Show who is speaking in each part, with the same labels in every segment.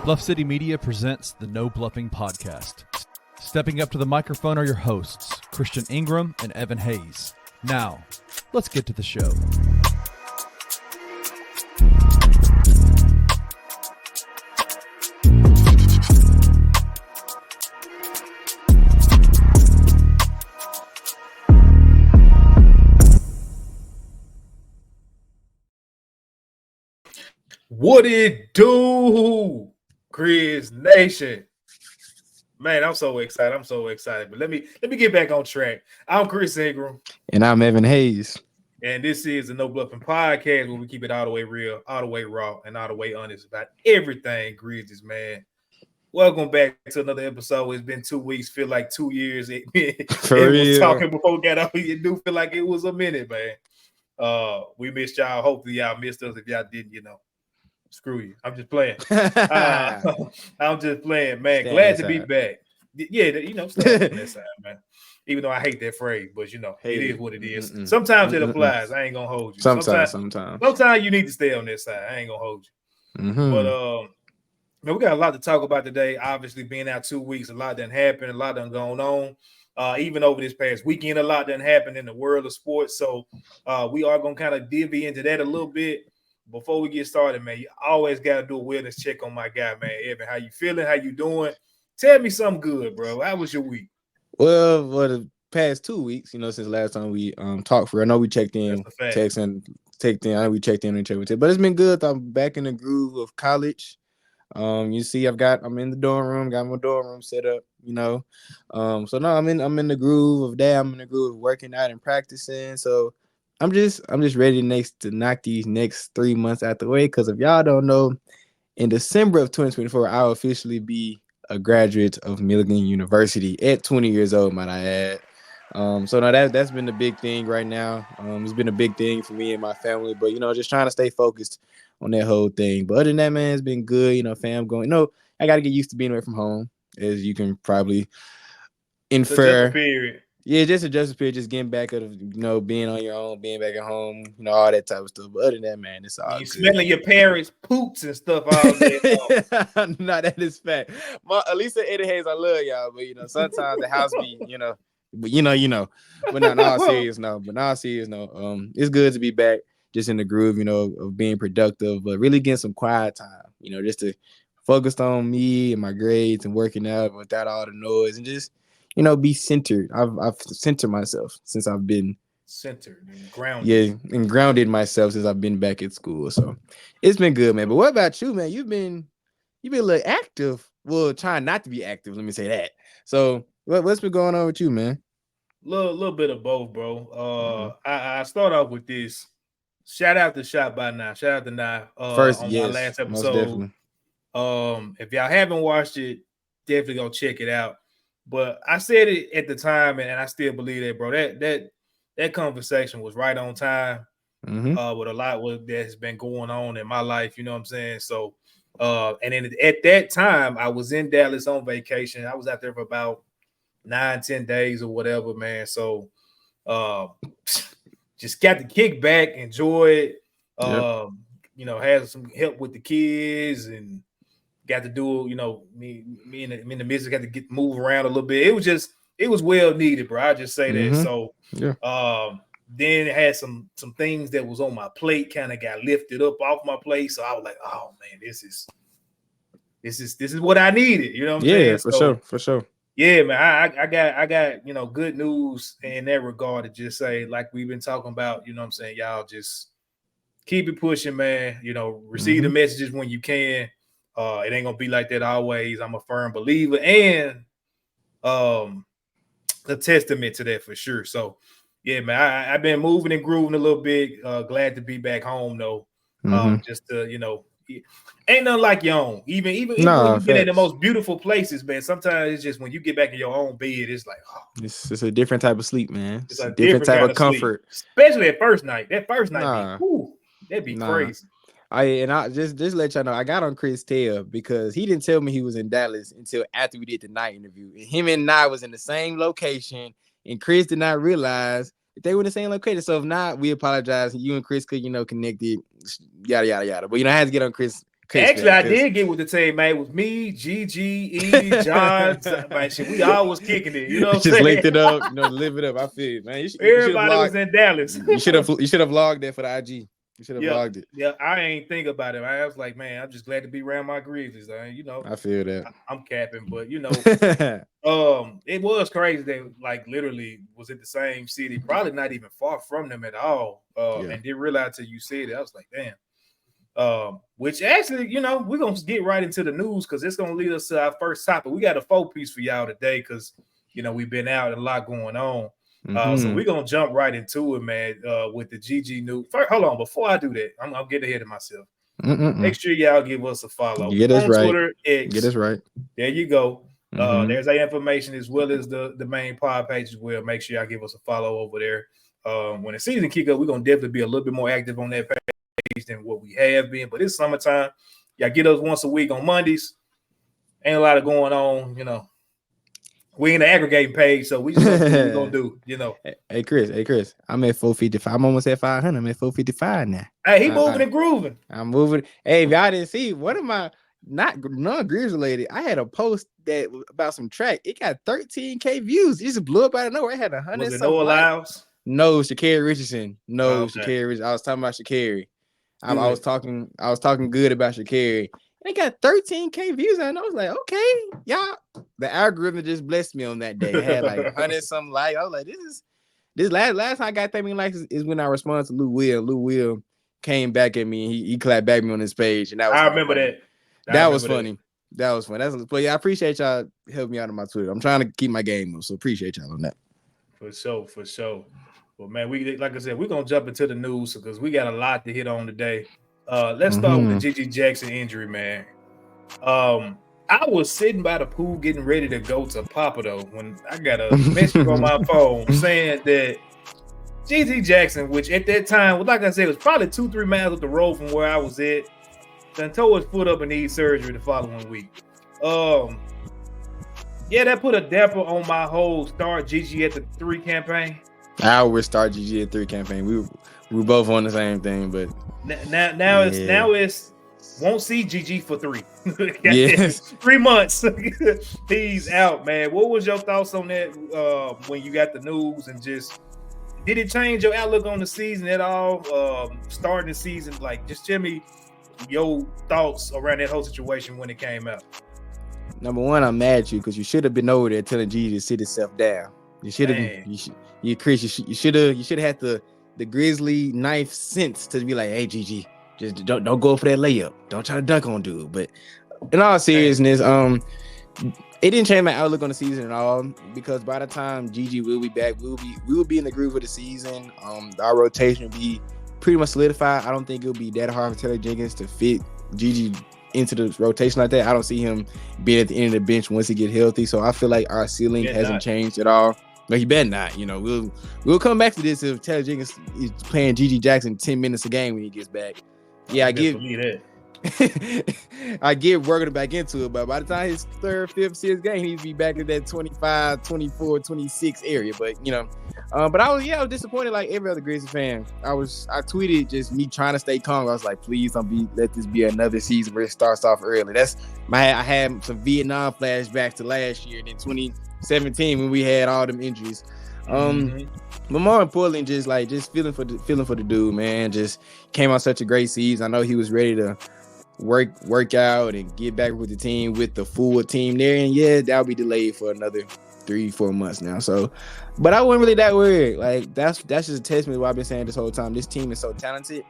Speaker 1: Bluff City Media presents the No Bluffing podcast. Stepping up to the microphone are your hosts, Christian Ingram and Evan Hayes. Now, let's get to the show.
Speaker 2: What it do, Grizz Nation? Man, I'm so excited. But let me get back on track. I'm Chris Ingram.
Speaker 3: And I'm Evan Hayes.
Speaker 2: And this is the No Bluffin podcast where we keep it all the way real, all the way raw, and all the way honest about everything Grizzlies, man. Welcome back to another episode. It's been 2 weeks, feel like 2 years.
Speaker 3: For real.
Speaker 2: Was talking before we got up. It do feel like it was a minute, man. We missed y'all. Hopefully y'all missed us. If y'all didn't, screw you. I'm just playing. I'm just playing, man. Glad to be back. Yeah, stay on that side, man. Even though I hate that phrase, but it is what it is. Sometimes it applies. I ain't gonna hold you. Sometimes you need to stay on that side. I ain't gonna hold you. But man, we got a lot to talk about today. Obviously, being out 2 weeks, a lot done happened, a lot done going on. Even over this past weekend, a lot done happened in the world of sports. So we are gonna kind of divvy into that a little bit. Before we get started, man, you always got to do a wellness check on my guy, man. Evan, how you feeling? How you doing? Tell me something good, bro. How was your week?
Speaker 3: Well, for the past 2 weeks, since last time we talked for, I know we checked in, I know we checked in and checked with, but it's been good. I'm back in the groove of college. You see, I'm in the dorm room, got my dorm room set up, So no, I'm in the groove of that. I'm in the groove of working out and practicing. So I'm just ready to knock these next 3 months out the way. Because if y'all don't know, in December of 2024, I'll officially be a graduate of Milligan University at 20 years old, might I add. So now that's been the big thing right now. It's been a big thing for me and my family, but just trying to stay focused on that whole thing. But other than that, man, it's been good. Fam going. I got to get used to being away from home, as you can probably infer. Yeah, just adjust period, just getting back of being on your own, being back at home, all that type of stuff. But other than that, man, it's all
Speaker 2: you smelling your parents' poops and stuff all day long.
Speaker 3: No, that is fact. Lisa Eddie Hayes, I love y'all, but sometimes the house be, but But not all serious, no. But not serious, no. It's good to be back, just in the groove, of being productive, but really getting some quiet time, just to focus on me and my grades and working out without all the noise and just be centered. I've centered myself since I've been
Speaker 2: centered and grounded.
Speaker 3: Yeah, and grounded myself since I've been back at school. So it's been good, man. But what about you, man? You've been a little active. Well, trying not to be active. Let me say that. So what's been going on with you, man?
Speaker 2: Little bit of both, bro. I start off with this. Shout out to Shot by Now. Shout out to Now.
Speaker 3: First,
Speaker 2: on
Speaker 3: yes,
Speaker 2: my last episode.
Speaker 3: Most
Speaker 2: definitely. If y'all haven't watched it, definitely go check it out. But I said it at the time, and I still believe that, bro. That conversation was right on time. With a lot that has been going on in my life, you know what I'm saying? So, and then at that time, I was in Dallas on vacation. I was out there for about 9-10 days or whatever, man. So, just got to kick back, enjoy it. Had some help with the kids and got to do, me and the missus got to move around a little bit. It was well needed, bro. I just say that. So, then it had some things that was on my plate kind of got lifted up off my plate. So I was like, oh man, this is what I needed. You know what I'm saying?
Speaker 3: For sure.
Speaker 2: Yeah, man. I got good news in that regard to just say, like we've been talking about, you know what I'm saying? Y'all just keep it pushing, man. Receive the messages when you can. It ain't gonna be like that always. I'm a firm believer and a testament to that for sure. So yeah, man, I've been moving and grooving a little bit. Glad to be back home though. Just to, ain't nothing like your own. Even when you've been in the most beautiful places, man. Sometimes it's just when you get back in your own bed, it's like,
Speaker 3: it's a different type of sleep, man.
Speaker 2: It's a different type of comfort. Sleep. Especially that first night. That'd be crazy.
Speaker 3: I just let y'all know, I got on Chris' tail because he didn't tell me he was in Dallas until after we did the night interview. And him and I was in the same location, and Chris did not realize that they were in the same location. So if not, we apologize. You and Chris could, connected, yada, yada, yada. But, I had to get on Chris
Speaker 2: Actually, I did get with the team, man. It was me, Gigi, E, John. Man, shit, we all was kicking it. You know what I'm saying?
Speaker 3: Just linked it up, live it up. I feel it, man.
Speaker 2: Everybody was in Dallas.
Speaker 3: You should have vlogged that for the IG. You should have vlogged it.
Speaker 2: Yeah, I ain't think about it. I was like, man, I'm just glad to be around my Grizzlies.
Speaker 3: I feel that.
Speaker 2: I'm capping, but it was crazy that like literally was in the same city, probably not even far from them at all. And didn't realize till you said it. I was like, damn. Which actually, we're gonna get right into the news because it's gonna lead us to our first topic. We got a 4-piece for y'all today because we've been out and a lot going on. So we're gonna jump right into it, man. With the GG news. First, hold on, before I do that, I'm getting ahead of myself. Make sure y'all give us a follow.
Speaker 3: Get us right.
Speaker 2: Twitter, X.
Speaker 3: Get us right.
Speaker 2: There you go. There's our information as well as the main pod page as well. Make sure y'all give us a follow over there. When the season kick up, we're gonna definitely be a little bit more active on that page than what we have been, but it's summertime. Y'all get us once a week on Mondays. Ain't a lot of going on, We in the aggregating page, so we just gonna do,
Speaker 3: Hey Chris, I'm at 455. I'm almost at 500. I'm at 455 now.
Speaker 2: Hey, he moving and grooving.
Speaker 3: I'm moving. Hey, if y'all didn't see, one of my non-Grizz related, I had a post that about some track. It got 13K views. It just blew up out of nowhere. It had 100.
Speaker 2: Was it Noah Lyles?
Speaker 3: No, Sha'Carri Richardson. No, okay. Sha'Carri Richardson. I was talking about Sha'Carri. I was talking good about Sha'Carri. They got 13K views, and I was like, okay, y'all. The algorithm just blessed me on that day. It had like 100 something likes. I was like, this last time I got that many likes is when I responded to Lou Will. Lou Will came back at me and he clapped back at me on his page, and that was
Speaker 2: I remember that.
Speaker 3: That was funny. That was fun. But yeah, I appreciate y'all helping me out on my Twitter. I'm trying to keep my game up, so appreciate y'all on that.
Speaker 2: For sure. Well, man, like I said, we're gonna jump into the news because we got a lot to hit on today. Let's start with the Gigi Jackson injury, man. I was sitting by the pool getting ready to go to Papa though when I got a message on my phone saying that Gigi Jackson, which at that time, like I said, was probably 2-3 miles up the road from where I was at, then tore his foot up and needed surgery the following week. Yeah, that put a damper on my whole Start Gigi at the 3 campaign.
Speaker 3: I always Start Gigi at 3 campaign. We were both on the same thing, but
Speaker 2: now it's won't see GG for 3.
Speaker 3: Yes.
Speaker 2: 3 months. He's out, man. What was your thoughts on that when you got the news, and just did it change your outlook on the season at all? Starting the season, like, just tell me your thoughts around that whole situation when it came out.
Speaker 3: Number one, I'm mad at you because you should have been over there telling Gigi to sit himself down. You should have. Chris, you should have had the Grizzly knife sense to be like, hey, Gigi, just don't go for that layup. Don't try to dunk on dude. But in all seriousness, it didn't change my outlook on the season at all because by the time Gigi will be back, we will be in the groove of the season. Our rotation will be pretty much solidified. I don't think it'll be that hard for Taylor Jenkins to fit Gigi into the rotation like that. I don't see him being at the end of the bench once he get healthy. So I feel like our ceiling hasn't changed at all. But he better not. We'll come back to this if Taylor Jenkins is playing Gigi Jackson 10 minutes a game when he gets back. Yeah, I get working back into it, but by the time his 3rd, 5th, 6th game, he'd be back in that 25, 24, 26 area. But but I was disappointed like every other Grizzlies fan. I tweeted just me trying to stay calm. I was like, please don't let this be another season where it starts off early. I had some Vietnam flashbacks to last year and then 2017 when we had all them injuries. But more importantly, just feeling for the dude, man. Just came out such a great season. I know he was ready to work out and get back with the team with the full team there. And yeah, that'll be delayed for another 3-4 months now. So, but I wasn't really that worried. Like that's just a testament to what I've been saying this whole time. This team is so talented.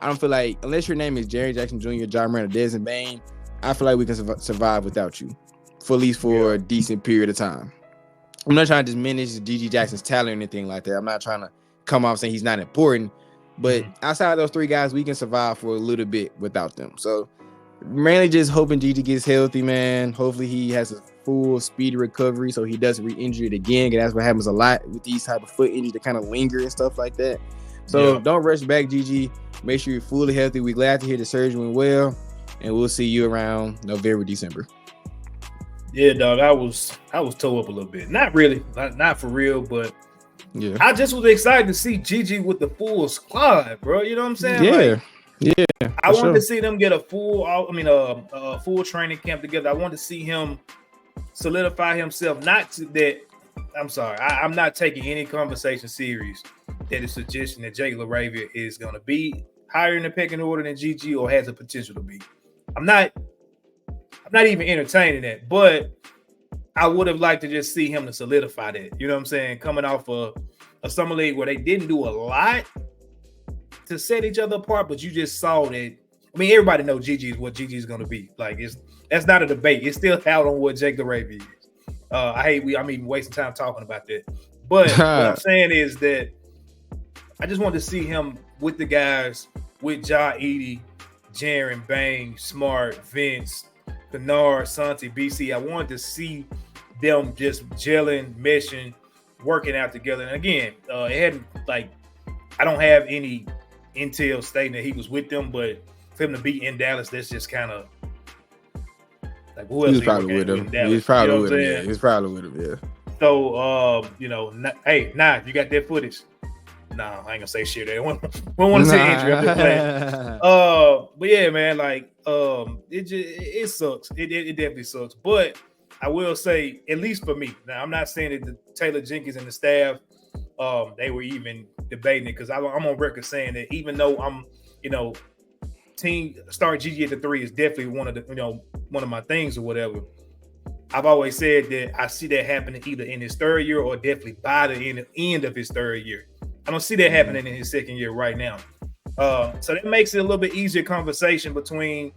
Speaker 3: I don't feel like unless your name is Jaren Jackson Jr., John Moran, or Desmond Bain, I feel like we can survive without you for at least a decent period of time. I'm not trying to diminish Gigi Jackson's talent or anything like that. I'm not trying to come off saying he's not important, but outside of those 3 guys, we can survive for a little bit without them. So mainly just hoping Gigi gets healthy, man. Hopefully he has a full speedy recovery so he doesn't re-injure it again. And that's what happens a lot with these type of foot injuries that kind of linger and stuff like that. So don't rush back, Gigi. Make sure you're fully healthy. We're glad to hear the surgery went well, and we'll see you around November, December.
Speaker 2: Yeah, dog. I was tore up a little bit. Not really, not for real, but I just was excited to see Gigi with the full squad, bro. You know what I'm saying?
Speaker 3: Yeah.
Speaker 2: Like,
Speaker 3: Yeah,
Speaker 2: I wanted to see them get a full training camp together. I wanted to see him solidify himself. I'm sorry, I'm not taking any conversation serious that is suggesting that Jake LaRavia is going to be higher in the pecking order than GG or has the potential to be. I'm not even entertaining that, but I would have liked to just see him to solidify that. You know what I'm saying? Coming off a summer league where they didn't do a lot to set each other apart, but you just saw that. I mean, everybody knows GG is what GG is going to be. Like, that's not a debate. It's still out on what Jake LaRavia is. I'm even wasting time talking about that. But what I'm saying is that I just wanted to see him with the guys, with Ja Edey, Jaren, Bang, Smart, Vince, Bernard, Santi, BC. I wanted to see them just gelling, meshing, working out together. And again, it hadn't, like, I don't have any intel stating that he was with them, but for him to be in Dallas, that's just kind of like, who else?
Speaker 3: He was probably with him. He's probably with him. Yeah. He's probably with him. Yeah.
Speaker 2: So, hey, you got that footage? Nah, I ain't gonna say shit. We don't want to see injury. I'm just playing. But yeah, man, like, it sucks. It definitely sucks. But I will say, at least for me, now I'm not saying that the Taylor Jenkins and the staff, they were even debating it, because I'm on record saying that even though I'm, team start GG at the 3 is definitely one of my things or whatever. I've always said that I see that happening either in his third year or definitely by the end of his third year. I don't see that happening in his second year right now. So that makes it a little bit easier conversation between,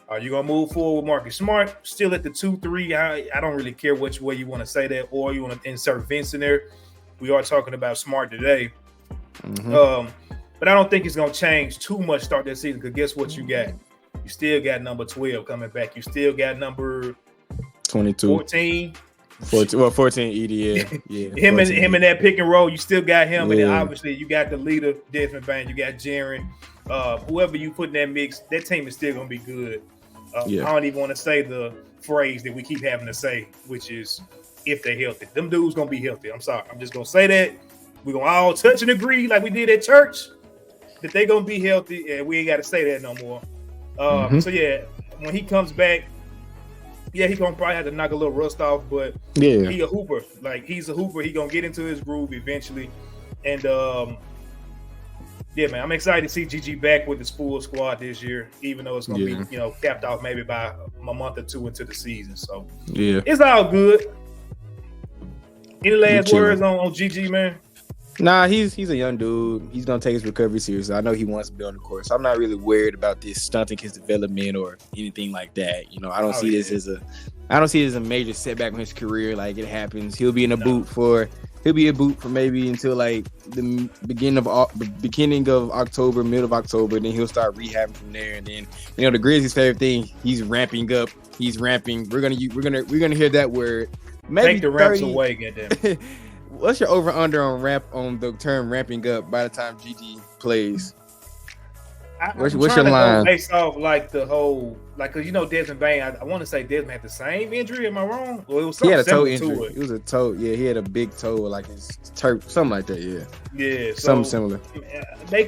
Speaker 2: are you going to move forward with Marcus Smart, still at the 2-3? I don't really care which way you want to say that, or you want to insert Vince in there. We are talking about Smart today. Mm-hmm. But I don't think it's going to change too much start that season, because guess what you got? You still got number 12 coming back. You still got number
Speaker 3: 22.
Speaker 2: 14.
Speaker 3: 14 EDA. Yeah.
Speaker 2: him in that pick and roll, you still got him. Yeah. And then obviously you got the leader, Desmond Bain. You got Jaren. Whoever you put in that mix, that team is still going to be good. I don't even want to say the phrase that we keep having to say, which is if they're healthy. Them dudes going to be healthy. I'm sorry. I'm just going to say that. We're going to all touch and agree like we did at church that they're going to be healthy, and we ain't got to say that no more. So, yeah, when he comes back, yeah, he's going to probably have to knock a little rust off, but he a hooper. Like, he's a hooper. He's going to get into his groove eventually. And, yeah, man, I'm excited to see GG back with his full squad this year, even though it's going to be, capped off maybe by a month or two into the season. So, it's all good. Any last words on GG, man?
Speaker 3: Nah, he's a young dude. He's gonna take his recovery seriously. I know he wants to be on the court, so I'm not really worried about this stunting his development or anything like that. I don't see this as a major setback in his career. Like, it happens. He'll be in a boot for maybe until like the beginning of October, middle of October. Then he'll start rehabbing from there. And then the Grizzlies' favorite thing, he's ramping up. He's ramping. We're gonna hear that word. Maybe
Speaker 2: take the ramps away, goddamn.
Speaker 3: What's your over/under on the term ramping up by the time GG plays? What's your line?
Speaker 2: Based off like the whole, like, cause Desmond Bain, I want to say Desmond had the same injury. Am I wrong? Well, it was something.
Speaker 3: He had a toe injury. It was a toe. Yeah, he had a big toe, like his turf, something like that. Yeah.
Speaker 2: Yeah.
Speaker 3: Something similar.
Speaker 2: They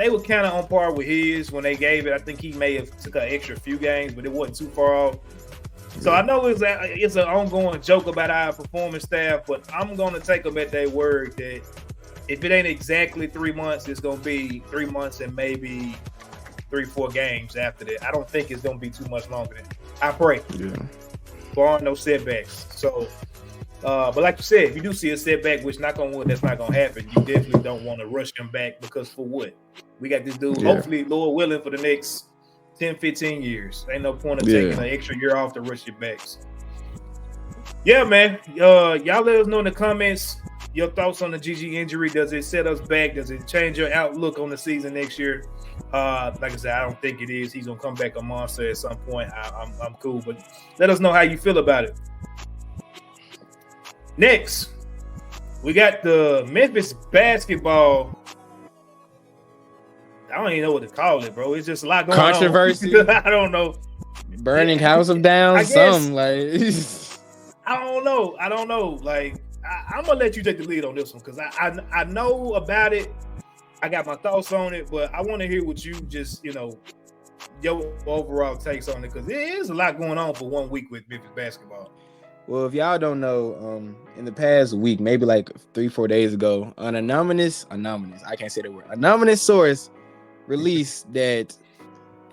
Speaker 2: were kind of on par with his when they gave it. I think he may have took an extra few games, but it wasn't too far off. So I know it's an ongoing joke about our performance staff, but I'm going to take them at their word that if it ain't exactly 3 months, it's going to be 3 months and maybe 3-4 games after that. I don't think it's going to be too much longer than that. I pray. Yeah. Barring no setbacks. So, but like you said, if you do see a setback, which knock on wood, that's not going to happen, you definitely don't want to rush him back, because for what? We got this dude, hopefully, Lord willing, for the next 10-15 years. Ain't no point of taking an extra year off to rush your backs. Yeah, man. Y'all let us know in the comments your thoughts on the GG injury. Does it set us back? Does it change your outlook on the season next year? Like I said, I don't think it is. He's gonna come back a monster at some point. I'm cool, but let us know how you feel about it. Next, we got the Memphis basketball. I don't even know what to call it, bro. It's just a lot going on.
Speaker 3: Controversy.
Speaker 2: I don't know.
Speaker 3: Burning house of down. Something like.
Speaker 2: I don't know. Like, I'm gonna let you take the lead on this one, because I know about it. I got my thoughts on it, but I want to hear what you just, your overall takes on it, because there is a lot going on for 1 week with Memphis basketball.
Speaker 3: Well, if y'all don't know, in the past week, maybe like 3-4 days ago, an anonymous, I can't say the word, anonymous source released that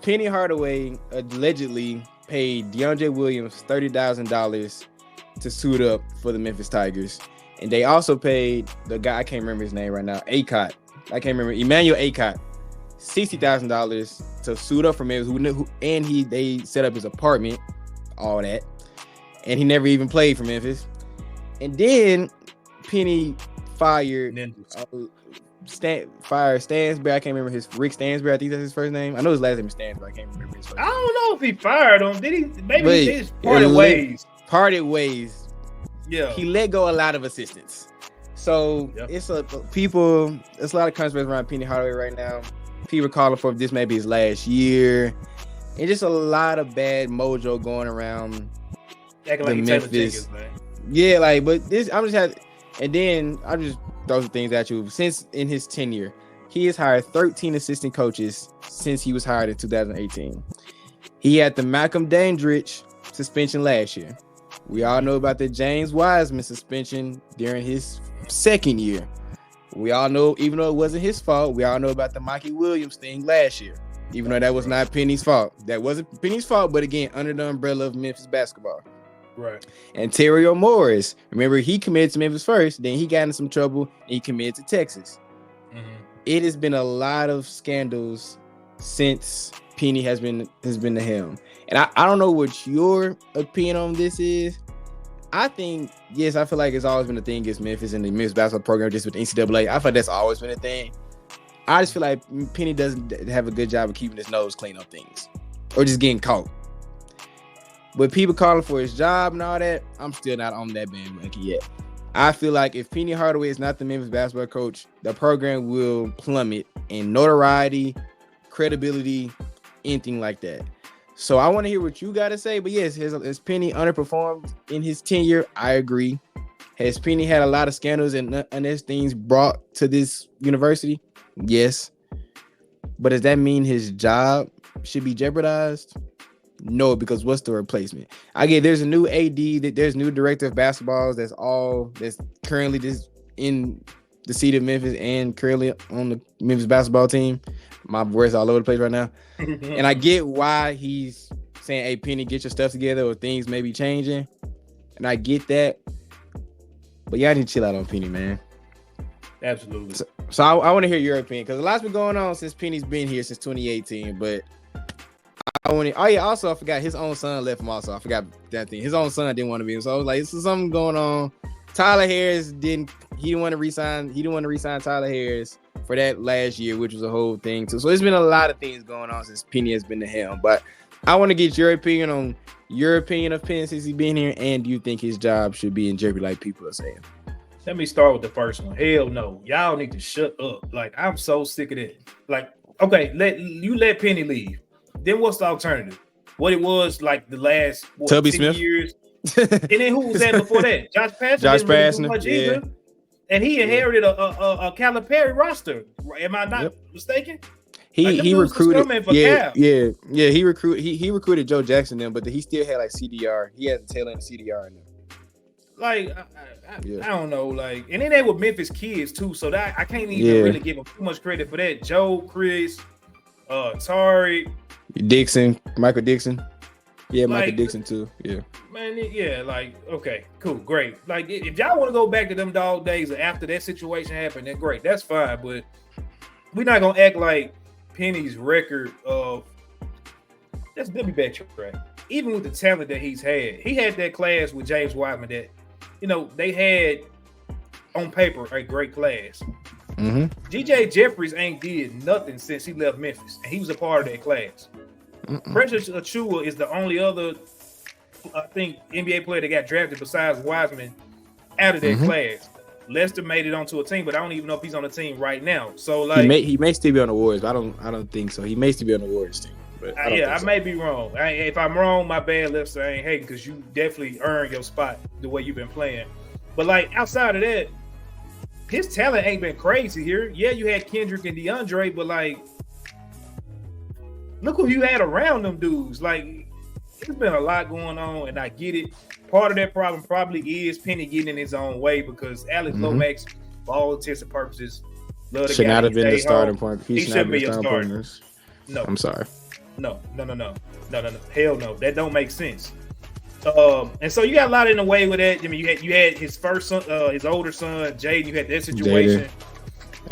Speaker 3: Penny Hardaway allegedly paid DeAndre Williams $30,000 to suit up for the Memphis Tigers. And they also paid the guy, I can't remember his name right now, Emmanuel Acott, $60,000 to suit up for Memphis, they set up his apartment, all that. And he never even played for Memphis. And then Penny fired Stansberry. I can't remember Rick Stansberry. I think that's his first name. I know his last name is Stansberry. I can't remember his first name.
Speaker 2: I don't know if he fired him. Did he? Maybe he just parted ways.
Speaker 3: Parted ways.
Speaker 2: Yeah.
Speaker 3: He let go a lot of assistants. So it's a lot of controversy around Penny Hardaway right now. People calling for this may be his last year. And just a lot of bad mojo going around.
Speaker 2: Acting like Memphis, man.
Speaker 3: Yeah, but this, I'm just throw some things at you. Since in his tenure, he has hired 13 assistant coaches since he was hired in 2018. He had the Malcolm Dandridge suspension last year. We all know about the James Wiseman suspension during his second year. We all know, even though it wasn't his fault, we all know about the Mikey Williams thing last year. Even though that was not Penny's fault. That wasn't Penny's fault, but again, under the umbrella of Memphis basketball.
Speaker 2: Right.
Speaker 3: And Terry Morris, remember, he committed to Memphis first, then he got in some trouble, and he committed to Texas. Mm-hmm. It has been a lot of scandals since Penny has been the helm. And I don't know what your opinion on this is. I think, yes, I feel like it's always been a thing against Memphis and the Memphis basketball program just with the NCAA. I feel like that's always been a thing. I just feel like Penny doesn't have a good job of keeping his nose clean on things or just getting caught. But people calling for his job and all that, I'm still not on that bandwagon yet. I feel like if Penny Hardaway is not the Memphis basketball coach, the program will plummet in notoriety, credibility, anything like that. So I want to hear what you got to say. But yes, has Penny underperformed in his tenure? I agree. Has Penny had a lot of scandals and unnecessary things brought to this university? Yes. But does that mean his job should be jeopardized? No, because what's the replacement? I get there's a new AD, there's a new director of basketballs that's currently just in the seat of Memphis and currently on the Memphis basketball team. My voice all over the place right now. And I get why he's saying, hey, Penny, get your stuff together or things may be changing. And I get that. But y'all need to chill out on Penny, man.
Speaker 2: Absolutely.
Speaker 3: So I want to hear your opinion because a lot's been going on since Penny's been here since 2018. But also I forgot his own son left him also. I forgot that thing. His own son didn't want to be him. So I was like, this is something going on. Tyler Harris didn't want to resign Tyler Harris for that last year, which was a whole thing too. So there's been a lot of things going on since Penny has been the helm. But I want to get your opinion on your opinion of Penny since he's been here, and do you think his job should be in jeopardy like people are saying?
Speaker 2: Let me start with the first one. Hell no. Y'all need to shut up. Like, I'm so sick of that. Like, okay, let Penny leave. Then what's the alternative? What it was like the last 10 years. And then who was that before that? Josh Pastner. Either. And he inherited a Calipari roster. Am I not mistaken?
Speaker 3: He recruited. He recruited Joe Jackson then, but he still had like CDR. He had the tail end of CDR in there.
Speaker 2: Like I don't know, like, and then they were Memphis kids too, so that I can't even really give them too much credit for that. Joe, Chris, Tari,
Speaker 3: Michael Dixon. Yeah, Michael Dixon too. Yeah.
Speaker 2: Man, like, okay, cool, great. Like, if y'all want to go back to them dog days after that situation happened, then great, that's fine. But we're not gonna act like Penny's record of let me backtrack. Even with the talent that he had that class with James Wiseman that, they had on paper a great class. Mm-hmm. G.J. Jeffries ain't did nothing since he left Memphis, and he was a part of that class. Precious Achiuwa is the only other, I think, NBA player that got drafted besides Wiseman out of that class. Lester made it onto a team, but I don't even know if he's on the team right now. So, like,
Speaker 3: he may still be on the Warriors, but I don't think so. He may still be on the Warriors team. But
Speaker 2: I may be wrong. If I'm wrong, my bad, Lester. I ain't hating because you definitely earned your spot the way you've been playing. But like outside of that, his talent ain't been crazy here. Yeah, you had Kendrick and DeAndre, but like, look who you had around them dudes. Like, there's been a lot going on, and I get it. Part of that problem probably is Penny getting in his own way because Alex Lomax, for all intents and purposes,
Speaker 3: should not have been the starting point.
Speaker 2: He shouldn't be a starter. No,
Speaker 3: I'm sorry.
Speaker 2: No. Hell no. That don't make sense. And so you got a lot in the way with that. I mean, you had his first son, his older son, Jaden. You had that situation.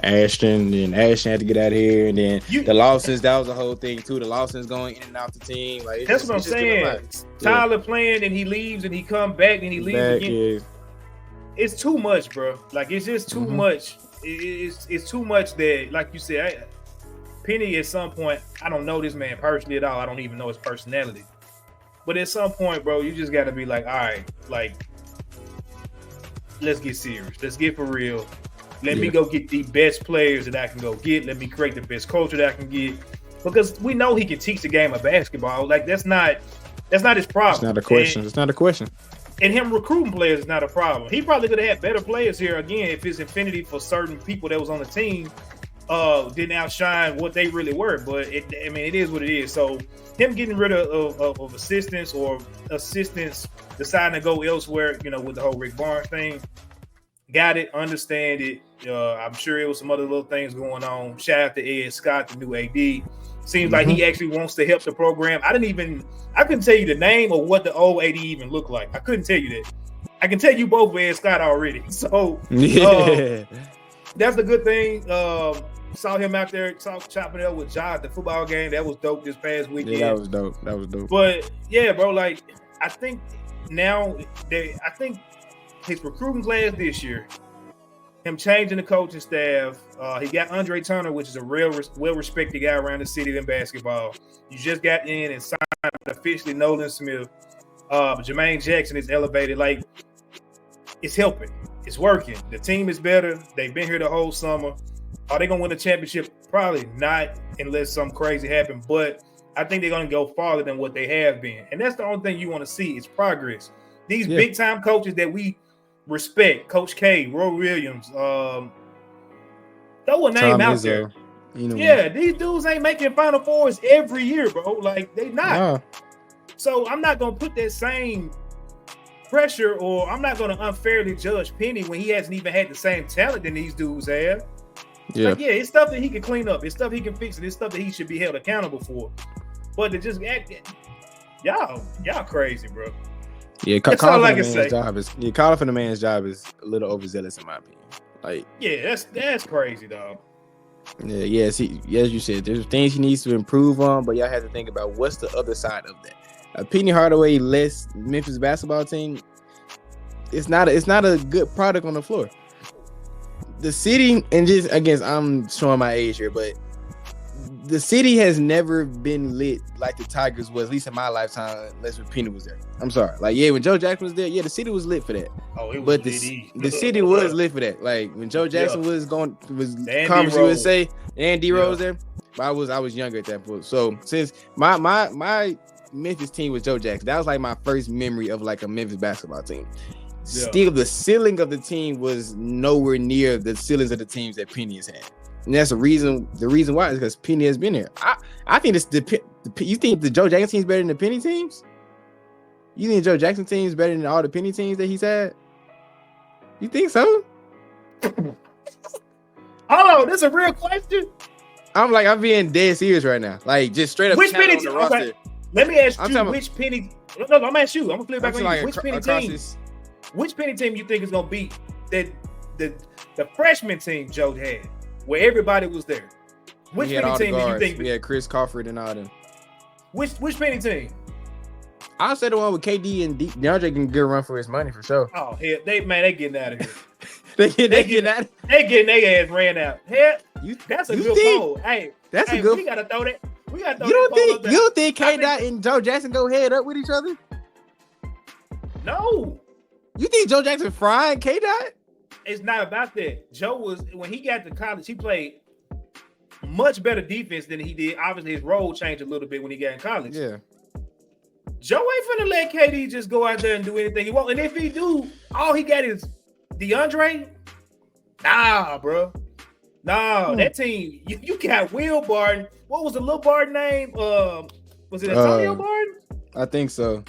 Speaker 3: Ashton had to get out of here, and then the Lawsons. That was the whole thing too. The Lawsons going in and out the team. Like
Speaker 2: that's what I'm saying. Tyler playing, and he leaves, and he come back, and he leaves again. Yeah. It's too much, bro. Like it's just too much. It's too much that, like you said, Penny at some point. I don't know this man personally at all. I don't even know his personality. But at some point, bro, you just got to be like, all right, like, let's get serious. Let's get for real. Let me go get the best players that I can go get. Let me create the best culture that I can get. Because we know he can teach the game of basketball. Like, that's not his problem.
Speaker 3: It's not a question. It's not a question.
Speaker 2: And him recruiting players is not a problem. He probably could have had better players here, again, if his affinity for certain people that was on the team didn't outshine what they really were. But, it is what it is. So, him getting rid of assistants or assistants deciding to go elsewhere, with the whole Rick Barnes thing, got it, understand it. I'm sure it was some other little things going on. Shout out to Ed Scott, the new AD. Seems like he actually wants to help the program. I couldn't tell you the name or what the old AD even looked like. I couldn't tell you that. I can tell you both Ed Scott already. So that's the good thing. Saw him out there chopping it up with Ja at the football game. That was dope this past weekend.
Speaker 3: Yeah, that was dope.
Speaker 2: But yeah, bro, like I think his recruiting class this year, him changing the coaching staff, he got Andre Turner, which is a real well-respected guy around the city in basketball. You just got in and signed officially Nolan Smith. Jermaine Jackson is elevated. Like, it's helping. It's working. The team is better. They've been here the whole summer. Are they going to win the championship? Probably not unless something crazy happens. But I think they're going to go farther than what they have been. And that's the only thing you want to see is progress. These big-time coaches that we respect, Coach K, Roy Williams, throw a name out there. These dudes ain't making Final Fours every year, bro. Like, they not.
Speaker 3: Nah.
Speaker 2: So I'm not going to put that same pressure, or I'm not going to unfairly judge Penny when he hasn't even had the same talent that these dudes have. Yeah. Like, it's stuff that he can clean up. It's stuff he can fix. And it's stuff that he should be held accountable for. But to just act, y'all crazy, bro.
Speaker 3: Yeah, calling for the man's job is a little overzealous in my opinion. Like,
Speaker 2: that's crazy, dog.
Speaker 3: Yeah, as you said, there's things he needs to improve on, but y'all have to think about what's the other side of that. Penny Hardaway less Memphis basketball team. It's not a good product on the floor. The city, and just again, I'm showing my age here, but the city has never been lit like the Tigers was, at least in my lifetime, unless when Penny was there. I'm sorry. Like, when Joe Jackson was there, the city was lit for that.
Speaker 2: Oh, it was
Speaker 3: but the city was lit for that. Like, when Joe Jackson was Conference USA, and D-Rose was there, I was younger at that point. So, since my Memphis team was Joe Jackson, that was like my first memory of like a Memphis basketball team. Still, the ceiling of the team was nowhere near the ceilings of the teams that Penny has had. And that's the reason why is because Penny has been here. I think you think the Joe Jackson team's better than the Penny teams? You think Joe Jackson team's better than all the Penny teams that he's had? You think so?
Speaker 2: Hold on, this is a real question.
Speaker 3: I'm being dead serious right now. Like, just straight up.
Speaker 2: Which Penny team? Okay. Let me ask you which Penny. No, I'm gonna ask you. I'm gonna flip back on you. Which Penny team? Which Penny team you think is gonna beat the freshman team Joe had, where everybody was there? Which Penny team do you think?
Speaker 3: Yeah, Chris Crawford and all them.
Speaker 2: Which Penny team?
Speaker 3: I'll say the one with KD and DeAndre can get a run for his money for sure.
Speaker 2: Oh hell, they getting out of here.
Speaker 3: they getting out.
Speaker 2: They getting their ass ran out. Hell, that's a good poll. Hey,
Speaker 3: good.
Speaker 2: We gotta throw that.
Speaker 3: You don't think K-Dot and Joe Jackson go head up with each other?
Speaker 2: No.
Speaker 3: You think Joe Jackson frying K-Dot?
Speaker 2: It's not about that. Joe was, when he got to college, he played much better defense than he did. Obviously, his role changed a little bit when he got in college.
Speaker 3: Yeah.
Speaker 2: Joe ain't finna let KD just go out there and do anything he wants. And if he do, all he got is DeAndre. Nah, bro. No, that team, you got Will Barton. What was the little Barton name? Was it Antonio Barton?
Speaker 3: I think so.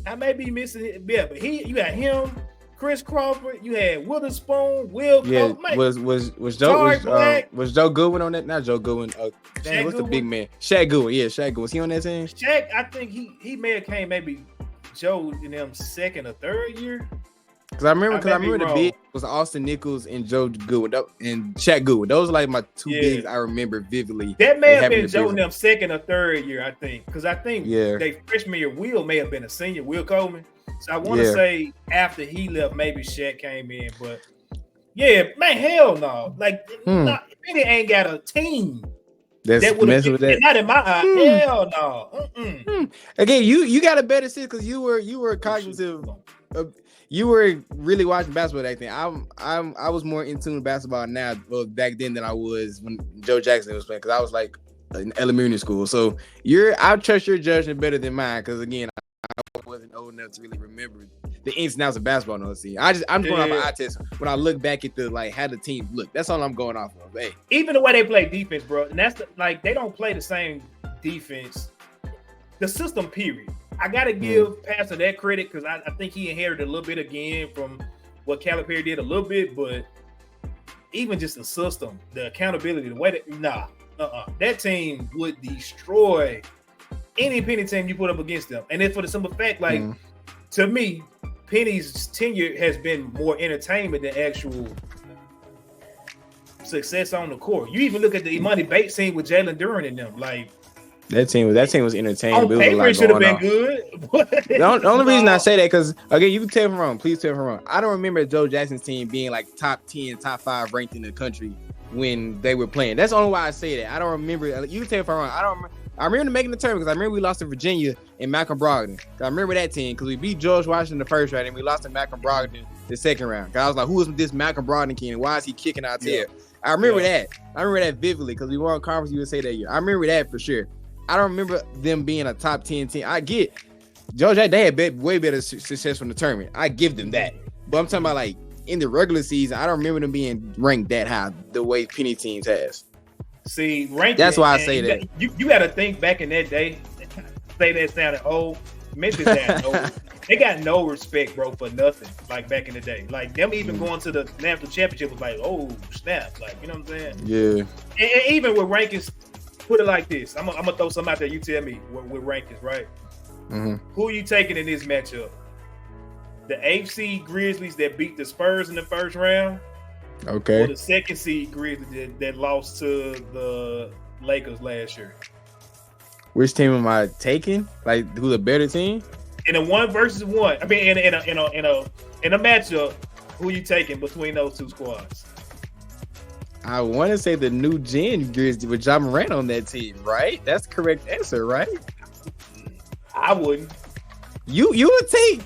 Speaker 2: I may be missing it. Yeah, but you got him, Chris Crawford. You had Witherspoon, Will.
Speaker 3: Yeah, was Joe Goodwin on that? Not Joe Goodwin. What's the big man? Shaq Goodwin. Yeah, Shaq Goodwin. Was he on that team?
Speaker 2: Shaq, I think he may have came maybe Joe in them second or third year.
Speaker 3: Because I remember the big was Austin Nichols and Joe Goodwin and Shaq Goodwin. Those are like my two bigs I remember vividly.
Speaker 2: That may have been Joe in them second or third year, I think. Because I think they freshman year, Will may have been a senior, Will Coleman. So I want to say after he left, maybe Shaq came in. But yeah, man, hell no. Like, Penny ain't got a team.
Speaker 3: That messing with that.
Speaker 2: Not in my eye. Hell no.
Speaker 3: Again, you got a better sense because you were cognitive. You were really watching basketball back then. I was more in tune with basketball now, back then than I was when Joe Jackson was playing, because I was like in elementary school. So I trust your judgment better than mine, because again, I wasn't old enough to really remember the ins and outs of basketball. No, see, I'm going off my eye test when I look back at how the team look. That's all I'm going off of. Hey,
Speaker 2: even the way they play defense, bro, and that's they don't play the same defense. The system, period. I gotta give Pastor that credit, because I think he inherited a little bit again from what Calipari did a little bit, but even just the system, the accountability, the way that team would destroy any Penny team you put up against them. And then for the simple fact, to me, Penny's tenure has been more entertainment than actual success on the court. You even look at the Imani Bates team with Jalen Duren in them, like. That team was entertaining.
Speaker 3: On paper, it should have been good. The only reason I say that, because again, you can tell me wrong. Please tell me wrong. I don't remember Joe Jackson's team being like top 10, top 5 ranked in the country when they were playing. That's the only why I say that. I don't remember. You can tell me if I'm wrong. I remember making the tournament, because I remember we lost to Virginia and Malcolm Brogdon. I remember that team because we beat George Washington the first round and we lost to Malcolm Brogdon the second round. Because I was like, who is this Malcolm Brogdon kid? Why is he kicking our tail? I remember that. I remember that vividly, because we won Conference USA that year. I remember that for sure. I don't remember them being a top 10 team. I get Georgia, they had way better success from the tournament. I give them that. But I'm talking about like in the regular season, I don't remember them being ranked that high the way Penny teams has.
Speaker 2: See, ranking.
Speaker 3: That's why I say that.
Speaker 2: You got to think back in that day. Say that sounded old. Memphis had they got no respect, bro, for nothing. Like back in the day, like them even going to the national championship was like, oh snap, like you know what I'm saying?
Speaker 3: Yeah.
Speaker 2: And even with rankings. Put it like this. I'm gonna throw some out there. You tell me with rankings, right? Who are you taking in this matchup? The 8th seed Grizzlies that beat the Spurs in the first round,
Speaker 3: okay,
Speaker 2: or the 2nd seed Grizzlies that lost to the Lakers last year?
Speaker 3: Which team am I taking? Like, who's a better team? In
Speaker 2: a 1-versus-1. I mean, in a matchup, who are you taking between those two squads?
Speaker 3: I want to say the new gen Grizzlies with Ja Morant on that team, right? That's the correct answer, right?
Speaker 2: I wouldn't.
Speaker 3: You would take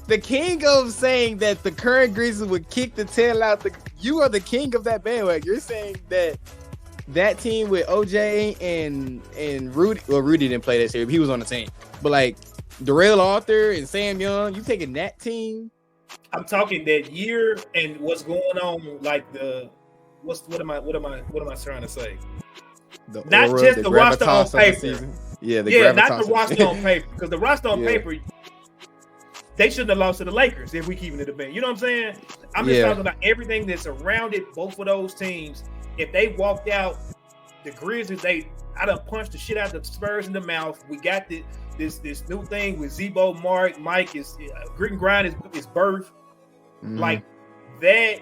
Speaker 3: the king of saying that the current Grizzlies would kick the tail out. You are the king of that bandwagon. You're saying that team with OJ and Rudy. Well, Rudy didn't play that series. He was on the team. But like Darrell Arthur and Sam Young, you taking that team?
Speaker 2: I'm talking that year and what's going on, like what am I trying to say? Not just the roster on paper. Not the roster on paper. Because the roster on paper, they shouldn't have lost to the Lakers if we keep it in the debate. You know what I'm saying? I'm just talking about everything that surrounded both of those teams. If they walked out, the Grizzlies, I done punched the shit out of the Spurs in the mouth. We got this new thing with Zebo, Mike is grit and grind is birth. Like that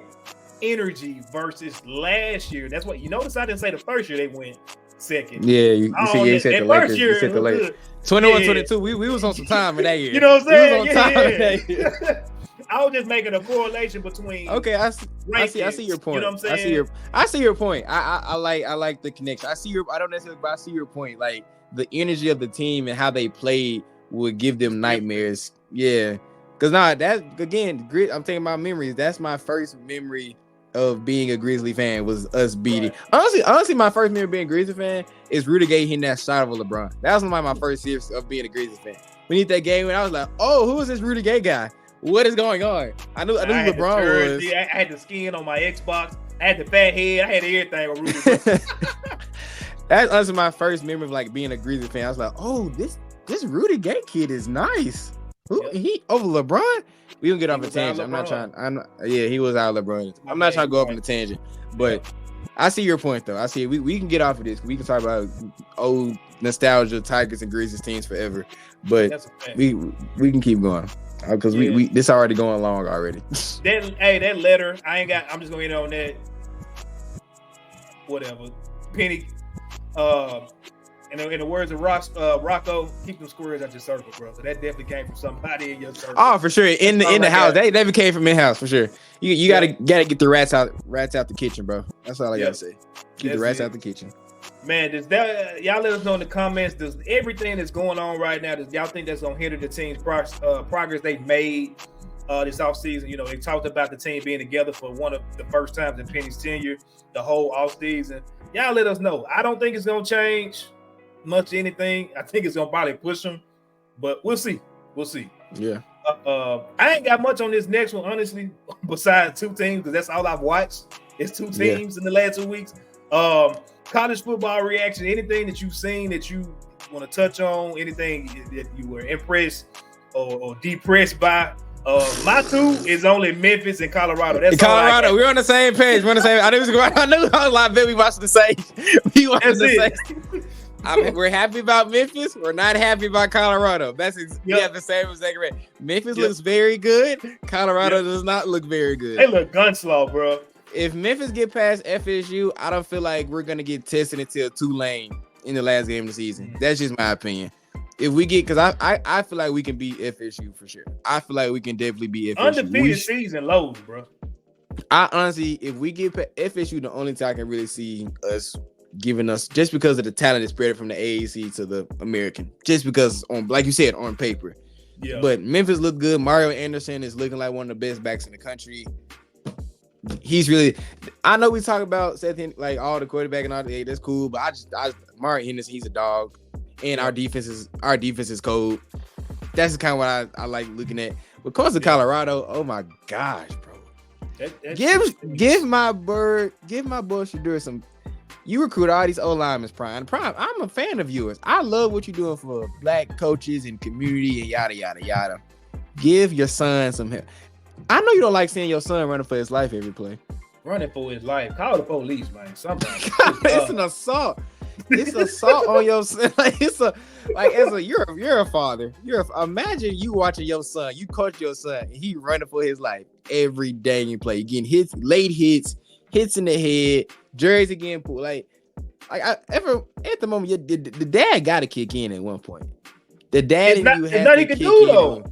Speaker 2: energy versus last year. That's what you notice. I didn't say the first year they went second.
Speaker 3: Yeah, you said the Lakers. You said the Lakers. 21-22. We was on some time in that year.
Speaker 2: You know what I'm saying? We was on time in that year. I was just making a correlation between.
Speaker 3: Okay, I see your point.
Speaker 2: You know what I'm saying?
Speaker 3: I see your point. I like the connection. I don't necessarily, but I see your point. Like the energy of the team and how they played would give them nightmares. Yeah, because that again, I'm taking my memories. That's my first memory of being a Grizzly fan was us beating. Right. Honestly, my first memory of being a Grizzly fan is Rudy Gay hitting that shot of LeBron. That was my first year of being a Grizzly fan. We need that game, and I was like, oh, who is this Rudy Gay guy? What is going on? I knew LeBron was.
Speaker 2: I had the skin on my Xbox. I had the fat head. I had everything on Rudy.
Speaker 3: That's honestly my first memory of like being a Grizzlies fan. I was like, oh, this Rudy Gay kid is nice. He over LeBron? We don't get off a tangent. I'm not trying. He was out of LeBron. I'm not trying to go off on a tangent, but I see your point though. I see we can get off of this. We can talk about old nostalgia Tigers and Grizzlies teams forever, but we can keep going because we this already going long already.
Speaker 2: That letter, I'm just gonna end on that. Whatever, Penny. In the words of Rocco, keep them squares at your circle, bro. So that definitely came from somebody in your circle.
Speaker 3: Oh, for sure. In the house, they came from in house for sure. You gotta get the rats out the kitchen, bro. That's all I gotta say. Keep the rats out the kitchen.
Speaker 2: Man, y'all let us know in the comments. Does everything that's going on right now, does y'all think that's gonna hinder the team's progress they've made this offseason? You know, they talked about the team being together for one of the first times in Penny's tenure, the whole offseason. Y'all let us know. I don't think it's gonna change much anything. I think it's gonna probably push them, but we'll see.
Speaker 3: Yeah.
Speaker 2: I ain't got much on this next one, honestly, besides two teams, because that's all I've watched. It's two teams in the last 2 weeks. College football reaction, anything that you've seen that you want to touch on, anything that you were impressed or depressed by. My two is only Memphis and Colorado. That's
Speaker 3: Colorado. We're on the same page. We're on the same. I knew I was like, we watched the same. We're happy about Memphis. We're not happy about Colorado. We have the same exact rate. Memphis looks very good. Colorado does not look very good.
Speaker 2: They look gunslaw, bro.
Speaker 3: If Memphis get past FSU, I don't feel like we're gonna get tested until Tulane in the last game of the season. That's just my opinion. If we get, because I feel like we can beat FSU for sure. I feel like we can definitely beat FSU.
Speaker 2: Undefeated season lows, bro.
Speaker 3: I honestly, if we get FSU, the only time I can really see us giving us, just because of the talent is spread from the AAC to the American, just because like you said, on paper. Yeah. But Memphis look good. Mario Anderson is looking like one of the best backs in the country. He's really. I know we talk about Seth, like all the quarterback and all that. That's cool, but I Mario Henderson, he's a dog. And our defense is cold. That's kind of what I like looking at. When it comes to Colorado, oh my gosh, bro. Give my boy Shadur some. You recruit all these O-linemen, Prime. I'm a fan of yours. I love what you're doing for black coaches and community and yada yada yada. Give your son some help. I know you don't like seeing your son running for his life every play.
Speaker 2: Running for his life. Call the police, man. Sometimes
Speaker 3: it's an assault. It's assault on your son. You're a father. Imagine you watching your son. You coach your son, and he running for his life every day you play. You getting hits, late hits in the head, jersey getting pulled. At the moment, the dad got to kick in at one point. The dad and you have to kick in. Though.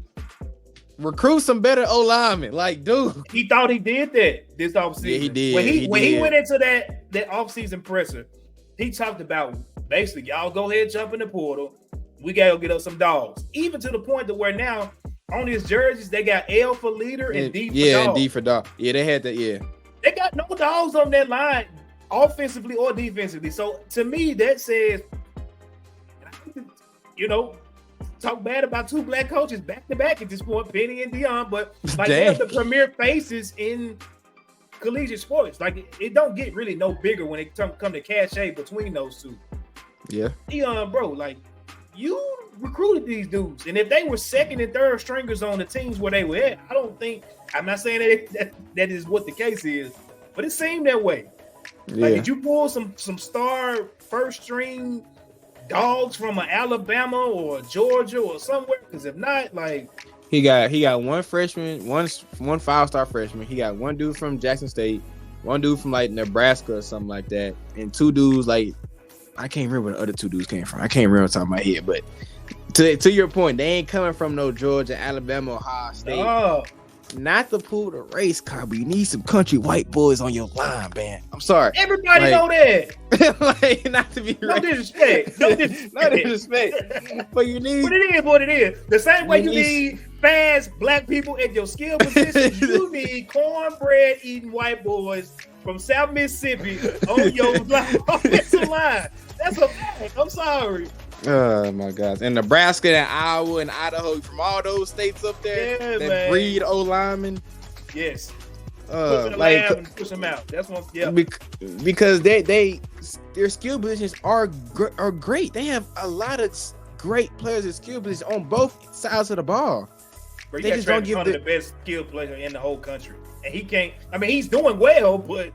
Speaker 3: Recruit some better O-linemen. Like, dude.
Speaker 2: He thought he did that this offseason.
Speaker 3: Yeah, he did.
Speaker 2: When he went into that offseason presser, he talked about basically, y'all go ahead, jump in the portal. We got to get up some dogs. Even to the point that where now, on his jerseys, they got L for leader and D for dog.
Speaker 3: Yeah, and D for dog. Yeah, they had that, yeah.
Speaker 2: They got no dogs on that line, offensively or defensively. So, to me, that says, talk bad about two black coaches back-to-back at this point, Penny and Deion, but they're the premier faces in collegiate sports. Like, it don't get really no bigger when it come to cachet between those two.
Speaker 3: Yeah.
Speaker 2: Deion, bro, like, you recruited these dudes, and if they were second and third stringers on the teams where they were at, I'm not saying that is what the case is, but it seemed that way. Yeah. Like, did you pull some star first string dogs from an Alabama or Georgia or somewhere? Because if not, like,
Speaker 3: he got one freshman, one 5-star freshman. He got one dude from Jackson State, one dude from like Nebraska or something like that, and two dudes like I can't remember where the other two dudes came from. I can't remember off the top of my head, but to your point, they ain't coming from no Georgia, Alabama, Ohio State. Oh. Not to pull the race card, but you need some country white boys on your line, man. I'm sorry.
Speaker 2: Everybody know that.
Speaker 3: Not to be
Speaker 2: no disrespect. No
Speaker 3: disrespect. But you need.
Speaker 2: But it is what it is. The same way you need fast black people at your skill position, you need cornbread eating white boys from South Mississippi on your offensive line. That's a fact. I'm sorry.
Speaker 3: Oh my gosh! And Nebraska and Iowa and Idaho, from all those states up there that breed O linemen.
Speaker 2: Yes.
Speaker 3: Push
Speaker 2: them out. That's one. Yeah.
Speaker 3: Because their skill positions are great. They have a lot of great players at skill positions on both sides of the ball.
Speaker 2: Bro, they just don't give the best skill player in the whole country, and he can't. I mean, he's doing well, but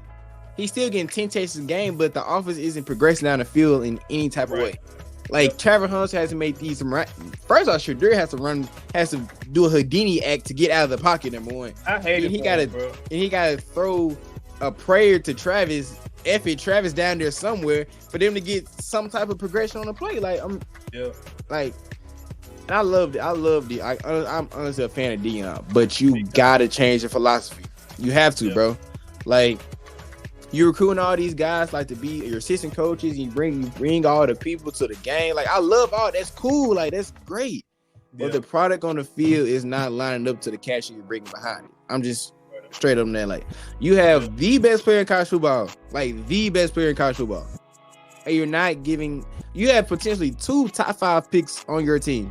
Speaker 3: he's still getting 10 chases a game. But the offense isn't progressing down the field in any type of way. Like Travis Hunter has to make these first off, Shadur has to do a Houdini act to get out of the pocket. Number one,
Speaker 2: I hate it.
Speaker 3: He gotta throw a prayer to Travis. Travis down there somewhere for them to get some type of progression on the play. And I loved it. I'm honestly a fan of Deion, but you gotta change your philosophy. You have to, bro. Like, you recruiting all these guys like to be your assistant coaches. You bring all the people to the game. Like, I love all that's cool. Like, that's great. But the product on the field is not lining up to the cash you're bringing behind it. I'm just straight up there. Like, you have the best player in college football. Like, the best player in college football. And you're not giving. You have potentially 2 top 5 picks on your team.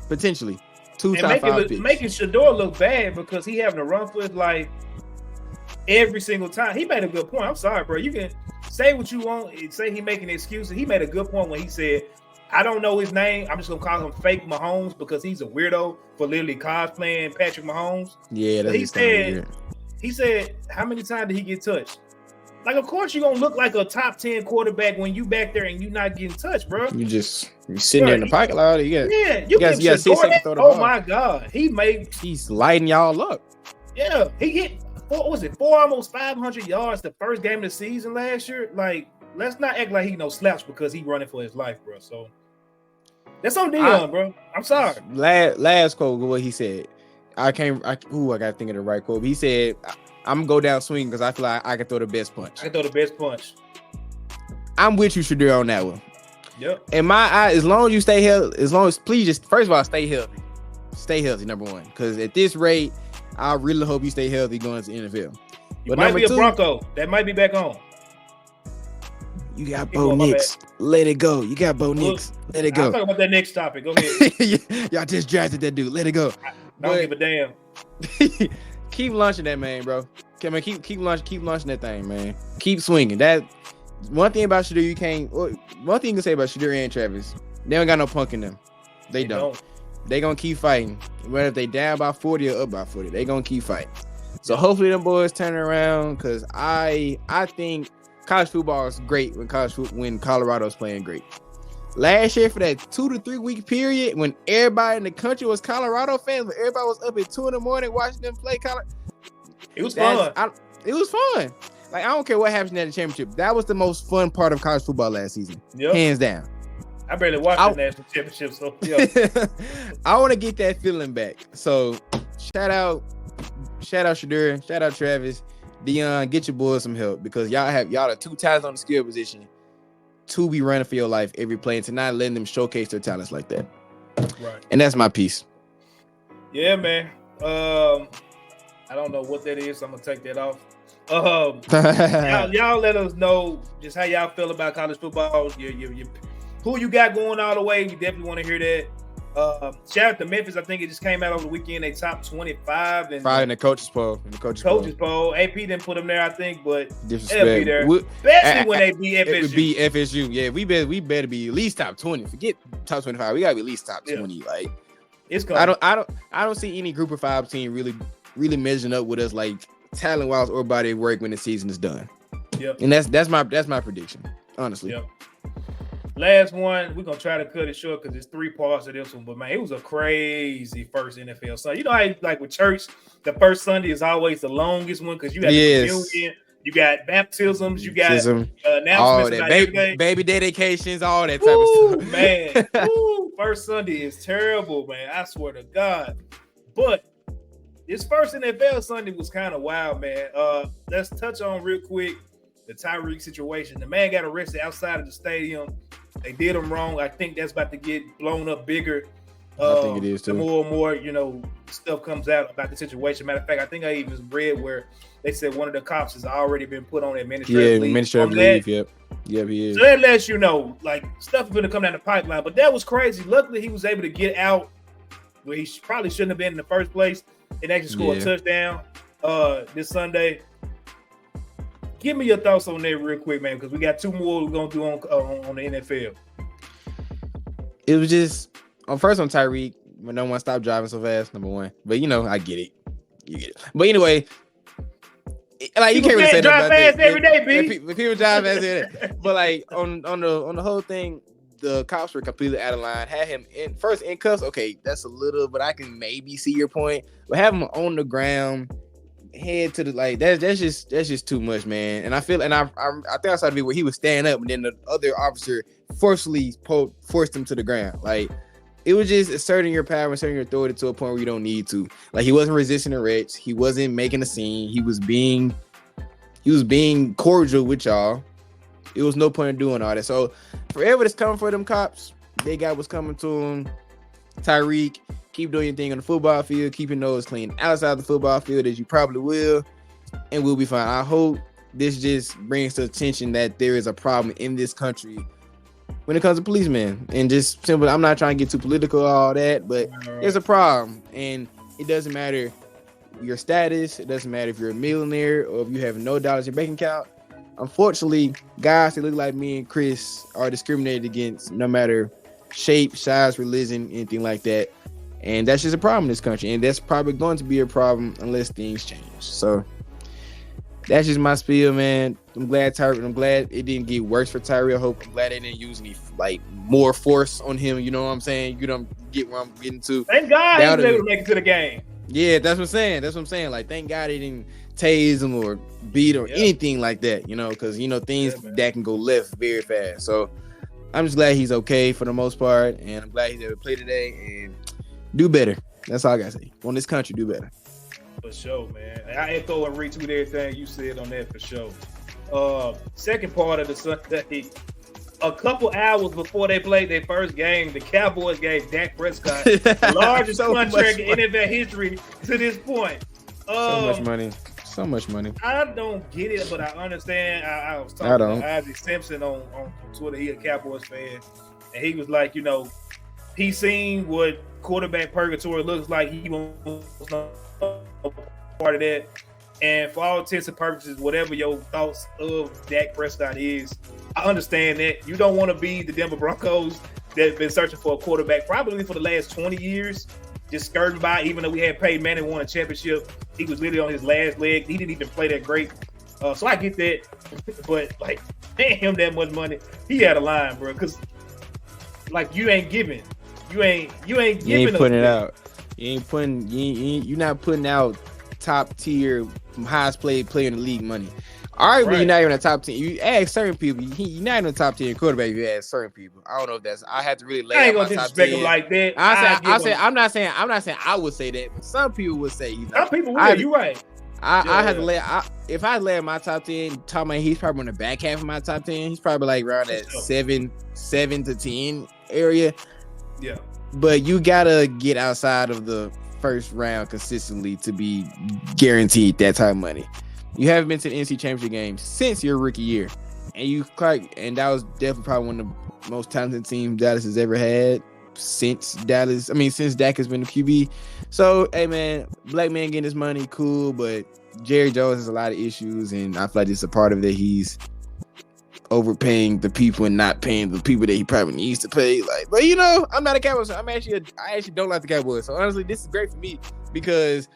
Speaker 3: Potentially 2 top 5 picks.
Speaker 2: Making Shador look bad because he having to run for his life every single time. He made a good point. I'm sorry, bro. You can say what you want. Say he making excuses. He made a good point when he said, I don't know his name. I'm just going to call him Fake Mahomes because he's a weirdo for literally cosplaying Patrick Mahomes.
Speaker 3: Yeah, that's
Speaker 2: he said, how many times did he get touched? Like, of course you're going to look like a top 10 quarterback when you back there and you not getting touched, bro.
Speaker 3: You're sitting there in the pocket lot.
Speaker 2: You got 6 seconds throw the ball. My God.
Speaker 3: He's lighting y'all up.
Speaker 2: Yeah, he hit, almost 500 yards the first game of the season last year. Like, let's not act like he no slouch because he running for his life, bro. So that's on Deion, bro. I'm sorry.
Speaker 3: Last quote, what he said. I gotta think of the right quote. He said, I'm gonna go down swinging because I feel like I can throw the best punch. I'm with you, Shadur, on that one.
Speaker 2: Yep.
Speaker 3: In my eye, as long as you stay healthy, please just first of all stay healthy. Stay healthy, number one. Because at this rate, I really hope you stay healthy going to the NFL.
Speaker 2: You might be a Bronco. That might be back on.
Speaker 3: You got Bo Nix. Let it go. You got Bo Nix. Let it go.
Speaker 2: I'll talk about that next topic. Go ahead.
Speaker 3: Y'all just drafted that dude. Let it go.
Speaker 2: Don't give a damn.
Speaker 3: Keep launching that, man, bro. Keep launching that thing, man. Keep swinging. That one thing about Shadur, one thing you can say about Shadur and Travis, they don't got no punk in them. They don't. They gonna keep fighting. Whether they down by 40 or up by 40, they gonna keep fighting. So hopefully them boys turn around because I think college football is great when Colorado's playing great. Last year for that 2 to 3 week period when everybody in the country was Colorado fans, but everybody was up at 2 a.m. watching them play Colorado.
Speaker 2: It was fun.
Speaker 3: It was fun. Like, I don't care what happens in the championship. That was the most fun part of college football last season. Yep. Hands down.
Speaker 2: I barely watched the national championship, so yeah.
Speaker 3: I want to get that feeling back. So shout out Shadur, shout out Travis, Deion, get your boys some help because y'all are 2 times on the skill position to be running for your life every play and to not letting them showcase their talents like that.
Speaker 2: Right.
Speaker 3: And that's my piece.
Speaker 2: Yeah, man. I don't know what that is, so I'm gonna take that off. Y'all let us know just how y'all feel about college football. Who you got going all the way? We definitely want to hear that. Shout out to Memphis. I think it just came out over the weekend. They top 25 and
Speaker 3: in the coaches poll.
Speaker 2: AP didn't put them there, I think, but
Speaker 3: they'll
Speaker 2: be there. Especially when they beat FSU.
Speaker 3: It would be FSU. Yeah, we better be at least top 20. Forget top 25. We gotta be at least top 20. Like,
Speaker 2: it's coming.
Speaker 3: I don't see any group of 5 team really measuring up with us like talent wise or body of work when the season is done.
Speaker 2: Yep.
Speaker 3: And that's my prediction, honestly.
Speaker 2: Yep. Last one, we're gonna try to cut it short because it's 3 parts of this one. But man, it was a crazy first NFL Sunday. You know how like with church, the first Sunday is always the longest one because you got communion, you got baptisms, you got announcements,
Speaker 3: all that baby dedications, all that type of stuff.
Speaker 2: Man, first Sunday is terrible, man. I swear to God. But this first NFL Sunday was kind of wild, man. Let's touch on real quick the Tyreek situation. The man got arrested outside of the stadium. They did him wrong. I think that's about to get blown up bigger.
Speaker 3: I think it is too.
Speaker 2: The more and more, stuff comes out about the situation. Matter of fact, I think I even read where they said one of the cops has already been put on administrative leave.
Speaker 3: Administrative leave. Yeah, he is.
Speaker 2: So that lets you know, like, stuff is going to come down the pipeline. But that was crazy. Luckily, he was able to get out where he probably shouldn't have been in the first place and actually score a touchdown this Sunday. Give me your thoughts on that real quick, man, because we got two more we're going to do on the NFL.
Speaker 3: It was just, first on Tyreek, when no one stopped driving so fast, number one. But, I get it. You get it. But anyway, like, you can't really say that about
Speaker 2: fast every day, B.
Speaker 3: People drive fast every day. But, like, on the whole thing, the cops were completely out of line. Had him in cuffs. Okay, that's a little, but I can maybe see your point. But have him on the ground, head to the, like, that's just too much, man. And I feel, and I think I saw the video where he was standing up, and then the other officer forcefully forced him to the ground. Like, it was just asserting your power, asserting your authority to a point where you don't need to. Like, he wasn't resisting arrest. He wasn't making a scene. He was being cordial with y'all. It was no point in doing all that. So, forever that's coming for them cops, they got what's coming to them. Tyreek, keep doing your thing on the football field. Keep your nose clean outside the football field, as you probably will, and we'll be fine. I hope this just brings to attention that there is a problem in this country when it comes to policemen. And just simple, I'm not trying to get too political or all that, but there's a problem. And it doesn't matter your status. It doesn't matter if you're a millionaire or if you have no dollars in your bank account. Unfortunately, guys that look like me and Chris are discriminated against no matter shape, size, religion, anything like that. And that's just a problem in this country. And that's probably going to be a problem unless things change. So that's just my spiel, man. I'm glad it didn't get worse for Tyree. I'm glad they didn't use any, like, more force on him. You know what I'm saying? You don't get where I'm getting to.
Speaker 2: Thank God he was able to make it to the game.
Speaker 3: Yeah, that's what I'm saying. Like, thank God they didn't tase him or beat or anything like that, because, things that can go left very fast. So I'm just glad he's okay for the most part. And I'm glad he's able to play today and do better. That's all I got to say. On this country, do better.
Speaker 2: For sure, man. I echo and retweet everything you said on that for sure. Second part of the Sunday, a couple hours before they played their first game, the Cowboys gave Dak Prescott the largest contract in NFL history to this point. So much money. I don't get it, but I understand. I was talking to Isaac Simpson on Twitter. He a Cowboys fan, and he was like, he seen what quarterback purgatory looks like. He was no part of that. And for all intents and purposes, whatever your thoughts of Dak Prescott is, I understand that. You don't want to be the Denver Broncos that have been searching for a quarterback probably for the last 20 years, just skirting by. Even though we had Peyton Manning won a championship, he was literally on his last leg. He didn't even play that great. So I get that. But, like, paying him that much money, he had a line, bro. Because, like, you ain't giving. You ain't giving.
Speaker 3: You ain't putting it out. You're not putting out top tier, highest paid player in the league money. All right, but you're not even a top 10. You ask certain people. You're not even a top 10 quarterback. You ask certain people. I don't know if that's. I have to really lay.
Speaker 2: I ain't gonna disrespect him like that.
Speaker 3: I'm not saying I would say that, but some people would say.
Speaker 2: Some people would. You're right.
Speaker 3: I have to lay. If I lay my top 10, talking about he's probably on the back half of my top 10. He's probably like around that 7 to 10 area.
Speaker 2: Yeah.
Speaker 3: But you gotta get outside of the first round consistently to be guaranteed that type of money. You haven't been to the NC Championship game since your rookie year, and that was definitely probably one of the most talented teams Dallas has ever had since Dak has been the QB. So, hey man, black man getting his money, cool, but Jerry Jones has a lot of issues, and I feel like it's a part of that he's overpaying the people and not paying the people that he probably needs to pay. Like, but I'm not a Cowboys. I actually don't like the Cowboys. So honestly, this is great for me because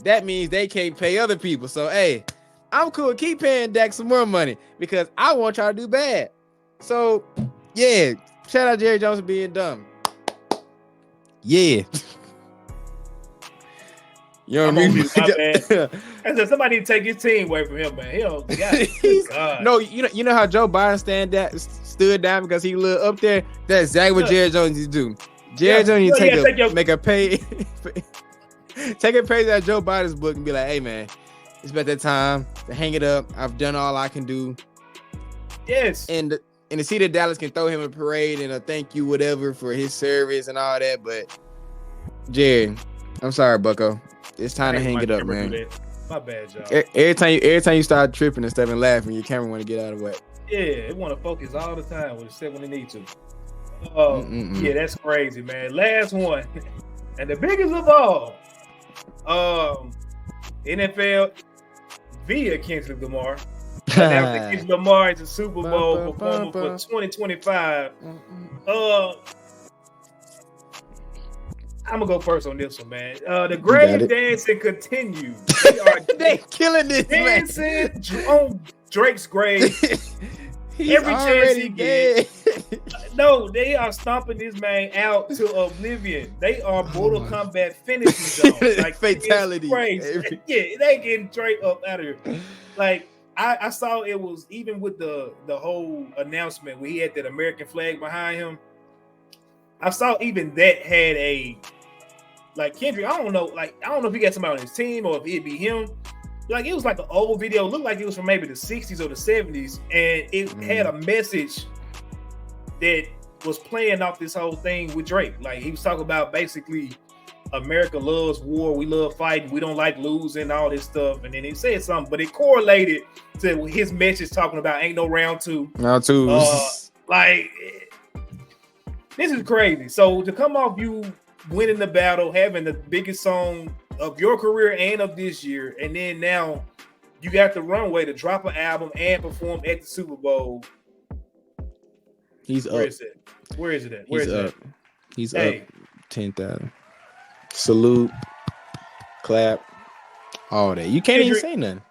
Speaker 3: that means they can't pay other people. So hey, I'm cool. Keep paying Dak some more money because I want y'all to do bad. So yeah, shout out Jerry Jones for being dumb. Yeah. You know what I mean?
Speaker 2: I said somebody need to take his team away from him, man. He don't got
Speaker 3: No, you know how Joe Biden stood down because he lived up there? That's exactly what Jerry Jones used to do. Jerry Jones need to make a page out of Joe Biden's book and be like, hey man, it's about that time to hang it up. I've done all I can do.
Speaker 2: Yes.
Speaker 3: And to see that Dallas can throw him a parade and a thank you, whatever, for his service and all that. But Jerry, I'm sorry, Bucko. It's time to hang it up, man.
Speaker 2: My bad, y'all.
Speaker 3: Every time you start tripping and stuff and laughing, your camera want to get out of the way.
Speaker 2: Yeah, it want to focus all the time, except when it need to. Yeah, that's crazy, man. Last one, and the biggest of all, NFL via Kendrick Lamar. Kendrick Lamar is a Super Bowl performer for 2025. I'm gonna go first on this one, man. The grave dancing continues.
Speaker 3: They killing this
Speaker 2: dancing on Drake's grave. Every chance he gets. No, they are stomping this man out to oblivion. They are Mortal Kombat finishing zones. Like
Speaker 3: fatality.
Speaker 2: Yeah, they getting Drake up out of here. Like I saw it was even with the whole announcement where he had that American flag behind him. I saw even that had a like Kendrick. I don't know if he got somebody on his team or if it'd be him. Like it was like an old video, it looked like it was from maybe the 60s or the 70s, and it had a message that was playing off this whole thing with Drake. Like he was talking about basically America loves war, we love fighting, we don't like losing, all this stuff. And then he said something, but it correlated to his message talking about ain't no round two.
Speaker 3: Round two.
Speaker 2: Like this is crazy. So to come off you winning the battle, having the biggest song of your career and of this year, and then now you got the runway to drop an album and perform at the Super Bowl.
Speaker 3: He's
Speaker 2: Where
Speaker 3: up.
Speaker 2: is it? Where is it at?
Speaker 3: He's up. He's up 10,000. Salute, clap, all that. You can't even say nothing.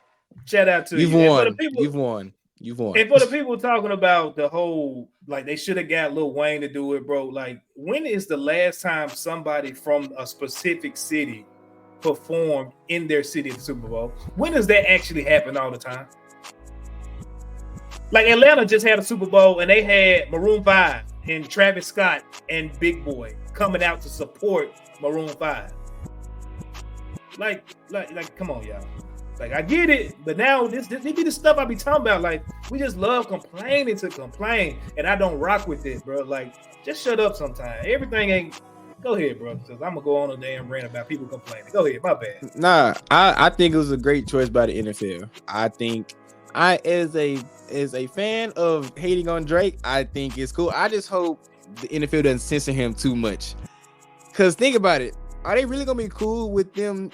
Speaker 2: Shout out to
Speaker 3: You've
Speaker 2: you.
Speaker 3: won. You've won. You've won.
Speaker 2: And for the people talking about the whole, like they should have got Lil Wayne to do it, bro. Like, when is the last time somebody from a specific city performed in their city at the Super Bowl? When does that actually happen all the time? Like Atlanta just had a Super Bowl and they had Maroon 5 and Travis Scott and Big Boy coming out to support Maroon 5. Like, come on, y'all. Like, I get it, but now this be the stuff I be talking about. Like, we just love complaining to complain, and I don't rock with it, bro. Like, just shut up sometime. Everything ain't. Go ahead, bro. Because I'm gonna go on a damn rant about people complaining. Go ahead, my bad.
Speaker 3: Nah, I think it was a great choice by the NFL. I think as a fan of hating on Drake, I think it's cool. I just hope the NFL doesn't censor him too much. Cause think about it, are they really gonna be cool with him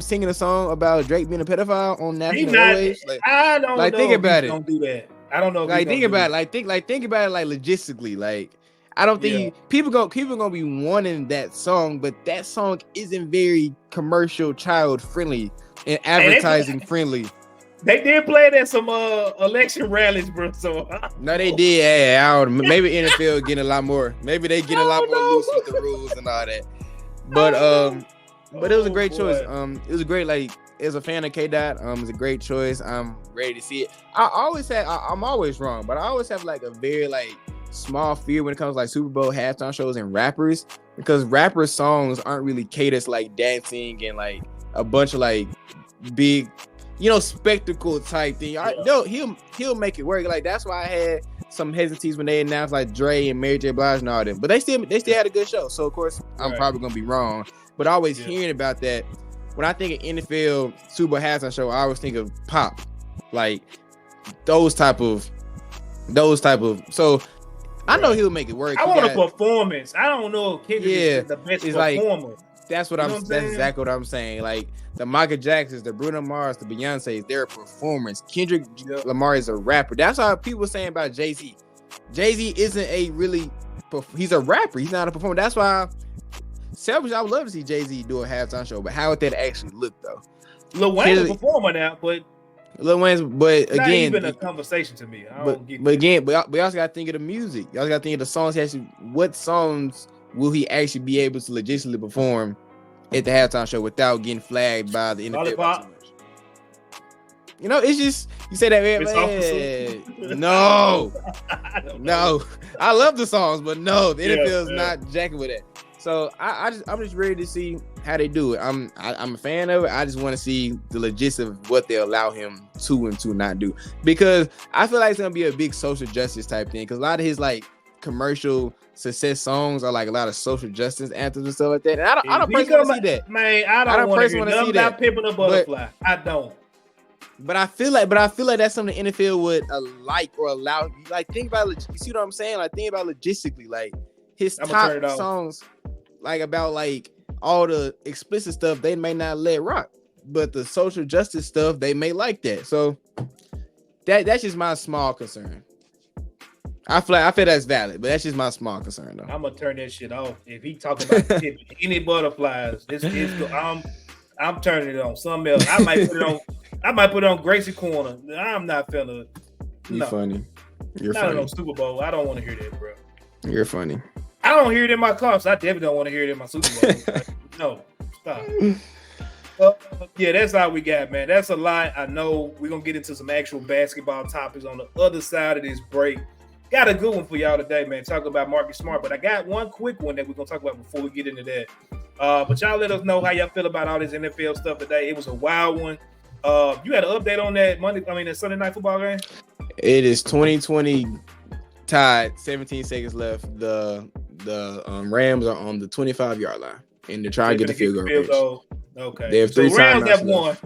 Speaker 3: singing a song about Drake being a pedophile on national airwaves? Like,
Speaker 2: I don't know.
Speaker 3: Think about it.
Speaker 2: Don't do that. I don't know.
Speaker 3: Like think about it. Think about it. Like logistically. Like I don't think people gonna be wanting that song, but that song isn't very commercial, child friendly, and advertising friendly.
Speaker 2: They did play it at some election rallies, bro. So
Speaker 3: no, they did. Yeah, maybe NFL getting a lot more. Maybe they getting a lot more loose with the rules and all that. But it was a great choice. It was great. Like as a fan of K-Dot, it's a great choice. I'm ready to see it. I'm always wrong, but I always have like a very like small fear when it comes to like Super Bowl halftime shows and rappers, because rappers' songs aren't really catered to like dancing and like a bunch of like big, spectacle type thing. He'll make it work. Like that's why I had some hesitancies when they announced like Dre and Mary J. Blige and all them, but they still had a good show. So of course I'm probably gonna be wrong, but always hearing about that. When I think of NFL Super Bowl halftime show, I always think of pop, like those type of. So I know he'll make it work.
Speaker 2: I want a performance. I don't know if Kendrick is the best performer.
Speaker 3: That's that's exactly what I'm saying. Like the Michael Jacksons, the Bruno Mars, the Beyonces, they're a performance. Kendrick Lamar is a rapper. That's how people are saying about Jay-Z. Jay-Z isn't he's a rapper. He's not a performer. That's why selfishly, I would love to see Jay-Z do a halftime show, but how would that actually look though?
Speaker 2: Lil Wayne's a performer now, but
Speaker 3: Lil Wayne's, but
Speaker 2: not
Speaker 3: again,
Speaker 2: even a conversation to me.
Speaker 3: But you also got to think of the music. You also got to think of the songs. What songs will he actually be able to legitimately perform at the halftime show without getting flagged by the NFL? It's just you say that. No. I love the songs, but no, the NFL is not jacking with that. So I'm just ready to see how they do it. I'm a fan of it. I just want to see the logistics of what they allow him to and to not do, because I feel like it's gonna be a big social justice type thing. Because a lot of his like commercial success songs are like a lot of social justice anthems and stuff like that. And I don't personally want to see that.
Speaker 2: Man, I don't want to hear nothing about Pimpin' a Butterfly. I don't.
Speaker 3: But I feel like that's something the NFL would like or allow. Like, think about it. You see what I'm saying? Like, think about logistically. Like, his top songs, like about like all the explicit stuff, they may not let rock, but the social justice stuff, they may like that. So that's just my small concern. I feel that's valid, but that's just my small concern, though.
Speaker 2: I'm gonna turn that shit off. If he talking about any butterflies, I'm turning it on something else. I might put it on Gracie Corner. I'm not finna.
Speaker 3: You're funny. You're
Speaker 2: not
Speaker 3: funny.
Speaker 2: On Super Bowl. I don't want to hear that, bro.
Speaker 3: You're funny.
Speaker 2: I don't hear it in my car, so I definitely don't want to hear it in my Super Bowl. No, stop. Yeah, that's all we got, man. That's a lot. I know we're gonna get into some actual basketball topics on the other side of this break. Got a good one for y'all today, man. Talk about Marcus Smart, but I got one quick one that we're gonna talk about before we get into that. But y'all let us know how y'all feel about all this NFL stuff today. It was a wild one. You had an update on that Sunday night football game?
Speaker 3: It is 2020 tied, 17 seconds left. The Rams are on the 25-yard line, and they're trying to get the field goal.
Speaker 2: Okay.
Speaker 3: They have three
Speaker 2: Rams have
Speaker 3: won.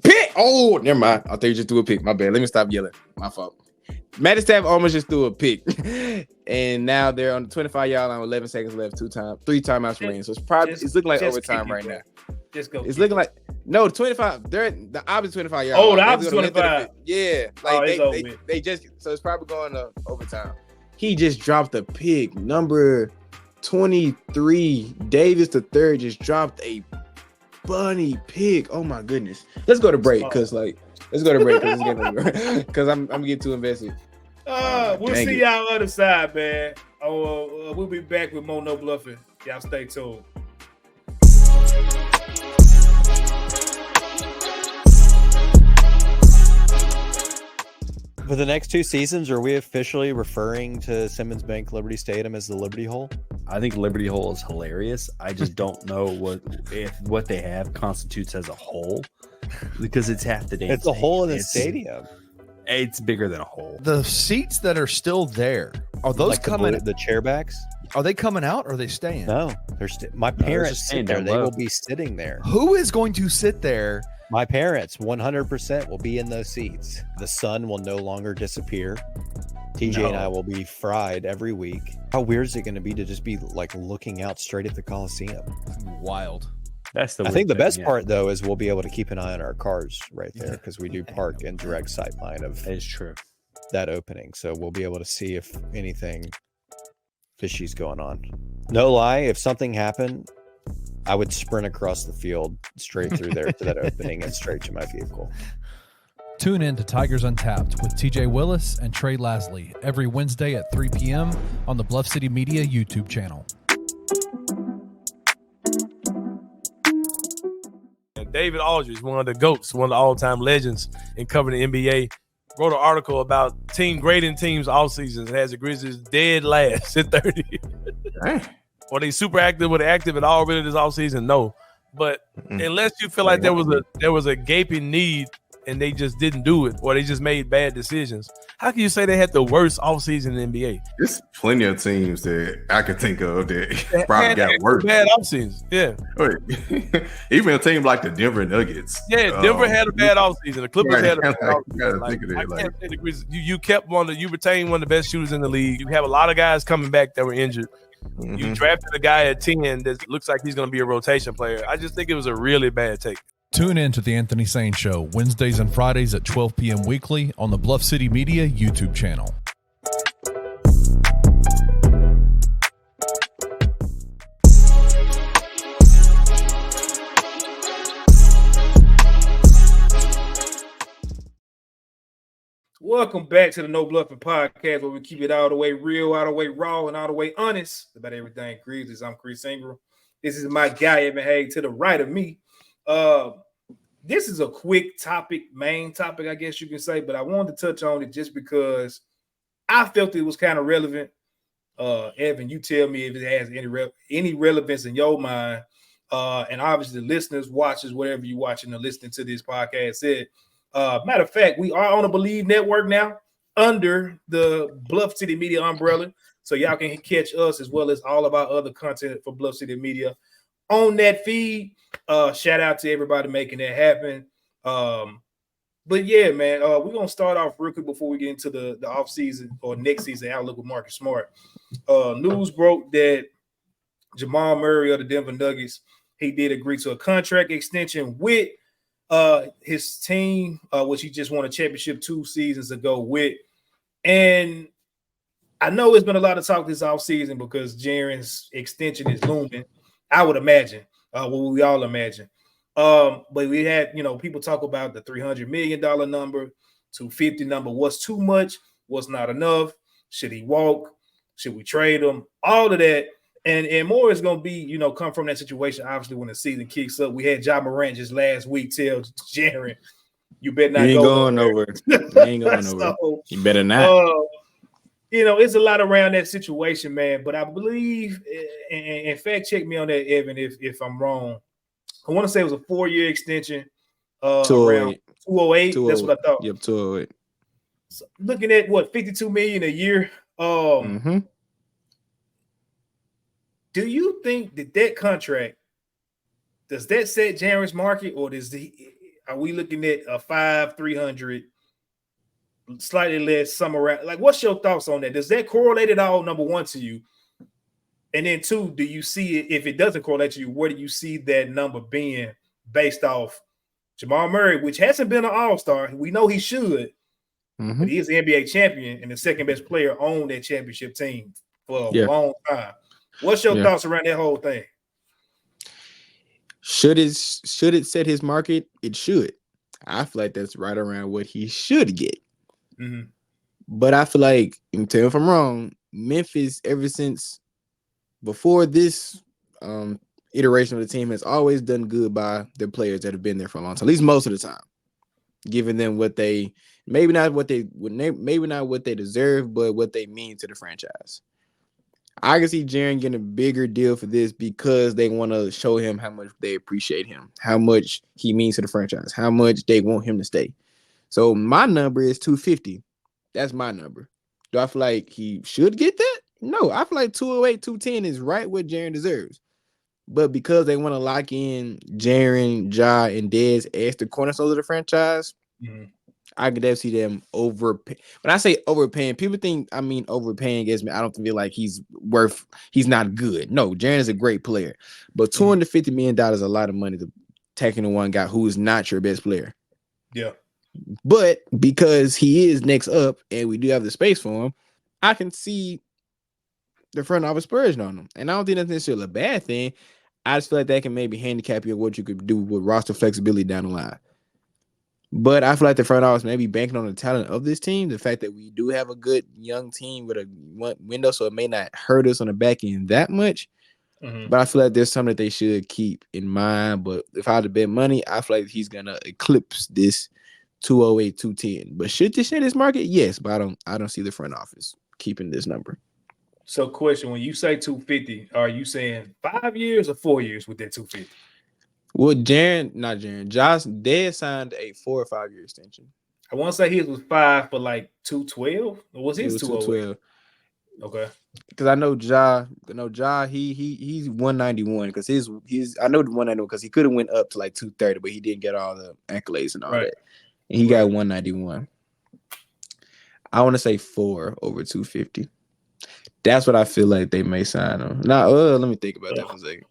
Speaker 3: Pick! Oh, never mind. I thought you just threw a pick. My bad. Let me stop yelling. My fault. Matty Staff almost just threw a pick. And now they're on the 25-yard line with 11 seconds left, three timeouts remaining. So it's looking like overtime right now.
Speaker 2: Just go.
Speaker 3: It's looking like 25. They're the opposite 25-yard line.
Speaker 2: Oh, the opposite 25.
Speaker 3: Yeah. Like they just so it's probably going to overtime. He just dropped a pick. Number 23, Davis the third just dropped a bunny pick. Oh my goodness. Let's go to break because I'm getting too invested.
Speaker 2: We'll see y'all other side, man. We'll be back with more No Bluffin. Y'all stay tuned.
Speaker 4: For the next two seasons, are we officially referring to Simmons Bank Liberty Stadium as the Liberty Hole?
Speaker 5: I think Liberty Hole is hilarious. I just don't know what they have constitutes as a hole because it's half the damn
Speaker 4: It's a hole in the stadium.
Speaker 5: It's bigger than a hole.
Speaker 1: The seats that are still there, are those
Speaker 4: like
Speaker 1: coming?
Speaker 4: The chair backs?
Speaker 1: Are they coming out or are they staying?
Speaker 4: No, my parents sit there. They will be sitting there.
Speaker 1: Who is going to sit there?
Speaker 4: My parents 100% will be in those seats. The sun will no longer disappear. TJ and I will be fried every week. How weird is it going to be to just be like looking out straight at the Coliseum?
Speaker 1: Wild.
Speaker 4: I think the best part though is we'll be able to keep an eye on our cars right there because we do park in direct sight line of that opening. So we'll be able to see if anything fishy's going on. No lie, if something happened, I would sprint across the field straight through there to that opening and straight to my vehicle.
Speaker 1: Tune in to Tigers Untapped with TJ Willis and Trey Lasley every Wednesday at 3 p.m. on the Bluff City Media YouTube channel.
Speaker 6: David Aldridge, one of the GOATs, one of the all-time legends in covering the NBA, wrote an article about team grading teams all seasons. It has the Grizzlies dead last at 30. Or they super active or they active at all really this all season? No. But unless you feel like there was a gaping need and they just didn't do it or they just made bad decisions, how can you say they had the worst offseason in the NBA?
Speaker 7: There's plenty of teams that I could think of that probably got worse.
Speaker 6: Bad offseasons, yeah.
Speaker 7: Even a team like the Denver Nuggets.
Speaker 6: Yeah, Denver had a bad offseason. The Clippers had a bad offseason. You kept you retained one of the best shooters in the league. You have a lot of guys coming back that were injured. You drafted a guy at 10 that looks like he's going to be a rotation player. I just think it was a really bad take.
Speaker 1: Tune in to the Anthony Sane Show Wednesdays and Fridays at 12 p.m. weekly on the Bluff City Media YouTube channel.
Speaker 2: Welcome back to the No Bluffin podcast, where we keep it all the way real, all the way raw, and all the way honest about everything Grizzlies. I'm Chris Ingram. This is my guy, Evan Hayes, to the right of me. This is a quick topic, main topic, I guess you can say, but I wanted to touch on it just because I felt it was kind of relevant. Evan, you tell me if it has any relevance in your mind. And obviously the listeners, watchers, whatever you're watching or listening to this podcast said. Matter of fact, we are on the Believe Network now. under the Bluff City Media umbrella. So y'all can catch us as well as all of our other content for Bluff City Media on that feed. Shout out to everybody making that happen. But yeah, man, we're gonna start off real quick before we get into the off season or next season outlook with Marcus Smart. News broke that Jamal Murray of the Denver Nuggets, he did agree to a contract extension with his team, which he just won a championship 2 seasons ago with. And I know it's been a lot of talk this offseason because Jaren's extension is looming, I would imagine, what we all imagine. But we had, people talk about the $300 million number, 250 number. What's too much? What's not enough? Should he walk? Should we trade him? All of that. And more is going to be, come from that situation, obviously, when the season kicks up. We had Ja Morant just last week tell Jaren, you better not go nowhere.
Speaker 3: You ain't going nowhere. So, you better not.
Speaker 2: It's a lot around that situation, man. But I believe, and fact check me on that, Evan, if I'm wrong. I want to say it was a 4-year extension. Around 208. That's what I thought.
Speaker 3: Yep, 208.
Speaker 2: So looking at what, $52 million a year. Do you think that contract, does that set Jaren's market, or are we looking at a 300, slightly less, somewhere around? Like, what's your thoughts on that? Does that correlate at all, number one, to you? And then 2, do you see it, if it doesn't correlate to you, where do you see that number being based off Jamal Murray, which hasn't been an all-star? We know he should, but he is the NBA champion and the second best player on that championship team for a long time. What's your thoughts around that whole thing?
Speaker 3: Should it set his market? It should. I feel like that's right around what he should get. But I feel like, and tell me if I'm wrong, Memphis, ever since before this iteration of the team, has always done good by their players that have been there for a long time, at least most of the time, giving them what they maybe not what they deserve, but what they mean to the franchise. I can see Jaren getting a bigger deal for this because they want to show him how much they appreciate him, how much he means to the franchise, how much they want him to stay. So my number is 250. That's my number. Do I feel like he should get that? No, I feel like 208, 210 is right what Jaren deserves. But because they want to lock in Jaren, Ja, and Dez as the cornerstones of the franchise, I could definitely see them overpay. When I say overpaying, people think I mean overpaying against me. I don't feel like he's not good. No, Jaren is a great player. But $250 million is a lot of money to taking the one guy who is not your best player.
Speaker 2: Yeah.
Speaker 3: But because he is next up and we do have the space for him, I can see the front office spurging on him. And I don't think that's necessarily a bad thing. I just feel like that can maybe handicap you what you could do with roster flexibility down the line. But I feel like the front office may be banking on the talent of this team, the fact that we do have a good young team with a window, so it may not hurt us on the back end that much. But I feel like there's something that they should keep in mind. But if I had to bet money, I feel like he's gonna eclipse this 208, 210. But should this hit his market? Yes, but I don't see the front office keeping this number.
Speaker 2: So, question: when you say 250, are you saying 5 years or 4 years with that 250?
Speaker 3: Well, Josh Dez signed a 4 or 5 year extension.
Speaker 2: I want to say his was 5 for like 212. Or was his 212? Okay.
Speaker 3: Because I know Ja, he's 191 because his I know the 191 because he could have went up to like 230, but he didn't get all the accolades and all that. And he got 191. I want to say 4 over 250. That's what I feel like they may sign him. Now, let me think about that for a second.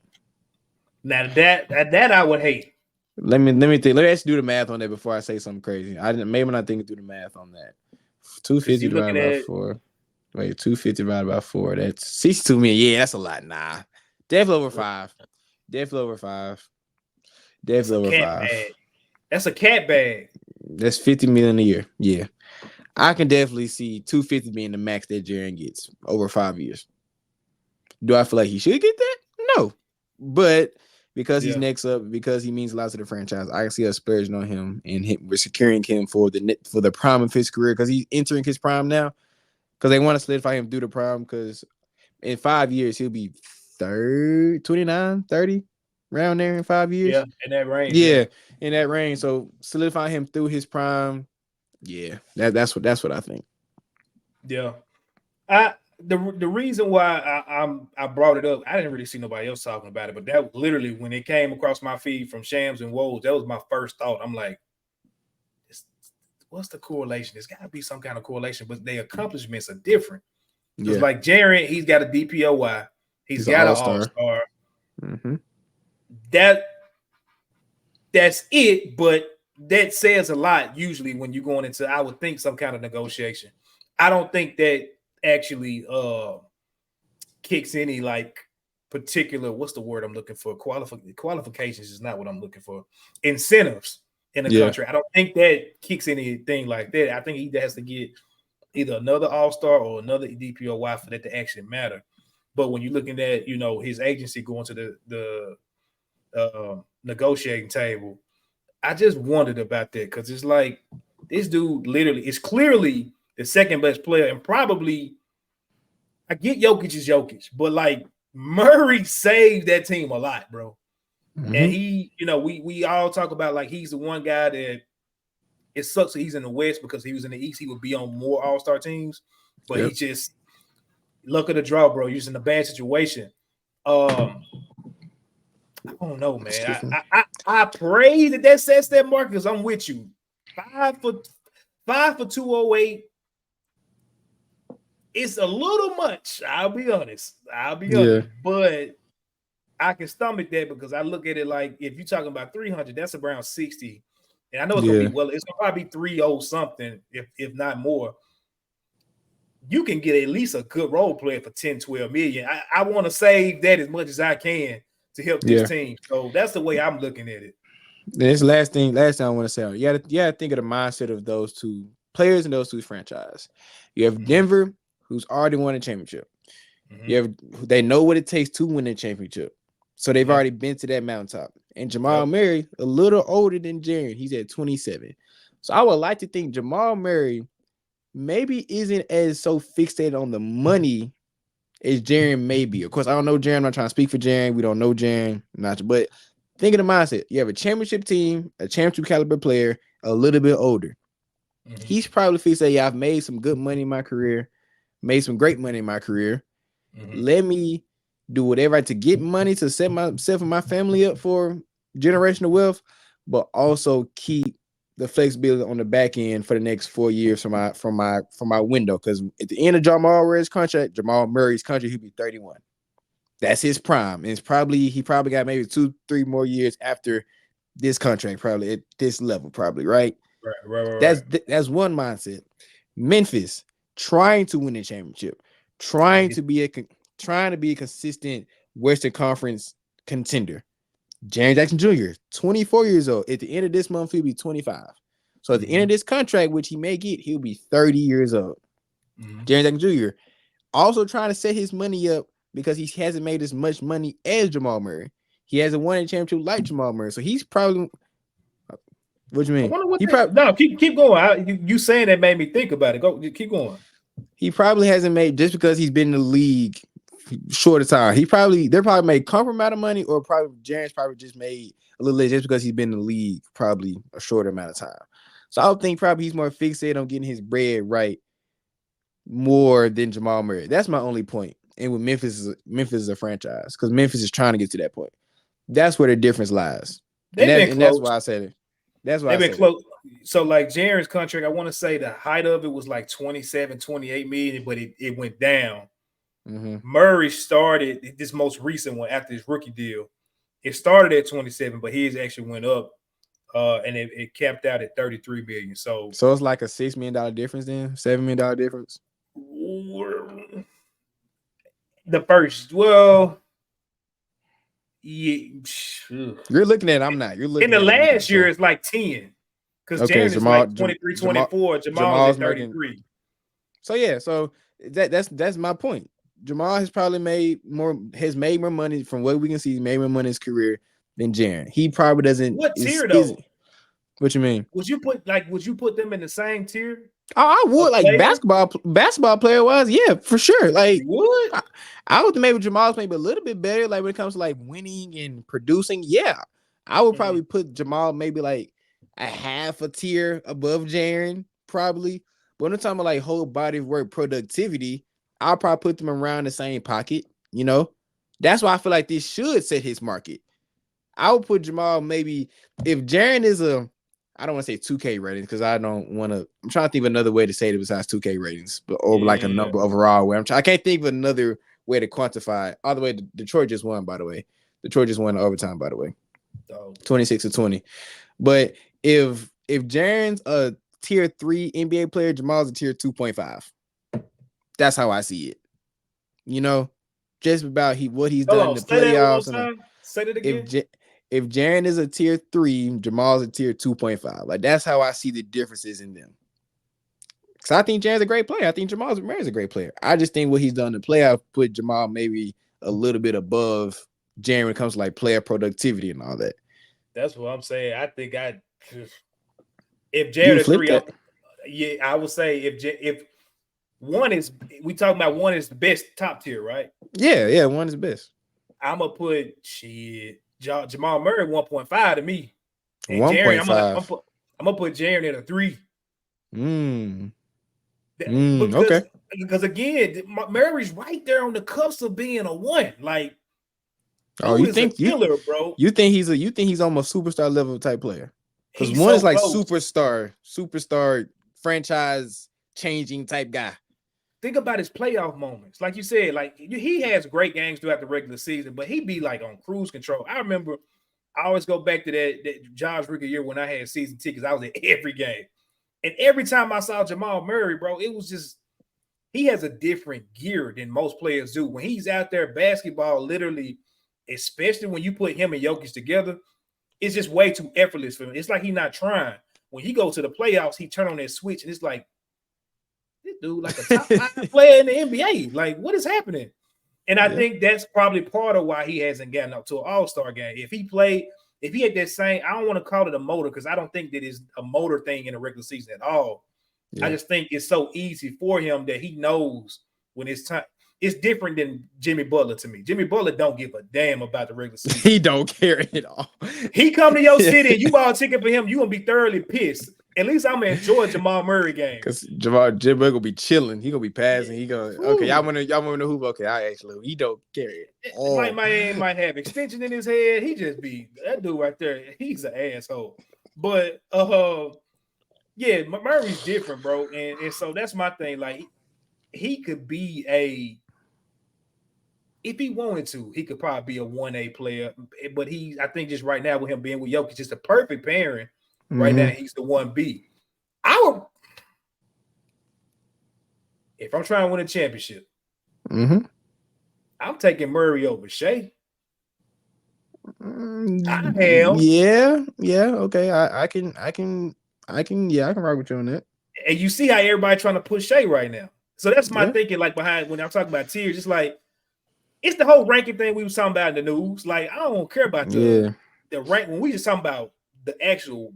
Speaker 2: Now that I would hate.
Speaker 3: Let me think. Let me actually do the math on that before I say something crazy. Maybe not thinking through the math on that. 250 divided by 4. Wait, 250 divided by 4. That's 62 million. Yeah, that's a lot. Nah, definitely over 5. Definitely over 5. Definitely over 5.
Speaker 2: Bag. That's a cat bag.
Speaker 3: That's 50 million a year. Yeah, I can definitely see 250 being the max that Jaren gets over 5 years. Do I feel like he should get that? No, but because he's next up, because he means a lot to the franchise, I can see us splurging on him and we're securing him for the prime of his career because he's entering his prime now. Because they want to solidify him through the prime because in 5 years, he'll be 29, 30, around there in 5 years.
Speaker 2: Yeah, in that range.
Speaker 3: Yeah, in that range. So solidify him through his prime. Yeah, that's what I think.
Speaker 2: Yeah. The reason why I brought it up, I didn't really see nobody else talking about it, but that literally when it came across my feed from Shams and Woes, that was my first thought. I'm like, what's the correlation? There's got to be some kind of correlation, but the accomplishments are different. Because like Jaren, he's got a DPOY, he's got an all-star.
Speaker 3: Mm-hmm.
Speaker 2: That's it, but that says a lot usually when you're going into, I would think, some kind of negotiation. I don't think that actually kicks any like particular, what's the word I'm looking for? Qualifications is not what I'm looking for. Incentives in the country. I don't think that kicks anything like that. I think he has to get either another all-star or another DPOY for that to actually matter. But when you're looking at, his agency going to the negotiating table, I just wondered about that because it's like this dude literally is clearly the second best player, and probably I get Jokic is Jokic, but like Murray saved that team a lot, bro. Mm-hmm. And he, we all talk about like he's the one guy that it sucks that he's in the West because he was in the East, he would be on more all-star teams, but he just luck of the draw, bro. He's in a bad situation. I don't know, man. I pray that sets that mark because I'm with you. 5 for 208. It's a little much. I'll be honest. But I can stomach that because I look at it like if you're talking about 300, that's around 60. And I know it's gonna be it's gonna probably be 30 something, if not more. You can get at least a good role player for 10, 12 million. I want to save that as much as I can to help this team. So that's the way I'm looking at it.
Speaker 3: This last thing I want to say, you gotta think of the mindset of those two players and those two franchises. You have Denver, who's already won a championship. They know what it takes to win a championship. So they've already been to that mountaintop. And Jamal Murray, a little older than Jaren, he's at 27. So I would like to think Jamal Murray maybe isn't as so fixated on the money as Jaren may be. Of course, I don't know Jaren. I'm not trying to speak for Jaren. We don't know Jaren. But think of the mindset. You have a championship team, a championship caliber player, a little bit older. Mm-hmm. He's probably fixated, I've made some good money in my career, made some great money in my career. Mm-hmm. Let me do whatever to get money to set myself and my family up for generational wealth, but also keep the flexibility on the back end for the next 4 years from my window. Because at the end of Jamal Murray's contract, he'll be 31. That's his prime. And he probably got maybe 2-3 more years after this contract, probably at this level, probably, right?
Speaker 2: Right.
Speaker 3: That's one mindset. Memphis trying to win the championship, trying to be a consistent Western Conference contender. Jaren Jackson Jr., 24 years old. At the end of this month, he'll be 25. So at the end of this contract, which he may get, he'll be 30 years old. Mm-hmm. Jaren Jackson Jr. also trying to set his money up because he hasn't made as much money as Jamal Murray. He hasn't won a championship like Jamal Murray. So he's probably... What do you mean?
Speaker 2: Keep going. You saying that made me think about it. Go, keep going.
Speaker 3: He probably hasn't made, just because he's been in the league shorter time. They're probably made comparable amount of money, or probably Jaren's probably just made a little less just because he's been in the league probably a shorter amount of time. So I would think probably he's more fixated on getting his bread right more than Jamal Murray. That's my only point. And with Memphis is a franchise because Memphis is trying to get to that point. That's where the difference lies. And that's why I said it. That's why
Speaker 2: they've been close. So like Jaren's contract, I want to say the height of it was like 27, 28 million, but it went down. Mm-hmm. Murray started this most recent one after his rookie deal. It started at 27, but his actually went up, and it capped out at 33 million. So
Speaker 3: it's like a $6 million difference then, $7 million difference.
Speaker 2: The first, well, yeah,
Speaker 3: you're looking at it, I'm not. You're looking
Speaker 2: in the last year, it's like 10. Because Jaren is like 23, 24. Jamal's at 33.
Speaker 3: So that's my point. Jamal has probably made more money from what we can see. He's made more money in his career than Jaren. He probably doesn't.
Speaker 2: What tier though?
Speaker 3: What you mean?
Speaker 2: Would you put them in the same tier?
Speaker 3: I would, like basketball player wise, yeah, for sure. Like
Speaker 2: would
Speaker 3: I would maybe Jamal's maybe a little bit better. Like when it comes to like winning and producing, yeah, I would probably put Jamal maybe like a half a tier above Jaren, probably. But when I'm talking about like whole body of work productivity, I'll probably put them around the same pocket. You know, that's why I feel like this should set his market. I would put Jamal maybe if Jaren is I don't want to say 2K ratings because I don't want to. I'm trying to think of another way to say it besides 2K ratings, but or like a number overall. Where I can't think of another way to quantify it. All the way, Detroit just won, by the way. Detroit just won the overtime, by the way. 26-20. But if Jaren's a tier 3 NBA player, Jamal's a tier 2.5. That's how I see it. You know, just about what he's done in the playoffs.
Speaker 2: Say that again.
Speaker 3: If Jaren is a tier 3, Jamal's a tier 2.5. Like that's how I see the differences in them. Because I think Jaren's a great player. I think Jamal's a great player. I just think what he's done in the playoff put Jamal maybe a little bit above Jaren when it comes to like player productivity and all that.
Speaker 2: That's what I'm saying. I think if Jaren is 3, I would say if one is we talking about one is the best top tier, right?
Speaker 3: Yeah, one is the best.
Speaker 2: I'm gonna put Jamal Murray 1.5 to me.
Speaker 3: 1.5.
Speaker 2: I'm gonna put Jaren at a 3.
Speaker 3: Okay.
Speaker 2: Because again, Murray's right there on the cusp of being a 1. Like,
Speaker 3: you think
Speaker 2: killer, bro?
Speaker 3: You think he's almost superstar level type player? Because one is like superstar franchise changing type guy.
Speaker 2: Think about his playoff moments. Like you said, like he has great games throughout the regular season, but he'd be like on cruise control. I remember I always go back to that John's rookie year when I had season tickets. I was at every game. And every time I saw Jamal Murray, bro, it was just he has a different gear than most players do. When he's out there, basketball literally, especially when you put him and Jokic together, it's just way too effortless for him. It's like he's not trying. When he goes to the playoffs, he turn on that switch, and it's like, this dude like a top 5 player in the NBA. Like, what is happening? And I think that's probably part of why he hasn't gotten up to an all-star game. If he had that same, I don't want to call it a motor because I don't think that is a motor thing in the regular season at all. I just think it's so easy for him that he knows when it's time. It's different than Jimmy Butler to me. Jimmy Butler don't give a damn about the regular season.
Speaker 3: He don't care at all.
Speaker 2: He come to your city and you bought a ticket for him, you gonna be thoroughly pissed. At least I'm gonna enjoy Jamal Murray game.
Speaker 3: Because Jim Murray gonna be chilling. He gonna be passing. He gonna y'all wanna hoop. Okay, I actually he don't care.
Speaker 2: Might have extension in his head. He just be that dude right there. He's an asshole. But Murray's different, bro. And so that's my thing. Like he could be if he wanted to, he could probably be a 1A player. But I think just right now with him being with Jokic, just a perfect pairing. Right now, he's the 1B. If I'm trying to win a championship, I'm taking Murray over Shea. I am.
Speaker 3: Yeah. Okay, I can rock with you on that.
Speaker 2: And you see how everybody trying to push Shea right now. So that's my thinking. Like behind when I'm talking about tiers, just like it's the whole ranking thing we was talking about in the news. Like I don't care about the rank when we just talking about the actual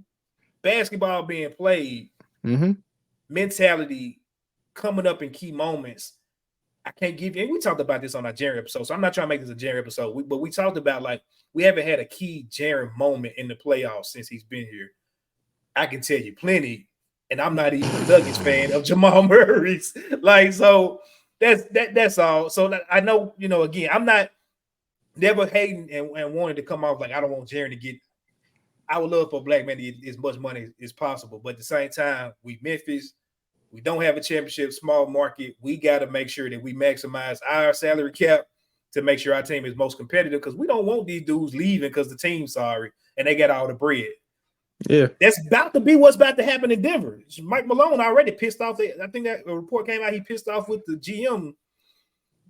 Speaker 2: basketball being played, mentality coming up in key moments. I can't give you, and we talked about this on our Jaren episode, so I'm not trying to make this a Jaren episode, but we talked about like we haven't had a key Jaren moment in the playoffs since he's been here. I can tell you plenty, and I'm not even a Nuggets fan of Jamal Murray's. Like, so that's all. So I know, again, I'm not never hating and wanting to come off like I don't want Jaren to get. I would love for a black man to get as much money as possible. But at the same time, we Memphis, we don't have a championship, small market. We got to make sure that we maximize our salary cap to make sure our team is most competitive because we don't want these dudes leaving because the team's sorry and they got all the bread.
Speaker 3: Yeah.
Speaker 2: That's about to be what's about to happen in Denver. Mike Malone already pissed off. I think that a report came out, he pissed off with the GM.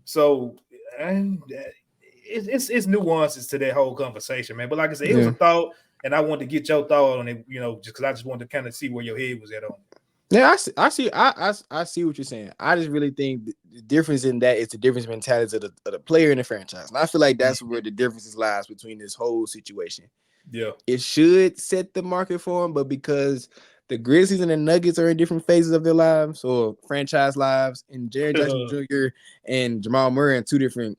Speaker 2: So it's nuances to that whole conversation, man. But like I said, it was a thought. And I wanted to get your thought on it, just because I just wanted to kind of see where your head was at on it.
Speaker 3: Yeah, I see what you're saying. I just really think the difference in that is the difference in mentality of the player and the franchise. And I feel like that's where the differences lies between this whole situation.
Speaker 2: Yeah.
Speaker 3: It should set the market for him, but because the Grizzlies and the Nuggets are in different phases of their lives or franchise lives, and Jaren Jackson Jr. and Jamal Murray in two different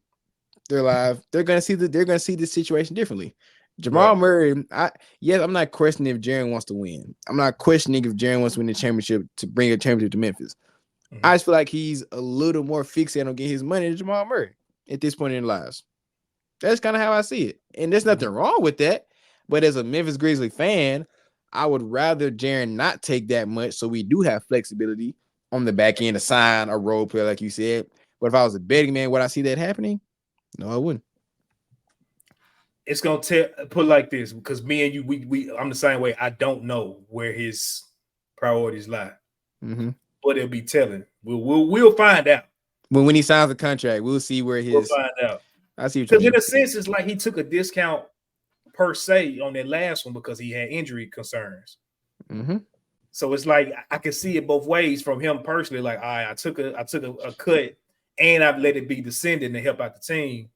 Speaker 3: their lives, they're gonna see this situation differently. Jamal Murray, I'm not questioning if Jaren wants to win. I'm not questioning if Jaren wants to win the championship to bring a championship to Memphis. Mm-hmm. I just feel like he's a little more fixated on getting his money than Jamal Murray at this point in lives. That's kind of how I see it. And there's nothing wrong with that. But as a Memphis Grizzlies fan, I would rather Jaren not take that much so we do have flexibility on the back end to sign a role player, like you said. But if I was a betting man, would I see that happening? No, I wouldn't.
Speaker 2: It's gonna put like this, because me and you, I'm the same way. I don't know where his priorities lie, but it'll be telling. We'll find out.
Speaker 3: When he signs the contract, we'll see where his.
Speaker 2: We'll find out.
Speaker 3: I see.
Speaker 2: Because in a sense, it's like he took a discount per se on that last one because he had injury concerns. Mm-hmm. So it's like I can see it both ways from him personally. Like, all right, I took a cut, and I've let it be descending to help out the team.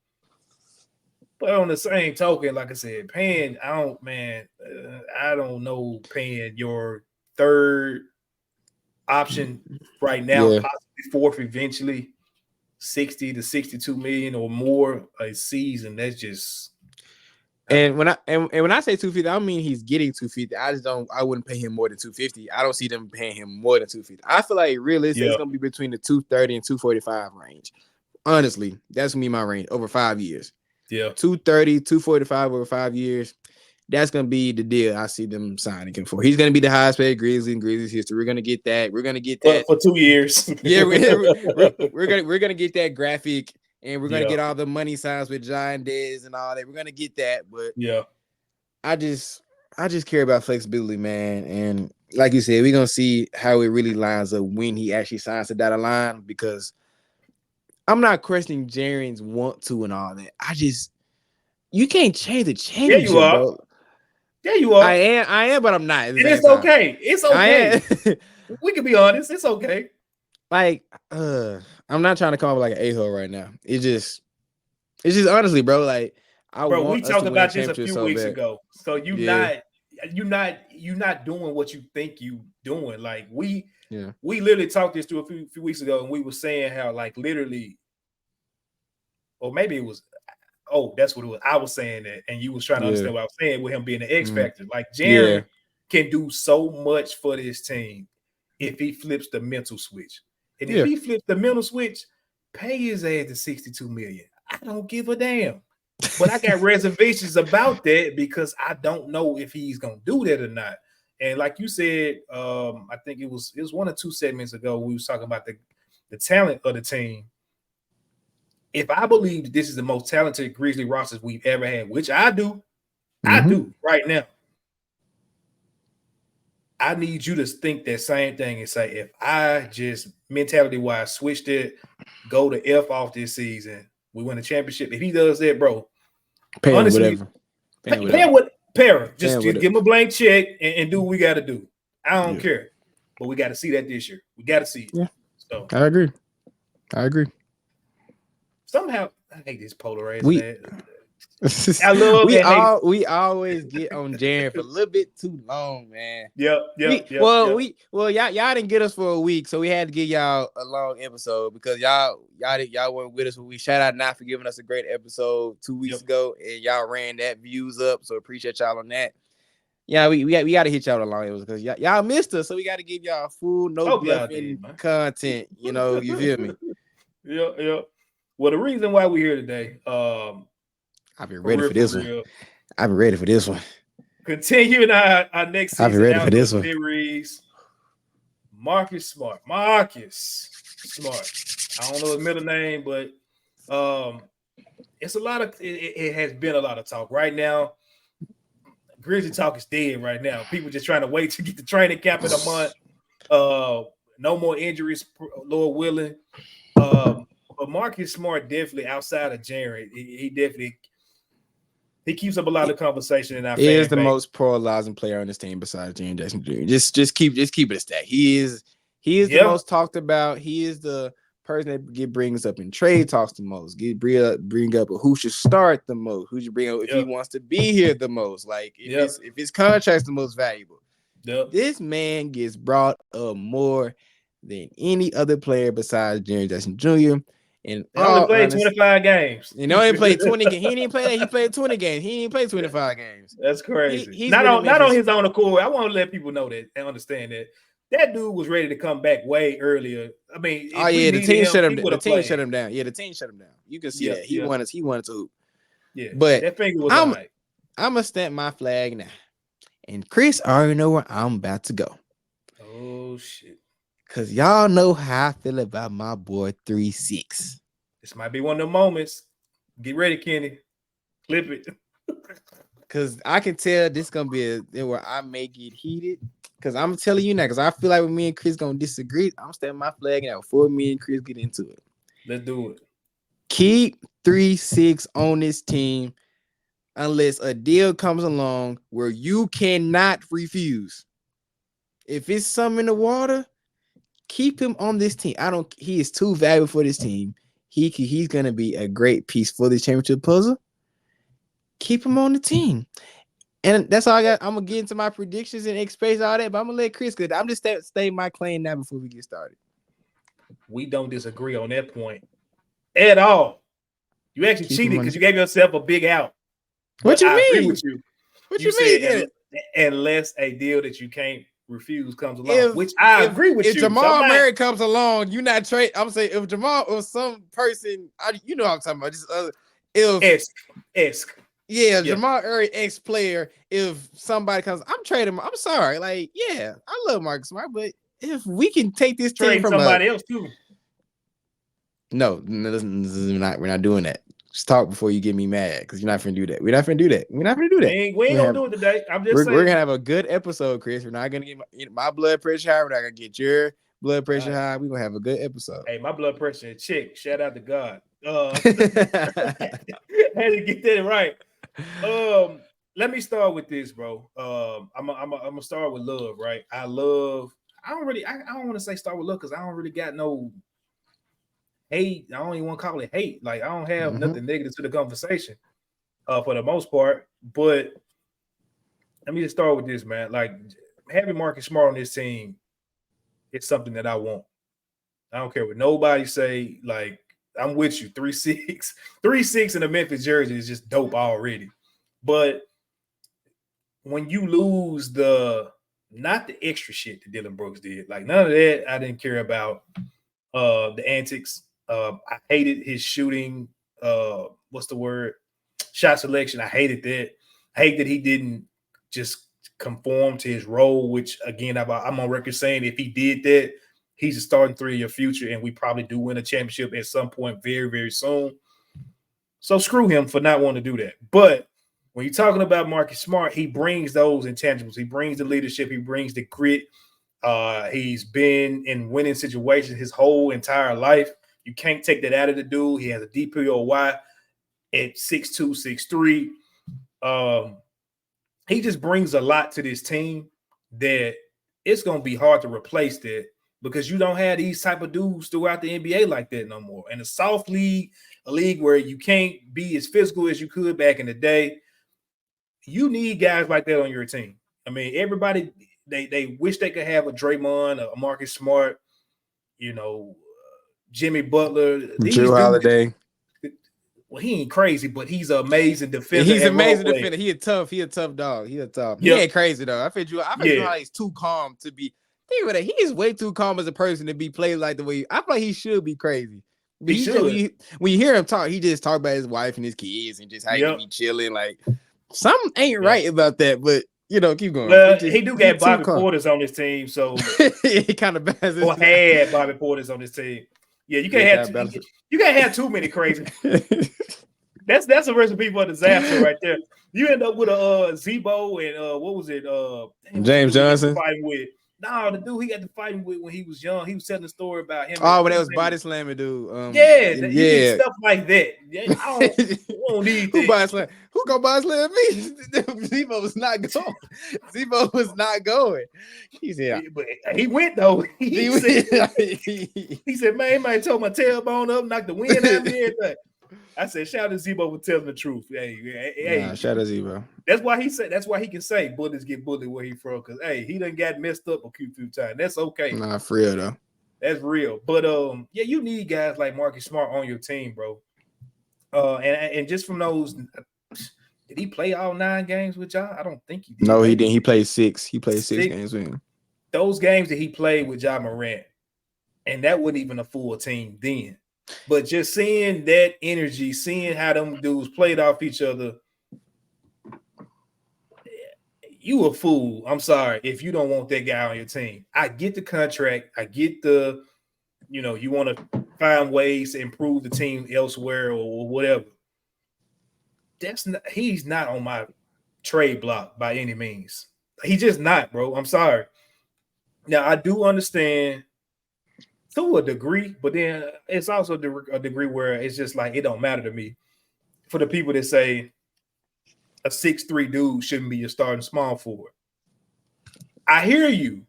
Speaker 2: But on the same token, like I said, paying, I don't know, paying your third option right now, possibly fourth eventually, 60 to 62 million or more a season. That's just.
Speaker 3: And when I say 250, I don't mean he's getting 250. I wouldn't pay him more than 250. I don't see them paying him more than 250. I feel like realistically it's gonna be between the 230 and 245 range. Honestly, that's gonna be my range over 5 years.
Speaker 2: Yeah,
Speaker 3: 230, 245 over 5 years. That's gonna be the deal I see them signing him for. He's gonna be the highest paid Grizzly in Grizzlies history. We're gonna get that. We're gonna get that
Speaker 2: for 2 years.
Speaker 3: Yeah, we're gonna get that graphic, and we're gonna get all the money signs with John Dez and all that. We're gonna get that, but I just care about flexibility, man. And like you said, we're gonna see how it really lines up when he actually signs the dotted line, because I'm not questioning Jaren's want to and all that. You can't change the championship.
Speaker 2: Yeah, you are.
Speaker 3: Bro.
Speaker 2: Yeah, you are.
Speaker 3: I am, but I'm not.
Speaker 2: And it's okay. It's okay. We can be honest. It's okay.
Speaker 3: Like, I'm not trying to come up like an a-hole right now. It's just honestly, bro. Like,
Speaker 2: we talked about this a few weeks ago. So you're not doing what you think you doing. Like we literally talked this through a few weeks ago, and we were saying how, like, literally, or maybe it was, that's what it was. I was saying that, and you was trying to understand what I was saying with him being an X factor. Like, Jaren can do so much for this team if he flips the mental switch. And if he flips the mental switch, pay his ass to 62 million. I don't give a damn. But I got reservations about that because I don't know if he's gonna do that or not. And like you said, I think it was 1 or 2 segments ago, we was talking about the talent of the team. If I believe that this is the most talented Grizzly rosters we've ever had, which I do, I do right now. I need you to think that same thing and say, if I just mentality-wise switched it, go to F off this season, we win a championship. If he does that, bro,
Speaker 3: pay
Speaker 2: honestly,
Speaker 3: him whatever.
Speaker 2: Pay him what para. Just give him a blank check and do what we got to do. I don't care, but we got to see that this year. We got to see it.
Speaker 3: Yeah,
Speaker 2: so
Speaker 3: I agree.
Speaker 2: Somehow, I hate this polarized.
Speaker 3: I love we always get on Jaren for a little bit too long, man. Y'all didn't get us for a week, so we had to give y'all a long episode because y'all weren't with us. We shout out not for giving us a great episode 2 weeks ago, and y'all ran that views up. So appreciate y'all on that. Yeah, we got to hit y'all a long episode because y'all missed us, so we got to give y'all full No Bluffin content. You know, you feel me?
Speaker 2: Yeah. Well, the reason why we're here today,
Speaker 3: I've been ready for this one.
Speaker 2: Continuing our next season.
Speaker 3: I've been ready for this one.
Speaker 2: Series. Marcus Smart. I don't know his middle name, but it's a lot of. It has been a lot of talk right now. Grizzly talk is dead right now. People just trying to wait to get the training camp in a month. No more injuries, Lord willing. But Marcus Smart definitely, outside of Jaren, he keeps up a lot of conversation in our.
Speaker 3: He is the most polarizing player on this team besides Jaren Jackson Jr. Just keep it a stat. He is the most talked about. He is the person that brings up in trade talks the most. Bring up who should start the most. Who should bring up if he wants to be here the most. Like if his contract's the most valuable. This man gets brought up more than any other player besides Jaren Jackson Jr. And
Speaker 2: he only played 25 games.
Speaker 3: He played 20 games. He didn't play that. He played 20 games. He didn't play 25 games.
Speaker 2: That's crazy. He's not on his own accord. I want to let people know that and understand that dude was ready to come back way earlier. I mean,
Speaker 3: the team shut him down. The team shut him down. Yeah, the team shut him down. You can see that. He wanted to hoop.
Speaker 2: Yeah,
Speaker 3: but
Speaker 2: that finger was all right.
Speaker 3: I'm gonna stamp my flag now. And Chris already know where I'm about to go.
Speaker 2: Oh shit.
Speaker 3: Cause y'all know how I feel about my boy 3-6.
Speaker 2: This might be one of the moments. Get ready, Kenny. Flip it.
Speaker 3: Cause I can tell this gonna be where I may get heated. Cause I'm telling you now, because I feel like when me and Chris gonna disagree, I'm stamping my flag now before me and Chris get into it.
Speaker 2: Let's do it.
Speaker 3: Keep 3-6 on this team unless a deal comes along where you cannot refuse. If it's something in the water, keep him on this team. He is too valuable for this team. He's gonna be a great piece for this championship puzzle. Keep him on the team. And that's all I got. I'm gonna get into my predictions and expect all that, but I'm gonna let Chris go. I'm just stating my claim now before we get started.
Speaker 2: We don't disagree on that point at all. You actually cheated because you gave yourself a big out.
Speaker 3: What you mean?
Speaker 2: I agree with you.
Speaker 3: What you mean?
Speaker 2: Unless a deal that you can't refuse comes along, which I agree with you.
Speaker 3: If Jamal Murray comes along, you not trade. I'm saying if Jamal or some person, you know what I'm talking about. Just Jamal Murray ex-player. If somebody comes, I'm trading him. I'm sorry. Like, yeah, I love Marcus Smart, but if we can take this team from
Speaker 2: somebody else too.
Speaker 3: No, we're not doing that. Just talk before you get me mad because you're not finna do that. We're not finna do that. We ain't gonna do it today. We're gonna have a good episode, Chris. We're not gonna get my blood pressure high. We're not gonna get your blood pressure high. We're gonna have a good episode.
Speaker 2: Hey, my blood pressure is check. Shout out to God. Had to get that right. Let me start with this, bro. I'm gonna start with love, right? I don't want to say start with love because I don't really got no hate. I don't even want to call it hate. Like, I don't have nothing negative to the conversation for the most part. But let me just start with this, man. Like, having Marcus Smart on this team is something that I want. I don't care what nobody say. Like, I'm with you. 3-6. 3-6 in the Memphis jersey is just dope already. But when you lose not the extra shit that Dylan Brooks did, like none of that I didn't care about. The antics. I hated his shooting. What's the word? Shot selection. I hated that. I hate that he didn't just conform to his role, which again, I'm on record saying if he did that, he's a starting three of your future, and we probably do win a championship at some point very, very soon. So screw him for not wanting to do that. But when you're talking about Marcus Smart, he brings those intangibles. He brings the leadership. He brings the grit. He's been in winning situations his whole entire life. You can't take that out of the dude. He has a DPOY at 6'2", 6'3". He just brings a lot to this team that it's going to be hard to replace that because you don't have these type of dudes throughout the NBA like that no more. And a soft league, a league where you can't be as physical as you could back in the day, you need guys like that on your team. I mean, everybody, they wish they could have a Draymond, a Marcus Smart, Jimmy Butler,
Speaker 3: Drew Holiday.
Speaker 2: Well, he ain't crazy, but he's an amazing defender.
Speaker 3: He's an amazing defender. He a tough dog. He ain't crazy though. I feel Drew Holiday's too calm to be. Think about it. He is way too calm as a person to be played like the way I feel like he should be crazy. But when you hear him talk, he just talk about his wife and his kids and just how he be chilling. Like something ain't right about that, but keep going.
Speaker 2: Well, he do got Bobby Portis on his team, so
Speaker 3: he kind of balances.
Speaker 2: Or had Bobby Portis on his team. Yeah, you can't have too many crazy. That's a recipe for disaster right there. You end up with a Zebo and what was it?
Speaker 3: James Johnson
Speaker 2: fighting with. No, the dude he got to fighting with when he was young. He was telling a story about him.
Speaker 3: Oh, when they was body slamming, dude.
Speaker 2: Stuff like that. I don't need
Speaker 3: Who body slam? Who gonna body slam me? Zebo was not going. Zebo was not going. He said,
Speaker 2: but he went though. He said, man, he told my tailbone up, knocked the wind out of me. Everything. I said, shout out to Zebo for telling the truth. Hey,
Speaker 3: shout out to Zebo.
Speaker 2: That's why he can say bullets get bullied where he from. Cause he done got messed up a few times. That's okay.
Speaker 3: Nah, for real though.
Speaker 2: That's real. But yeah, you need guys like Marcus Smart on your team, bro. And just from those, did he play all 9 games with y'all? I don't think he did.
Speaker 3: No, he didn't. He played 6. He played 6 games with him.
Speaker 2: Those games that he played with Ja Morant, and that wasn't even a full team then. But just seeing that energy, seeing how them dudes played off each other, you a fool. I'm sorry if you don't want that guy on your team. I get the contract. I get the, you want to find ways to improve the team elsewhere or whatever. He's not on my trade block by any means. He's just not, bro. I'm sorry. Now, I do understand to a degree, but then it's also a degree where it's just like it don't matter to me. For the people that say a 6'3" dude shouldn't be your starting small forward. I hear you.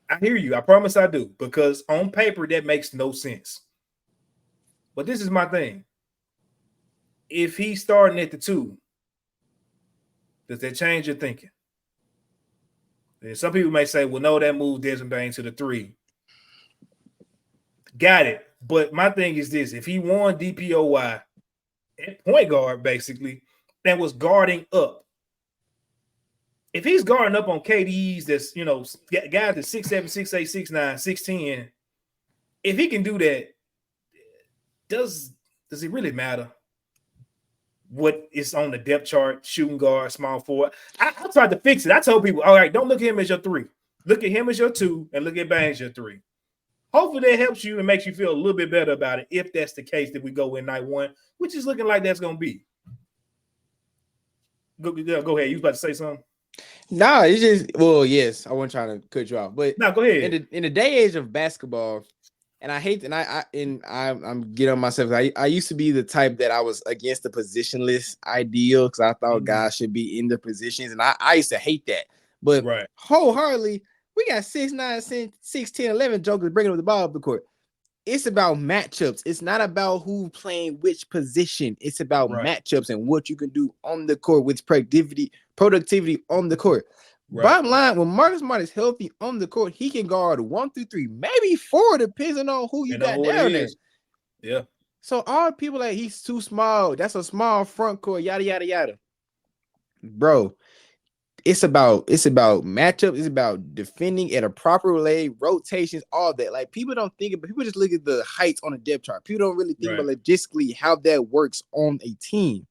Speaker 2: I promise I do, because on paper that makes no sense. But this is my thing. If he's starting at the 2, does that change your thinking? And some people may say, well, no, that moved Desmond Bane to the 3. Got it. But my thing is this. If he won DPOY at point guard, basically, that was guarding up. If he's guarding up on KDs that's, guys that's 6'7", 6'8", 6'9", 6'10", if he can do that, does it really matter what is on the depth chart, shooting guard, small forward? I tried to fix it. I told people, all right, don't look at him as your 3. Look at him as your 2 and look at Bane as your 3. Hopefully that helps you and makes you feel a little bit better about it if that's the case that we go in night 1, which is looking like that's going to be. Go ahead. You was about to say something?
Speaker 3: Nah, it's just, yes, I wasn't trying to cut you off, but
Speaker 2: no, go ahead.
Speaker 3: In the day age of basketball, and I hate, I'm getting on myself. I used to be the type that I was against the positionless ideal because I thought guys should be in their positions, and I used to hate that. But wholeheartedly, we got 6'9", 6'10", 11 jokers bringing up the ball up the court. It's about matchups. It's not about who playing which position. It's about matchups and what you can do on the court with productivity on the court. Bottom line, when Marcus Smart is healthy on the court, he can guard 1 through 3, maybe 4, depending on who you got down there.
Speaker 2: Yeah.
Speaker 3: So all people like he's too small. That's a small front court. Yada yada yada. Bro, it's about matchup. It's about defending at a proper lay, rotations, all that. Like people don't think about. People just look at the heights on the depth chart. People don't really think about logistically how that works on a team.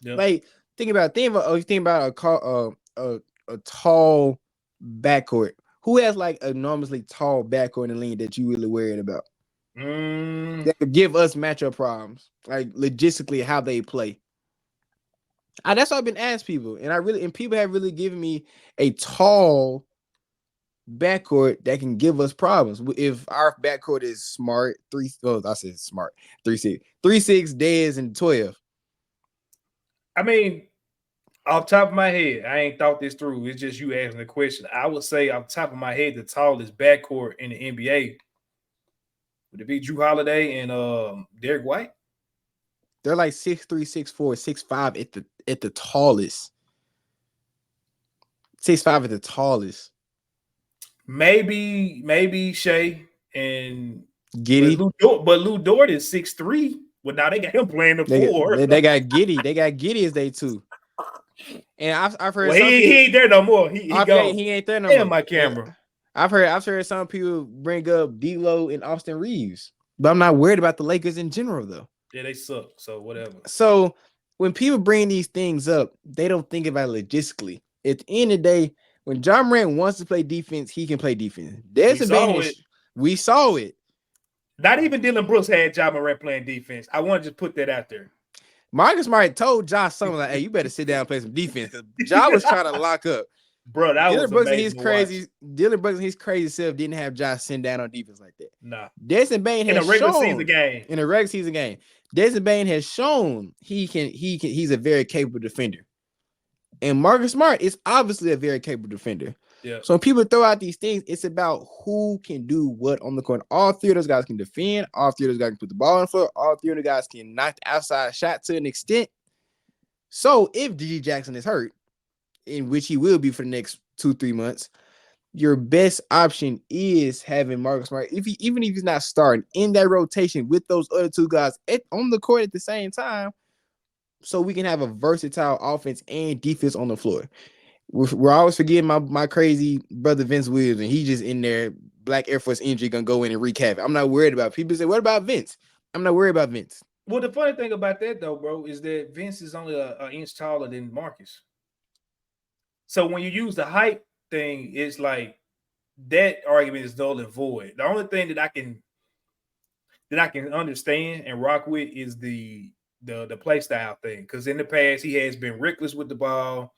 Speaker 3: Yep. Like think about a tall backcourt. Who has like enormously tall backcourt in the league that you really worried about? That could give us matchup problems, like logistically how they play. That's what I've been asking people, and people have really given me a tall backcourt that can give us problems. If our backcourt is Smart 3'6", Dez, and 12.
Speaker 2: I mean, off top of my head, I ain't thought this through. It's just you asking the question. I would say off top of my head, the tallest backcourt in the NBA would it be Drew Holiday and Derek White?
Speaker 3: They're like 6'3", 6'4", 6'5" at the tallest. 6'5" at the tallest.
Speaker 2: Maybe Shea and
Speaker 3: Giddy.
Speaker 2: But Lou Dort is 6'3". Well, now they got him playing the 4.
Speaker 3: They got Giddy. They got Giddy as they 2. And I've heard
Speaker 2: he ain't there no more. He
Speaker 3: ain't there no more.
Speaker 2: My camera.
Speaker 3: I've heard some people bring up D'Lo and Austin Reeves, but I'm not worried about the Lakers in general though.
Speaker 2: Yeah, they suck. So whatever.
Speaker 3: So when people bring these things up, they don't think about it logistically. At the end of the day, when Ja Morant wants to play defense, he can play defense. We saw it.
Speaker 2: Not even Dylan Brooks had Ja Morant playing defense. I want to just put that out there.
Speaker 3: Marcus Smart told Ja something like, "Hey, you better sit down and play some defense." Ja was trying to lock up.
Speaker 2: Bro, that
Speaker 3: Dylan
Speaker 2: was
Speaker 3: Brooks
Speaker 2: amazing.
Speaker 3: Dylan Brooks and his crazy self didn't have Ja sitting down on defense like that.
Speaker 2: Nah.
Speaker 3: Desmond Bane
Speaker 2: in a regular season game.
Speaker 3: Desmond Bane has shown he's a very capable defender. And Marcus Smart is obviously a very capable defender.
Speaker 2: Yeah.
Speaker 3: So when people throw out these things, it's about who can do what on the court. All 3 of those guys can defend. All 3 of those guys can put the ball on the floor. All 3 of the guys can knock the outside shot to an extent. So if G.G. Jackson is hurt, in which he will be for the next 2-3 months, your best option is having Marcus Smart, even if he's not starting in that rotation with those other two guys on the court at the same time, so we can have a versatile offense and defense on the floor. We're always forgetting my crazy brother Vince Williams, and he just in there, Black Air Force injury, gonna go in and wreak havoc. I'm not worried about it. People say, what about Vince? I'm not worried about Vince.
Speaker 2: Well, the funny thing about that, though, bro, is that Vince is only an inch taller than Marcus. So when you use the height thing, it's like that argument is null and void. The only thing that I can understand and rock with is the play style thing. Because in the past, he has been reckless with the ball.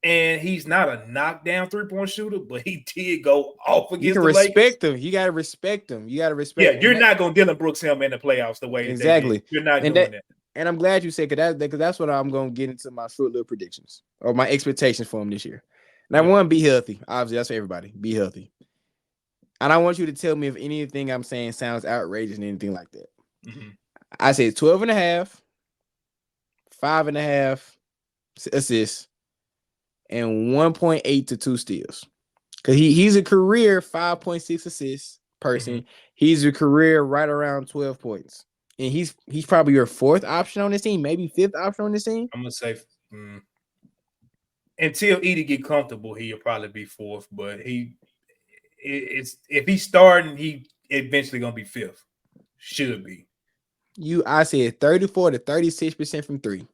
Speaker 2: And he's not a knockdown 3-point shooter, but he did go off against
Speaker 3: you can
Speaker 2: the
Speaker 3: respect him. You got to respect him. You got to respect him.
Speaker 2: Yeah, you're not going to Dylan Brooks him in the playoffs the way
Speaker 3: exactly.
Speaker 2: You're not doing that.
Speaker 3: And I'm glad you said because that's what I'm going to get into my short little predictions or my expectations for him this year. Now, one, be healthy. Obviously, that's for everybody. Be healthy. And I want you to tell me if anything I'm saying sounds outrageous and anything like that. I said 12.5, 5.5 assists, and 1.8 to 2 steals. Because he's a career 5.6 assists person. He's a career right around 12 points. And he's probably your fourth option on this team, maybe fifth option on this team.
Speaker 2: I'm gonna say until Edie get comfortable, he'll probably be fourth. But if he's starting, he eventually gonna be fifth. Should be. I
Speaker 3: said 34 to 36% from three.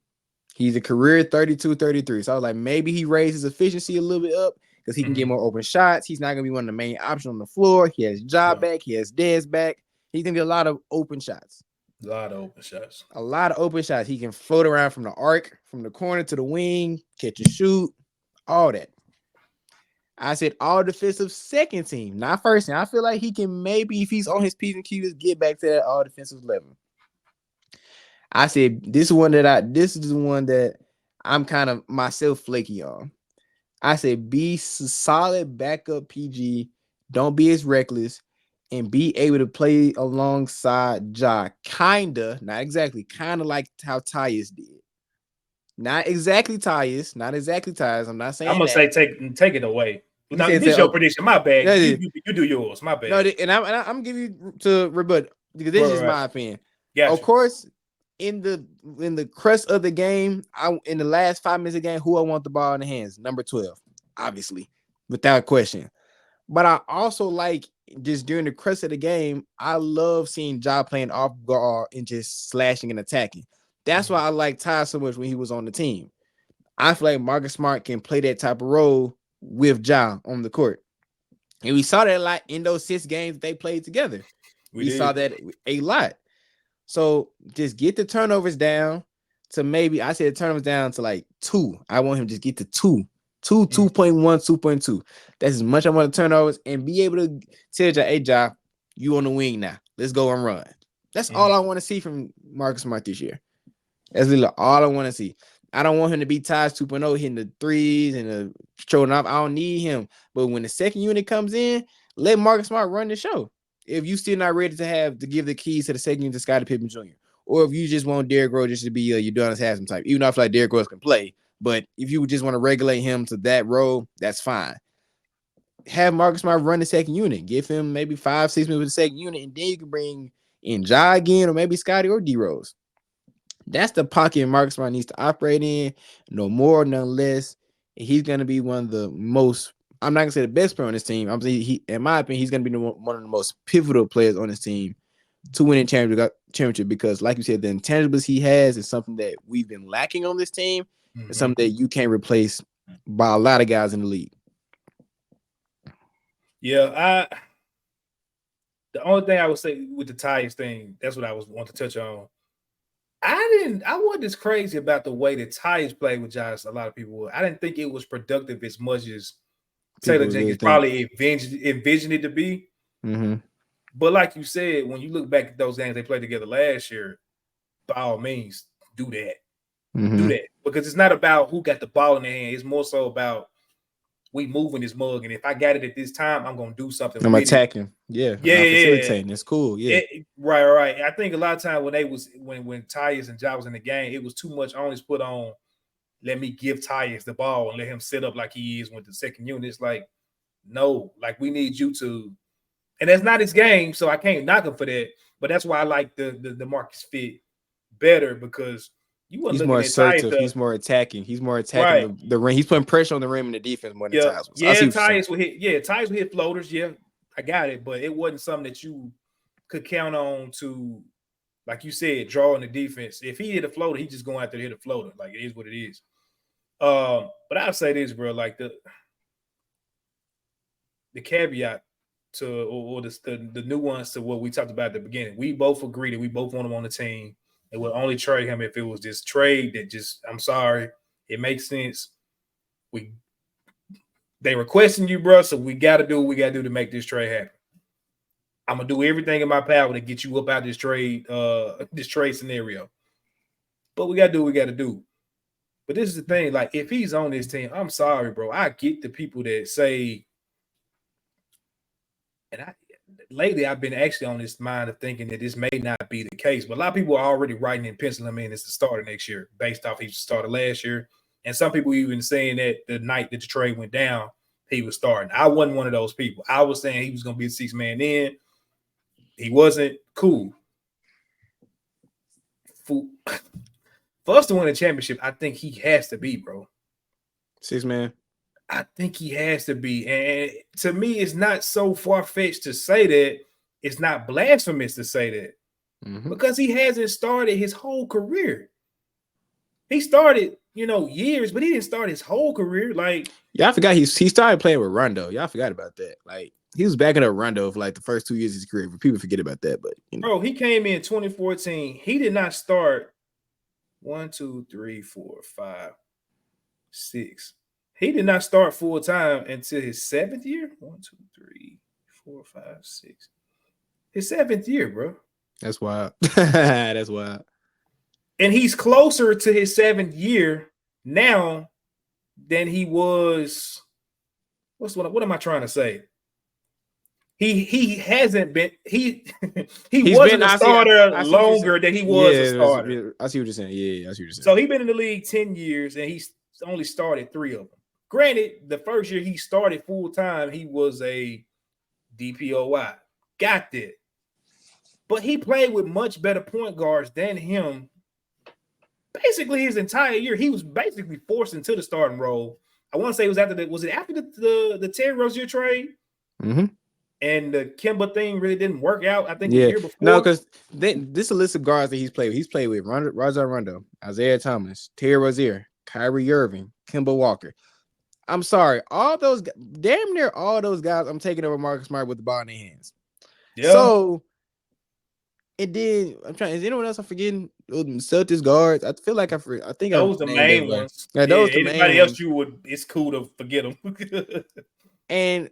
Speaker 3: He's a career 32-33. So I was like, maybe he raised his efficiency a little bit up because he can get more open shots. He's not gonna be one of the main options on the floor. He has Job back. He has Dez back. He's gonna get a lot of open shots.
Speaker 2: A lot of open shots.
Speaker 3: A lot of open shots. He can float around from the arc, from the corner to the wing, catch and shoot, all that. I said all defensive second team, not first team. I feel like he can maybe, if he's on his P's and Q's, get back to that all defensive level. I said this is the one that I'm kind of myself flaky on. I said be solid backup PG. Don't be as reckless. And be able to play alongside Ja, not exactly, like how Tyus did. Not exactly Tyus. I'm not saying.
Speaker 2: I'm gonna say take it away. Now, this is your prediction. My bad.
Speaker 3: Yeah,
Speaker 2: you do yours. My bad.
Speaker 3: No, and I'm giving you to rebut because this is my opinion. Gotcha. Of course, in the crust of the game, in the last 5 minutes of the game, who I want the ball in the hands? Number 12, obviously, without question. But I also like just during the crest of the game, I love seeing Ja playing off guard and just slashing and attacking. That's why I like Ty so much when he was on the team. I feel like Marcus Smart can play that type of role with Ja on the court. And we saw that a lot in those 6 games they played together. We saw that a lot. So just get the turnovers down to maybe, I said turnovers down to like 2. I want him to just get to 2. 2.1, 2.2. That's as much I want to turnovers and be able to tell Ja, hey, Ja, you on the wing now. Let's go and run. That's all I want to see from Marcus Smart this year. That's really all I want to see. I don't want him to be Ty's 2.0, hitting the threes and the showing off. I don't need him. But when the second unit comes in, let Marcus Smart run the show. If you still not ready to give the keys to the second unit to Scottie Pippen Jr., or if you just want Derrick Rose just to be Udonis Haslem type, even though I feel like Derrick Rose can play. But if you just want to regulate him to that role, that's fine. Have Marcus Smart run the second unit. Give him maybe 5-6 minutes with the second unit, and then you can bring in Ja again, or maybe Scotty or D Rose. That's the pocket Marcus Smart needs to operate in. No more, none less. He's going to be one of the most, I'm not going to say the best player on this team. I'm saying in my opinion, he's going to be one of the most pivotal players on this team to win a championship because, like you said, the intangibles he has is something that we've been lacking on this team. It's something that you can't replace by a lot of guys in the league.
Speaker 2: Yeah, the only thing I would say with the Tyus thing, that's what I want to touch on. I wasn't as crazy about the way that Tyus played with Josh. A lot of people were. I didn't think it was productive as much as Taylor Jenkins probably envisioned it to be. But like you said, when you look back at those games they played together last year, by all means, do that. Do that. Because it's not about who got the ball in their hand. It's more so about we moving this mug. And if I got it at this time, I'm going to do something.
Speaker 3: I'm attacking. Yeah. It's cool. Yeah.
Speaker 2: Right. I think a lot of times when Tyus and Ja was in the game, it was too much only put on, let me give Tyus the ball and let him set up like he is with the second unit. It's like, No, like we need you to, and that's not his game, so I can't knock him for that. But that's why I like the Marcus Fit better because you
Speaker 3: he's more assertive. He's more attacking. He's more attacking the rim. He's putting pressure on the rim and the defense more than Tyus was.
Speaker 2: Tyus would hit. Yeah, Tyus would hit floaters. Yeah, I got it, but it wasn't something that you could count on to, like you said, draw in the defense. If he hit a floater, he's just going out there to hit a floater. Like it is what it is. But I'll say this, bro, like the caveat to or the nuance to what we talked about at the beginning. We both agree that we both want him on the team and we'll only trade him if it was this trade that just, I'm sorry, it makes sense. They requesting you, bro, so we got to do what we got to do to make this trade happen. I'm gonna do everything in my power to get you up out this trade scenario. But we gotta do what we gotta do. But this is the thing, like if he's on this team, I'm sorry, bro. I get the people that say, and lately I've been actually on this mind of thinking that this may not be the case, but a lot of people are already writing and penciling him in as the starter next year, based off he started last year. And some people even saying that the night that the trade went down, he was starting. I wasn't one of those people. I was saying he was gonna be a 6-man in. He wasn't cool. For us to win a championship, I think he has to be, bro.
Speaker 3: 6-man.
Speaker 2: I think he has to be. And to me, it's not so far-fetched to say that. It's not blasphemous to say that. Because he hasn't started his whole career. He started, years, but he didn't start his whole career. Like,
Speaker 3: I forgot he started playing with Rondo. Y'all forgot about that. Like, he was backing up Rondo for like the first 2 years of his career. But people forget about that. But
Speaker 2: bro, he came in 2014. He did not start 1, 2, 3, 4, 5, 6. He did not start full time until his 7th year. 1, 2, 3, 4, 5, 6. His 7th year, bro.
Speaker 3: That's wild. That's wild.
Speaker 2: And he's closer to his 7th year now than he was. What am I trying to say? He hasn't been he wasn't a starter longer than he was a starter.
Speaker 3: I see what you're saying. Yeah, I see what you're saying.
Speaker 2: So he's been in the league 10 years and he's only started 3 of them. Granted, the first year he started full time, he was a DPOY. Got that. But he played with much better point guards than him. Basically, his entire year, he was basically forced into the starting role. I want to say it was after the Terry Rozier trade?
Speaker 3: Mm-hmm.
Speaker 2: And the Kemba thing really didn't work out. I think the year before.
Speaker 3: No, because this is a list of guards that he's played with. He's played with Rajon Rondo, Isaiah Thomas, Terry Rozier, Kyrie Irving, Kemba Walker. I'm sorry, damn near all those guys, I'm taking over Marcus Smart with the ball in their hands. Yeah. So, and then is anyone else I'm forgetting? Celtics guards. I feel like I think
Speaker 2: those the main ones.
Speaker 3: Yeah, those the main
Speaker 2: anybody else ones. It's cool to forget them.
Speaker 3: And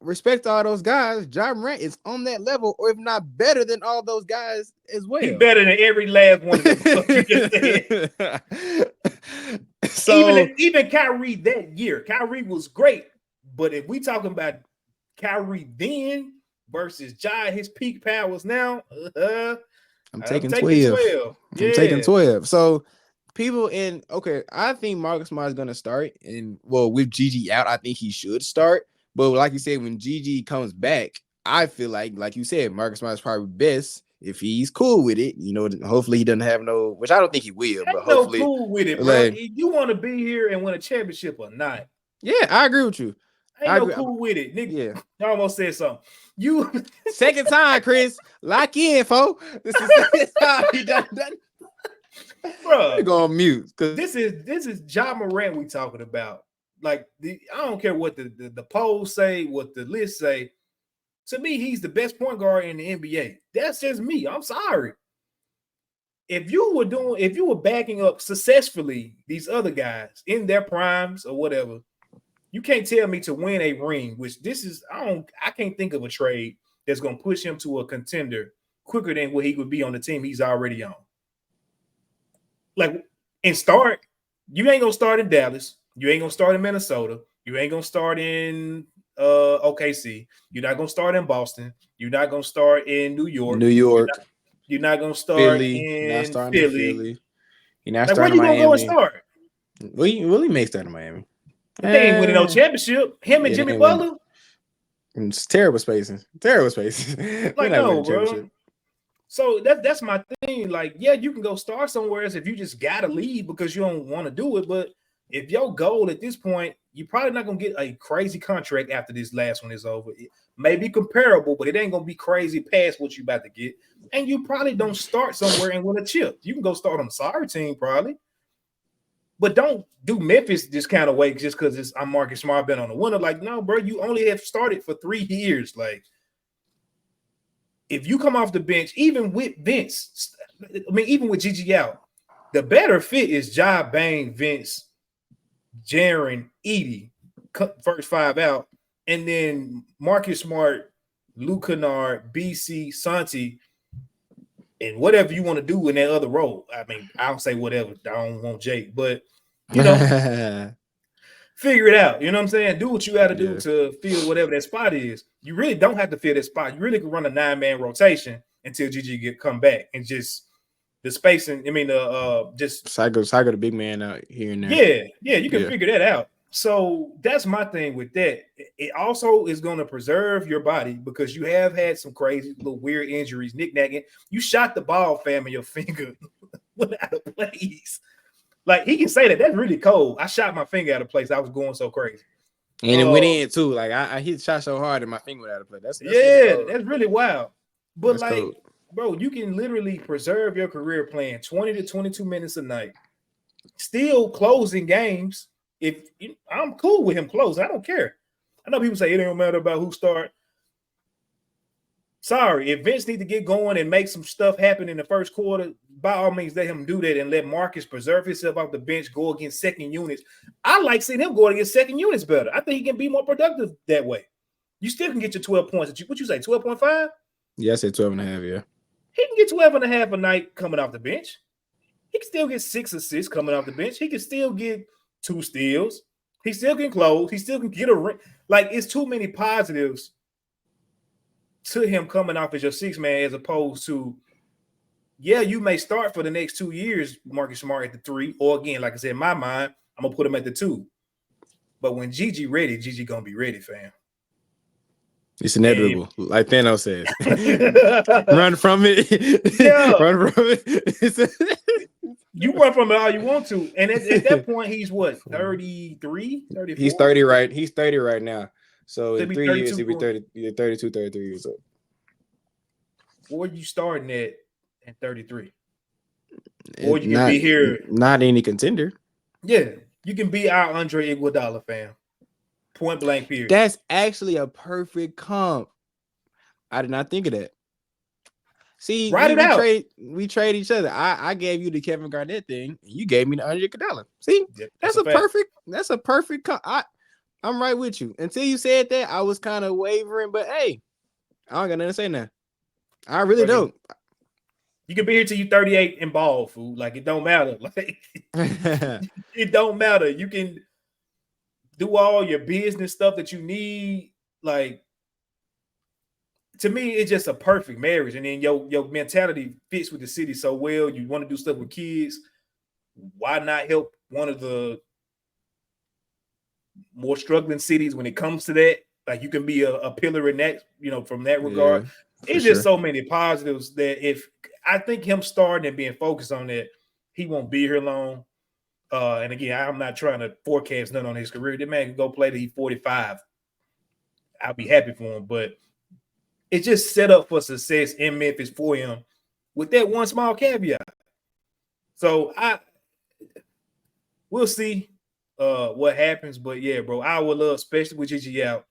Speaker 3: respect to all those guys, Ja Morant is on that level, or if not better than all those guys as well.
Speaker 2: He's better than every last one of them. You just said. So even Kyrie that year, Kyrie was great. But if we talking about Kyrie then versus Ja, his peak powers now,
Speaker 3: I'm taking 12. I'm taking 12. So people I think Marcus Smart is gonna start, and with Gigi out, I think he should start. But like you said, when Gigi comes back, I feel like you said, Marcus Smart is probably best if he's cool with it. Hopefully he doesn't have which I don't think he will, but hopefully
Speaker 2: cool with it, bro. You want to be here and win a championship or not?
Speaker 3: Yeah, I agree with you.
Speaker 2: Cool with it, nigga. Yeah, I almost said something. You
Speaker 3: second time, Chris. Lock in, folks. This is the second time he done. Bro, we're going mute.
Speaker 2: This is Ja Morant we talking about. Like I don't care what the polls say, what the list say. To me, he's the best point guard in the NBA. That's just me. I'm sorry. If you were backing up successfully these other guys in their primes or whatever, you can't tell me to win a ring, which this is I can't think of a trade that's gonna push him to a contender quicker than what he would be on the team he's already on. Like, and start, you ain't gonna start in Dallas. You ain't gonna start in Minnesota. You ain't gonna start in OKC. You're not gonna start in Boston. You're not gonna start in New York. You're not gonna start in Philly.
Speaker 3: You're not starting in Miami. Where you gonna go and
Speaker 2: start?
Speaker 3: Well, he may start in Miami.
Speaker 2: They ain't winning no championship. Him and Jimmy Butler.
Speaker 3: It's terrible spacing.
Speaker 2: Like, no, bro. So that's my thing. Like, yeah, you can go start somewhere else if you just gotta leave because you don't want to do it. But if your goal at this point, you're probably not gonna get a crazy contract after this last one is over. It may be comparable, but it ain't gonna be crazy past what you about to get. And you probably don't start somewhere and win a chip. You can go start on a sorry team, probably. But don't do Memphis this kind of way just because I'm Marcus Smart been on the winner. Like, no, bro, you only have started for 3 years. Like, if you come off the bench, even with Vince, I mean, even with Gigi out, the better fit is Ja, Bane, Vince, Jaren, Edie, first 5 out, and then Marcus Smart, Luke Kennard, BC, Santi, and whatever you want to do in that other role. I mean, I don't say whatever. I don't want Jake, but you know, figure it out. You know what I'm saying? Do what you got to do to fill whatever that spot is. You really don't have to fill that spot. You really can run a 9-man rotation until GG come back and just the spacing. I mean, just
Speaker 3: cycle the big man out here and there.
Speaker 2: Yeah, you can figure that out. So that's my thing with that. It also is going to preserve your body because you have had some crazy little weird injuries, knick-knacking. You shot the ball, fam, in your finger went out of place. Like, he can say that. That's really cold. I shot my finger out of place. I was going so crazy.
Speaker 3: And it went in, too. Like, I hit shot so hard and my finger went out of place. That's
Speaker 2: that's really wild. But,
Speaker 3: that's
Speaker 2: like,
Speaker 3: cold.
Speaker 2: Bro, you can literally preserve your career playing 20 to 22 minutes a night, still closing games. I'm cool with him closing. I don't care. I know people say it don't matter about who start. Sorry, if Vince need to get going and make some stuff happen in the first quarter, by all means, let him do that and let Marcus preserve himself off the bench, go against second units. I like seeing him going against second units better. I think he can be more productive that way. You still can get your 12 points. What you say, 12.5?
Speaker 3: Yeah, I said 12.5, yeah.
Speaker 2: He can get 12.5 a night coming off the bench. He can still get 6 assists coming off the bench. He can still get 2 steals. He still can close. He still can get a ring. Like, it's too many positives to him coming off as your 6-man as opposed to, yeah, you may start for the next 2 years, Marcus Smart at the 3, or again, like I said, in my mind, I'm going to put him at the 2. But when Gigi ready, Gigi going to be ready, fam.
Speaker 3: It's inevitable, like Thanos says. Run from it.
Speaker 2: Yeah.
Speaker 3: Run from it.
Speaker 2: You run from it all you want to. And at that point, he's what, 33, 34?
Speaker 3: He's 30 right. He's 30 right now. So in 3 years, he'll be 32, 33 years old.
Speaker 2: Where are you starting at 33? Or you can be here.
Speaker 3: Not any contender.
Speaker 2: Yeah. You can be our Andre Iguodala, fam. Point blank period.
Speaker 3: That's actually a perfect comp. I did not think of that. See, we trade each other. I gave you the Kevin Garnett thing, and you gave me the Andre Iguodala. See, that's a perfect comp. I'm right with you. Until you said that, I was kind of wavering, but hey, I don't got nothing to say now. I really don't.
Speaker 2: You can be here till you 38 and ball, fool. Like, it don't matter. Like, it don't matter. You can do all your business stuff that you need. Like, to me, it's just a perfect marriage. And then your mentality fits with the city so well. You want to do stuff with kids. Why not help one of the more struggling cities when it comes to that? Like, you can be a pillar in that, from that regard. Yeah, it's just so many positives that if I think him starting and being focused on that, he won't be here long. And again, I'm not trying to forecast nothing on his career. That man can go play till he's 45. I'll be happy for him. But it's just set up for success in Memphis for him with that one small caveat. So we'll see what happens. But yeah, bro, I would love, especially with Gigi out,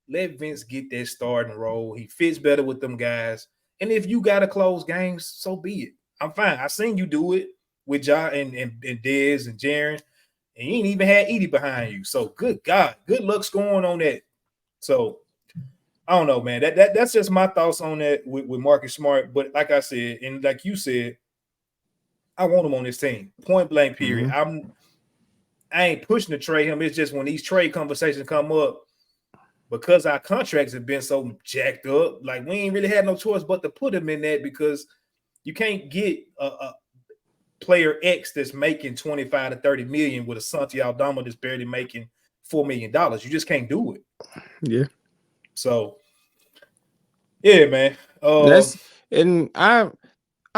Speaker 2: let Vince get that starting role. He fits better with them guys. And if you got to close games, so be it. I'm fine. I seen you do it with Ja and Dez and Jaren, and you ain't even had Edie behind you. So good God, good luck scoring on that. So I don't know, man. That's just my thoughts on that with Marcus Smart. But like I said, and like you said, I want him on this team. Point blank, period. Mm-hmm. I ain't pushing to trade him. It's just when these trade conversations come up, because our contracts have been so jacked up, like we ain't really had no choice but to put him in that because you can't get a player X that's making 25 to 30 million with a Santi Aldama that's barely making $4 million. You just can't do it.
Speaker 3: Yeah.
Speaker 2: So, yeah, man.
Speaker 3: I'm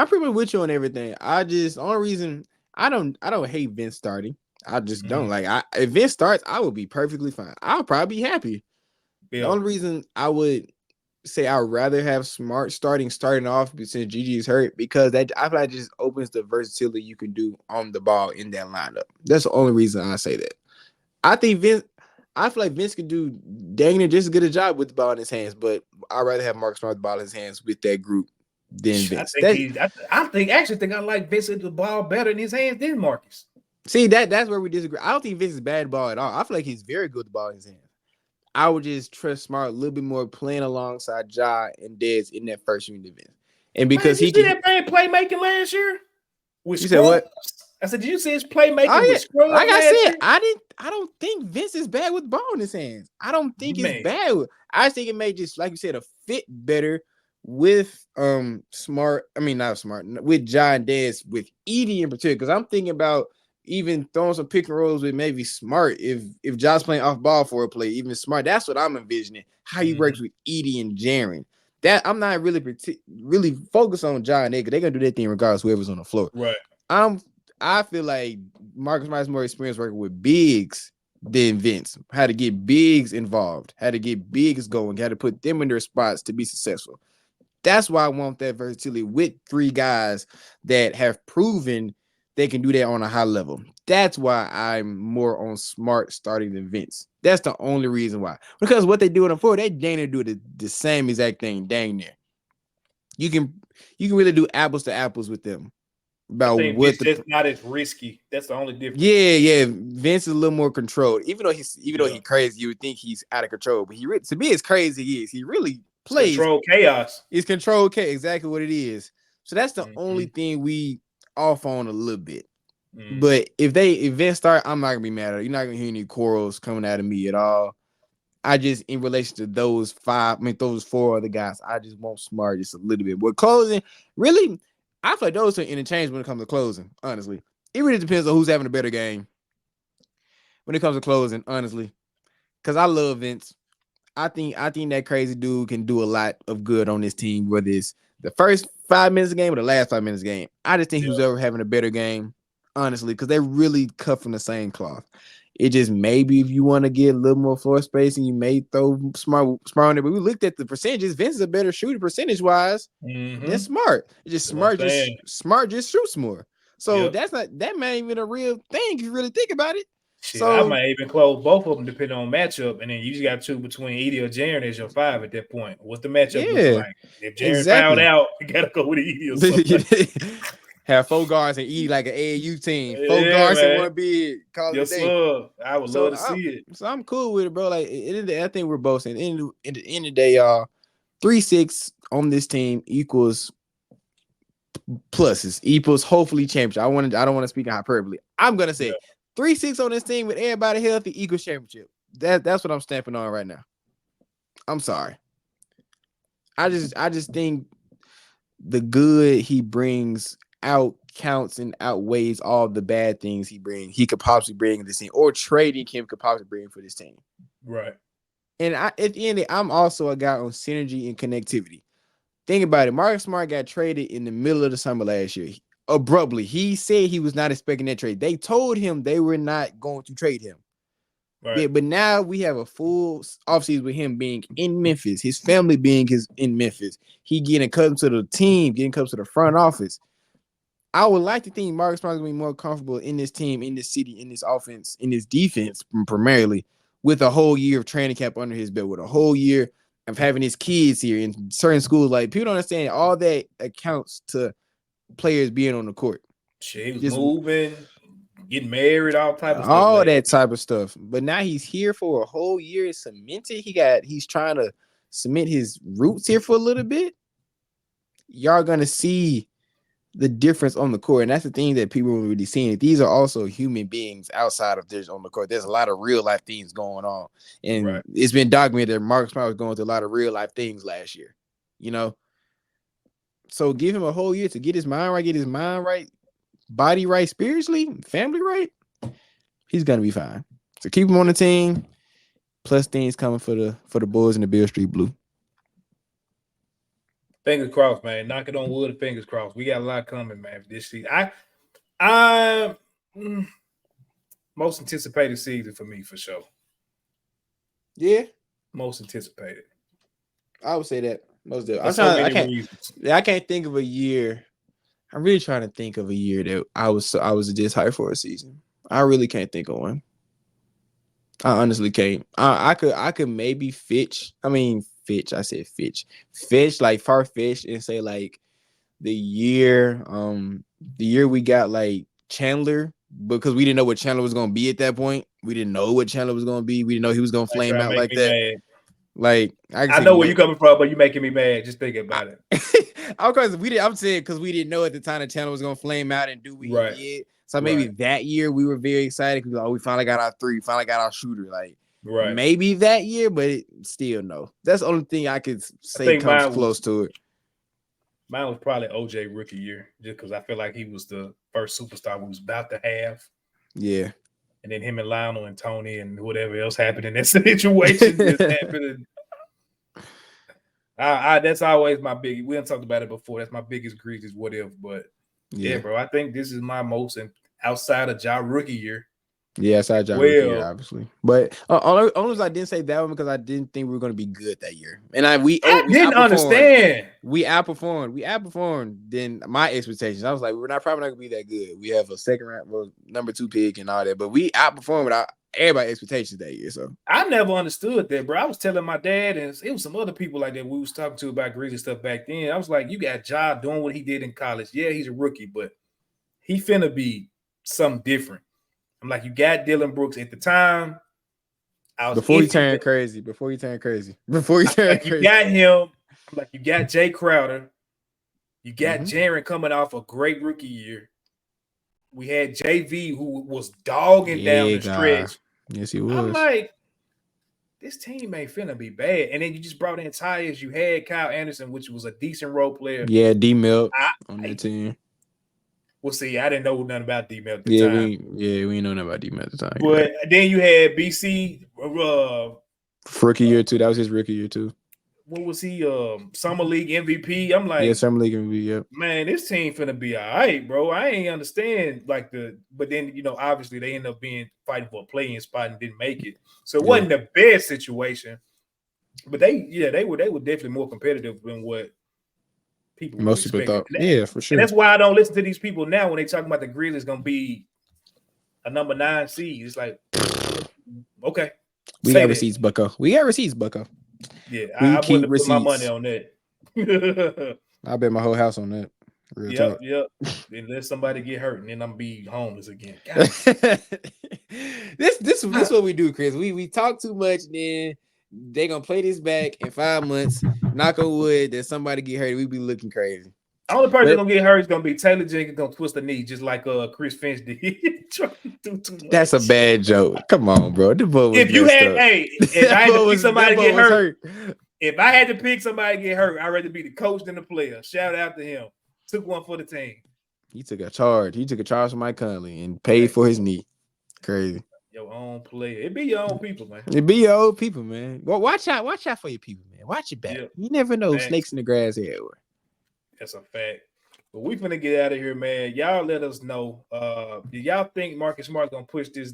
Speaker 3: pretty much with you on everything. The only reason I don't hate Vince starting. I just don't if Vince starts, I would be perfectly fine. I'll probably be happy. Yeah. The only reason I would say I'd rather have Smart starting off since Gigi is hurt, because I feel like it just opens the versatility you can do on the ball in that lineup. That's the only reason I say that. I feel like Vince could do dang near just as good a job with the ball in his hands, but I'd rather have Marcus Smart with the ball in his hands with that group than Vince.
Speaker 2: I think I like Vince with the ball better in his hands than Marcus.
Speaker 3: See, that's where we disagree. I don't think Vince is bad ball at all. I feel like he's very good with the ball in his hands. I would just trust Smart a little bit more playing alongside Ja and Dez in that first unit of Vince. And because
Speaker 2: he did that man playmaking last year.
Speaker 3: You said what?
Speaker 2: I said, did you see his playmaking?
Speaker 3: Like I said, I don't think Vince is bad with the ball in his hands. I don't think it's bad. I think it may just, like you said, fit better with Smart. I mean, not Smart, with Ja and Dez, with Edie in particular. Because I'm thinking about even throwing some pick and rolls with maybe Smart if Ja's playing off ball for a play, even Smart. That's what I'm envisioning. How he works with Edie and Jaren. That I'm not really focused on Ja and they, because they're gonna do their thing regardless whoever's on the floor.
Speaker 2: Right.
Speaker 3: I feel like Marcus Smart's more experience working with bigs than Vince. How to get bigs involved, how to get bigs going, how to put them in their spots to be successful. That's why I want that versatility with three guys that have proven they can do that on a high level. That's why I'm more on Smart starting than Vince. That's the only reason why. Because what they do on the floor, they dang near do the same exact thing, dang near. You can really do apples to apples with them. About what
Speaker 2: it's not as risky. That's the only difference.
Speaker 3: Yeah. Vince is a little more controlled. Even though he's crazy, you would think he's out of control. But to me, as crazy he is, he really plays
Speaker 2: control chaos.
Speaker 3: It's control chaos, exactly what it is. So that's the only thing we off on a little bit. But if Vince start, I'm not gonna be mad at it. You're not gonna hear any quarrels coming out of me at all. I just, in relation to those four other guys, I just want Smart just a little bit. But closing, really, I feel like those are interchangeable when it comes to closing, honestly. It really depends on who's having a better game when it comes to closing, honestly. Because I love Vince. I think that crazy dude can do a lot of good on this team, whether it's the first 5 minutes of the game or the last 5 minutes of the game. I just think who's ever having a better game, honestly, because they're really cut from the same cloth. It just maybe if you want to get a little more floor space and you may throw Smart on it. But we looked at the percentages. Vince is a better shooter percentage-wise than Smart. It's just Smart just shoots more. So that may even a real thing if you really think about it.
Speaker 2: Shit, I might even close both of them depending on matchup, and then you just got two between Edie or Jaren as your five at that point. What's the matchup look like? If Jaren fouled out, you gotta go with Edie or something.
Speaker 3: Have 4 guards and Edie like an AAU team. 4 guards and 1 big. Call it a day.
Speaker 2: I would love to see it.
Speaker 3: So I'm cool with it, bro. Like I think we're both saying in the end of the day, y'all, 3-6 on this team equals pluses, equals hopefully championship. I don't want to speak in hyperbole. I'm gonna say 3-6 on this team with everybody healthy equals championship. That's what I'm stamping on right now. I'm sorry. I just think the good he brings counts and outweighs all the bad things he could possibly bring to this team, or trading him could possibly bring for this team.
Speaker 2: Right.
Speaker 3: And at the end of it, I'm also a guy on synergy and connectivity. Think about it. Marcus Smart got traded in the middle of the summer last year. Abruptly. He said he was not expecting that trade. They told him they were not going to trade him. Right. Yeah, but now we have a full offseason with him being in Memphis, his family being in Memphis. He getting accustomed to the team, getting accustomed to the front office. I would like to think Marcus Smart is going to be more comfortable in this team, in this city, in this offense, in this defense, primarily, with a whole year of training camp under his belt, with a whole year of having his kids here in certain schools. Like, people don't understand all that accounts to players being on the court.
Speaker 2: Shit, he was moving, getting married, all type of stuff.
Speaker 3: All that type of stuff. But now he's here for a whole year, cemented. He's trying to cement his roots here for a little bit. Y'all gonna see the difference on the court, and that's the thing that people are really seeing. These are also human beings outside of this on the court. There's a lot of real life things going on, and it's been documented that Marcus Smart was going through a lot of real life things last year. You know, so give him a whole year to get his mind right, body right, spiritually, family right. He's gonna be fine. So keep him on the team. plus things coming for the Bulls and the Beale Street Blue.
Speaker 2: Fingers crossed, man. Knock it on wood and fingers crossed. We got a lot coming, man, this season. I most anticipated season for me, for sure.
Speaker 3: Yeah.
Speaker 2: Most anticipated.
Speaker 3: I would say that. Most definitely. I can't think of a year. I'm really trying to think of a year that I was this hyped for a season. I really can't think of one. I honestly can't. I could maybe Fitch. I said Fitch. Fitch, like far-fetched, and say like the year we got like Chandler, because we didn't know what Chandler was gonna be at that point. We didn't know what Chandler was gonna be. We didn't know he was gonna flame out like that.
Speaker 2: Mad.
Speaker 3: Like
Speaker 2: I know where you're coming from, but you're making me mad just thinking about it.
Speaker 3: I'm saying because we didn't know at the time the Chandler was gonna flame out and do what he did. So maybe that year we were very excited because we finally got our three, finally got our shooter. Like maybe that year, but still no. That's the only thing I could say comes close to it.
Speaker 2: Mine was probably OJ rookie year, just because I feel like he was the first superstar we was about to have.
Speaker 3: Yeah.
Speaker 2: And then him and Lionel and Tony and whatever else happened in that situation just happened. That's always my big. We haven't talked about it before. That's my biggest grief is what if. But yeah, bro, I think this is my most outside of Ja rookie year.
Speaker 3: Yeah, outside Ja rookie year, obviously. But only I didn't say that one because I didn't think we were going to be good that year. And I didn't
Speaker 2: understand.
Speaker 3: We outperformed than my expectations. I was like, we're probably not going to be that good. We have a second round, number 2 pick and all that, but we outperformed without everybody's expectations that year. So
Speaker 2: I never understood that, bro. I was telling my dad, and it was some other people like that we was talking to about Grizzly stuff back then. I was like, you got Ja doing what he did in college. Yeah, he's a rookie, but he finna be something different. I'm like, you got Dylan Brooks at the time.
Speaker 3: Before he turned crazy.
Speaker 2: You got him. I'm like, you got Jay Crowder. You got Jaren coming off a great rookie year. We had JV who was dogging down the stretch.
Speaker 3: Yes, he was.
Speaker 2: I'm like, this team ain't finna be bad. And then you just brought in Tyus. You had Kyle Anderson, which was a decent role player.
Speaker 3: Yeah, D-Milk on that team.
Speaker 2: Well, see, I didn't know nothing about D-Milk at the time.
Speaker 3: We didn't know nothing about D-Milk at the time.
Speaker 2: But then you had BC.
Speaker 3: Rookie year, too. That was his rookie year, too.
Speaker 2: What was he? Summer League MVP. I'm like,
Speaker 3: Summer League MVP. Yep.
Speaker 2: Man, this team finna be all right, bro. I ain't understand but then obviously they end up fighting for a play-in spot and didn't make it. So it wasn't the best situation, but they were definitely more competitive than what most people thought.
Speaker 3: Yeah, for sure.
Speaker 2: And that's why I don't listen to these people now when they talking about the Grizzlies gonna be a number 9 seed. It's like, okay,
Speaker 3: we got receipts, Bucko.
Speaker 2: Yeah, I wouldn't put my money on that.
Speaker 3: I bet my whole house on that.
Speaker 2: Yep. Unless somebody get hurt, and then I'm be homeless again.
Speaker 3: This is what we do, Chris. We talk too much, then they gonna play this back in 5 months. Knock on wood that somebody get hurt. We be looking crazy.
Speaker 2: The only person gonna get hurt is gonna be Taylor Jenkins gonna twist the knee just like Chris Finch did.
Speaker 3: That's a bad joke. Come on, bro.
Speaker 2: If I had to pick somebody get hurt, if I had to pick somebody get hurt, I'd rather be the coach than the player. Shout out to him. Took one for the team.
Speaker 3: He took a charge. He took a charge from Mike Conley and paid for his knee. Crazy.
Speaker 2: Your own player. It be your own people, man.
Speaker 3: Well, watch out for your people, man. Watch your back. You never know. Snakes in the grass everywhere.
Speaker 2: That's a fact. But we finna get out of here, man. Y'all let us know. Do y'all think Marcus Smart gonna push this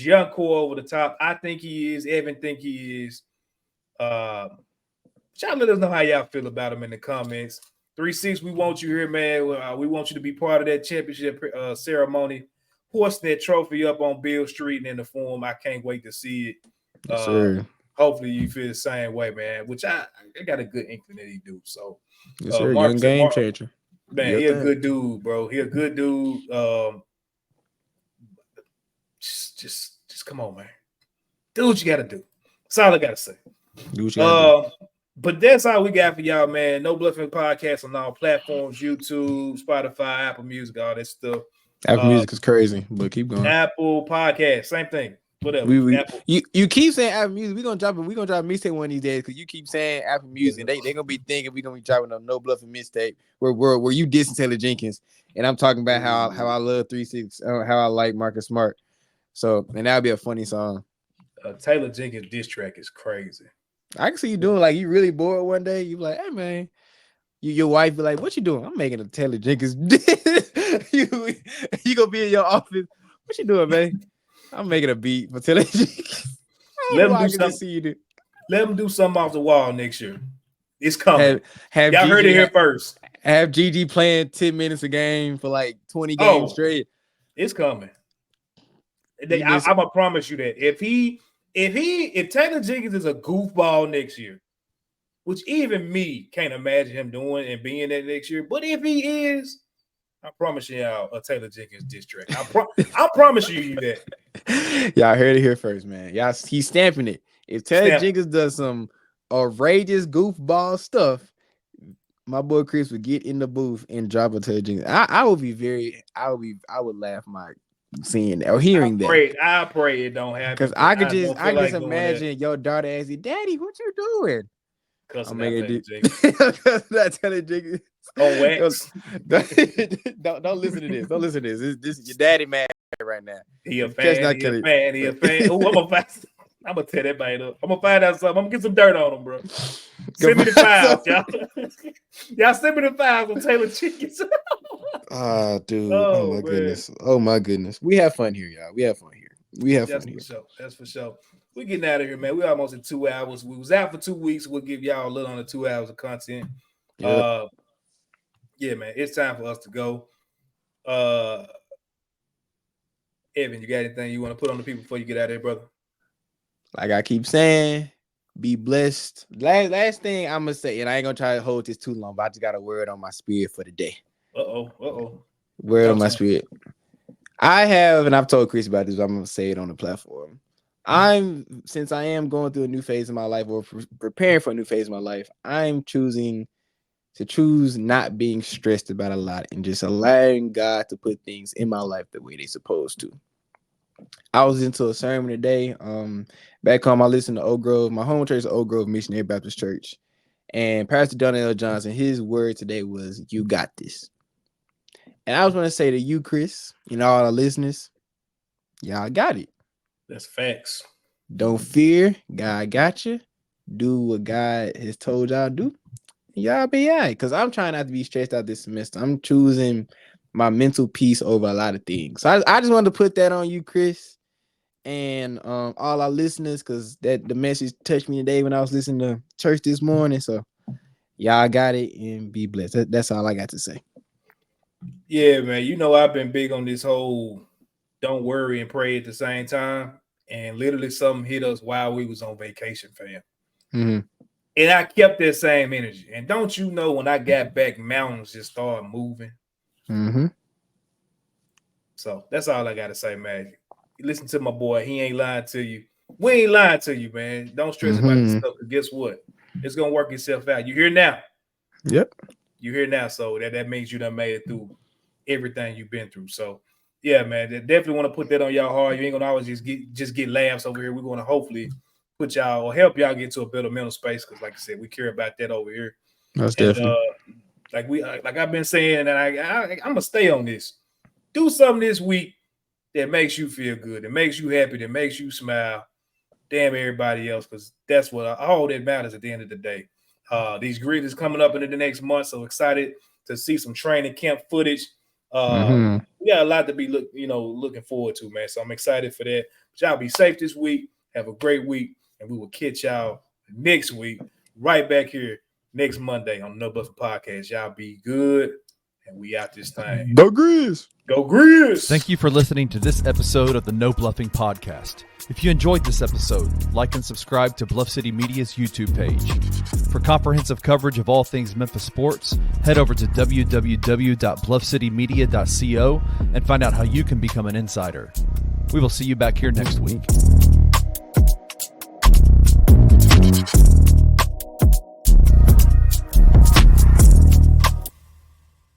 Speaker 2: young core over the top? I think he is. Evan think he is. Y'all let us know how y'all feel about him in the comments. 3-6, we want you here, man. We want you to be part of that championship ceremony. Hoisting that trophy up on Beale Street and in the Forum. I can't wait to see it.
Speaker 3: Yes, sir.
Speaker 2: Hopefully you feel the same way, man. Which I got a good inkling that he do. So,
Speaker 3: yes, sir. Young game changer.
Speaker 2: Man, he a good dude, bro. He a good dude. Just come on, man. Do what you got to do. That's all I got to say.
Speaker 3: Do what you got to do.
Speaker 2: But that's all we got for y'all, man. No Bluffin podcast on all platforms: YouTube, Spotify, Apple Music, all that stuff.
Speaker 3: Apple Music is crazy, but keep going.
Speaker 2: Apple Podcast, same thing. Whatever.
Speaker 3: You keep saying Apple Music. We're gonna drop a mixtape one of these days because you keep saying Apple Music. They gonna be thinking we're gonna be dropping a No Bluffin mixtape where you dissing Taylor Jenkins and I'm talking about how I love 3-6, how I like Marcus Smart. So and that'll be a funny song.
Speaker 2: Taylor Jenkins diss track is crazy.
Speaker 3: I can see you doing like you really bored one day. You be like, hey man, your wife be like, what you doing? I'm making a Taylor Jenkins. you gonna be in your office. What you doing, man? I'm making a beat for Taylor Jenkins.
Speaker 2: Let him do something off the wall next year. It's coming. Y'all Gigi, heard it here first.
Speaker 3: Have Gigi playing 10 minutes a game for like 20 games straight.
Speaker 2: It's coming. I'm gonna promise you that if Taylor Jenkins is a goofball next year, which even me can't imagine him doing and being that next year, but if he is, I promise y'all a Taylor Jenkins diss track. I promise you that.
Speaker 3: Y'all heard it here first, man. Y'all, he's stamping it. If Taylor Jenkins does some outrageous goofball stuff, my boy Chris would get in the booth and drop a Taylor Jenkins. I would laugh my seeing that or hearing that.
Speaker 2: I pray it don't happen.
Speaker 3: Because I just imagine your daughter asking, Daddy, what you doing?
Speaker 2: I'm making that
Speaker 3: Taylor Jenkins.
Speaker 2: On wax.
Speaker 3: Don't listen to this. Don't listen to this. This is your daddy mad right now.
Speaker 2: He a fan. He a fan. Oh, I'm gonna tear that man up. I'm gonna find out something. I'm gonna get some dirt on him, bro. Send me the files, y'all. Y'all send me the files on Taylor Jenkins.
Speaker 3: Dude. Oh my goodness. Oh my goodness. We have fun here, y'all. We have fun here.
Speaker 2: That's for sure. We're getting out of here, man. We're almost in 2 hours. We was out for 2 weeks. We'll give y'all a little under 2 hours of content. Yep. Yeah, man. It's time for us to go. Evan, you got anything you want to put on the people before you get out of here, brother?
Speaker 3: Like I keep saying, be blessed. Last thing I'm gonna say, and I ain't gonna try to hold this too long, but I just got a word on my spirit for the day. Word on my spirit. I have, and I've told Chris about this, but I'm gonna say it on the platform. Since I am going through a new phase of my life or preparing for a new phase of my life, I'm choosing to choose not being stressed about a lot and just allowing God to put things in my life the way they're supposed to. I was into a sermon today. Back home, I listened to Oak Grove. My home church is Oak Grove Missionary Baptist Church. And Pastor Donnell Johnson, his word today was, you got this. And I was going to say to you, Chris, all the listeners, y'all got it.
Speaker 2: That's facts.
Speaker 3: Don't fear. God got you. Do what God has told y'all to do. Y'all be all right. Because I'm trying not to be stressed out this semester. I'm choosing my mental peace over a lot of things. So I just wanted to put that on you, Chris, and all our listeners, because the message touched me today when I was listening to church this morning. So y'all got it and be blessed. That's all I got to say.
Speaker 2: Yeah, man. I've been big on this whole don't worry and pray at the same time. And literally something hit us while we was on vacation, fam.
Speaker 3: Mm-hmm.
Speaker 2: And I kept that same energy. And don't you know, when I got back, mountains just started moving.
Speaker 3: Mm-hmm.
Speaker 2: So that's all I got to say, man. Listen to my boy. He ain't lying to you. We ain't lying to you, man. Don't stress about this stuff. Because guess what? It's going to work itself out. You hear now?
Speaker 3: Yep.
Speaker 2: You hear now. So that means you done made it through everything you've been through. So, yeah, man, they definitely want to put that on y'all hard. You ain't going to always just get laughs over here. We're going to hopefully put y'all or help y'all get to a better mental space. Because, like I said, we care about that over here.
Speaker 3: That's definitely.
Speaker 2: Like I've been saying, and I'm going to stay on this. Do something this week that makes you feel good, that makes you happy, that makes you smile. Damn everybody else, because that's what all that matters at the end of the day. These Grizzlies coming up into the next month, so excited to see some training camp footage. We got a lot to be looking forward to, man. So I'm excited for that. But y'all be safe this week. Have a great week, and we will catch y'all next week, right back here next Monday on the No Bluffin Podcast. Y'all be good, and we out this time.
Speaker 3: Go Grizz!
Speaker 2: Go Grizz!
Speaker 1: Thank you for listening to this episode of the No Bluffing Podcast. If you enjoyed this episode, like and subscribe to Bluff City Media's YouTube page. For comprehensive coverage of all things Memphis sports, head over to www.bluffcitymedia.co and find out how you can become an insider. We will see you back here next week.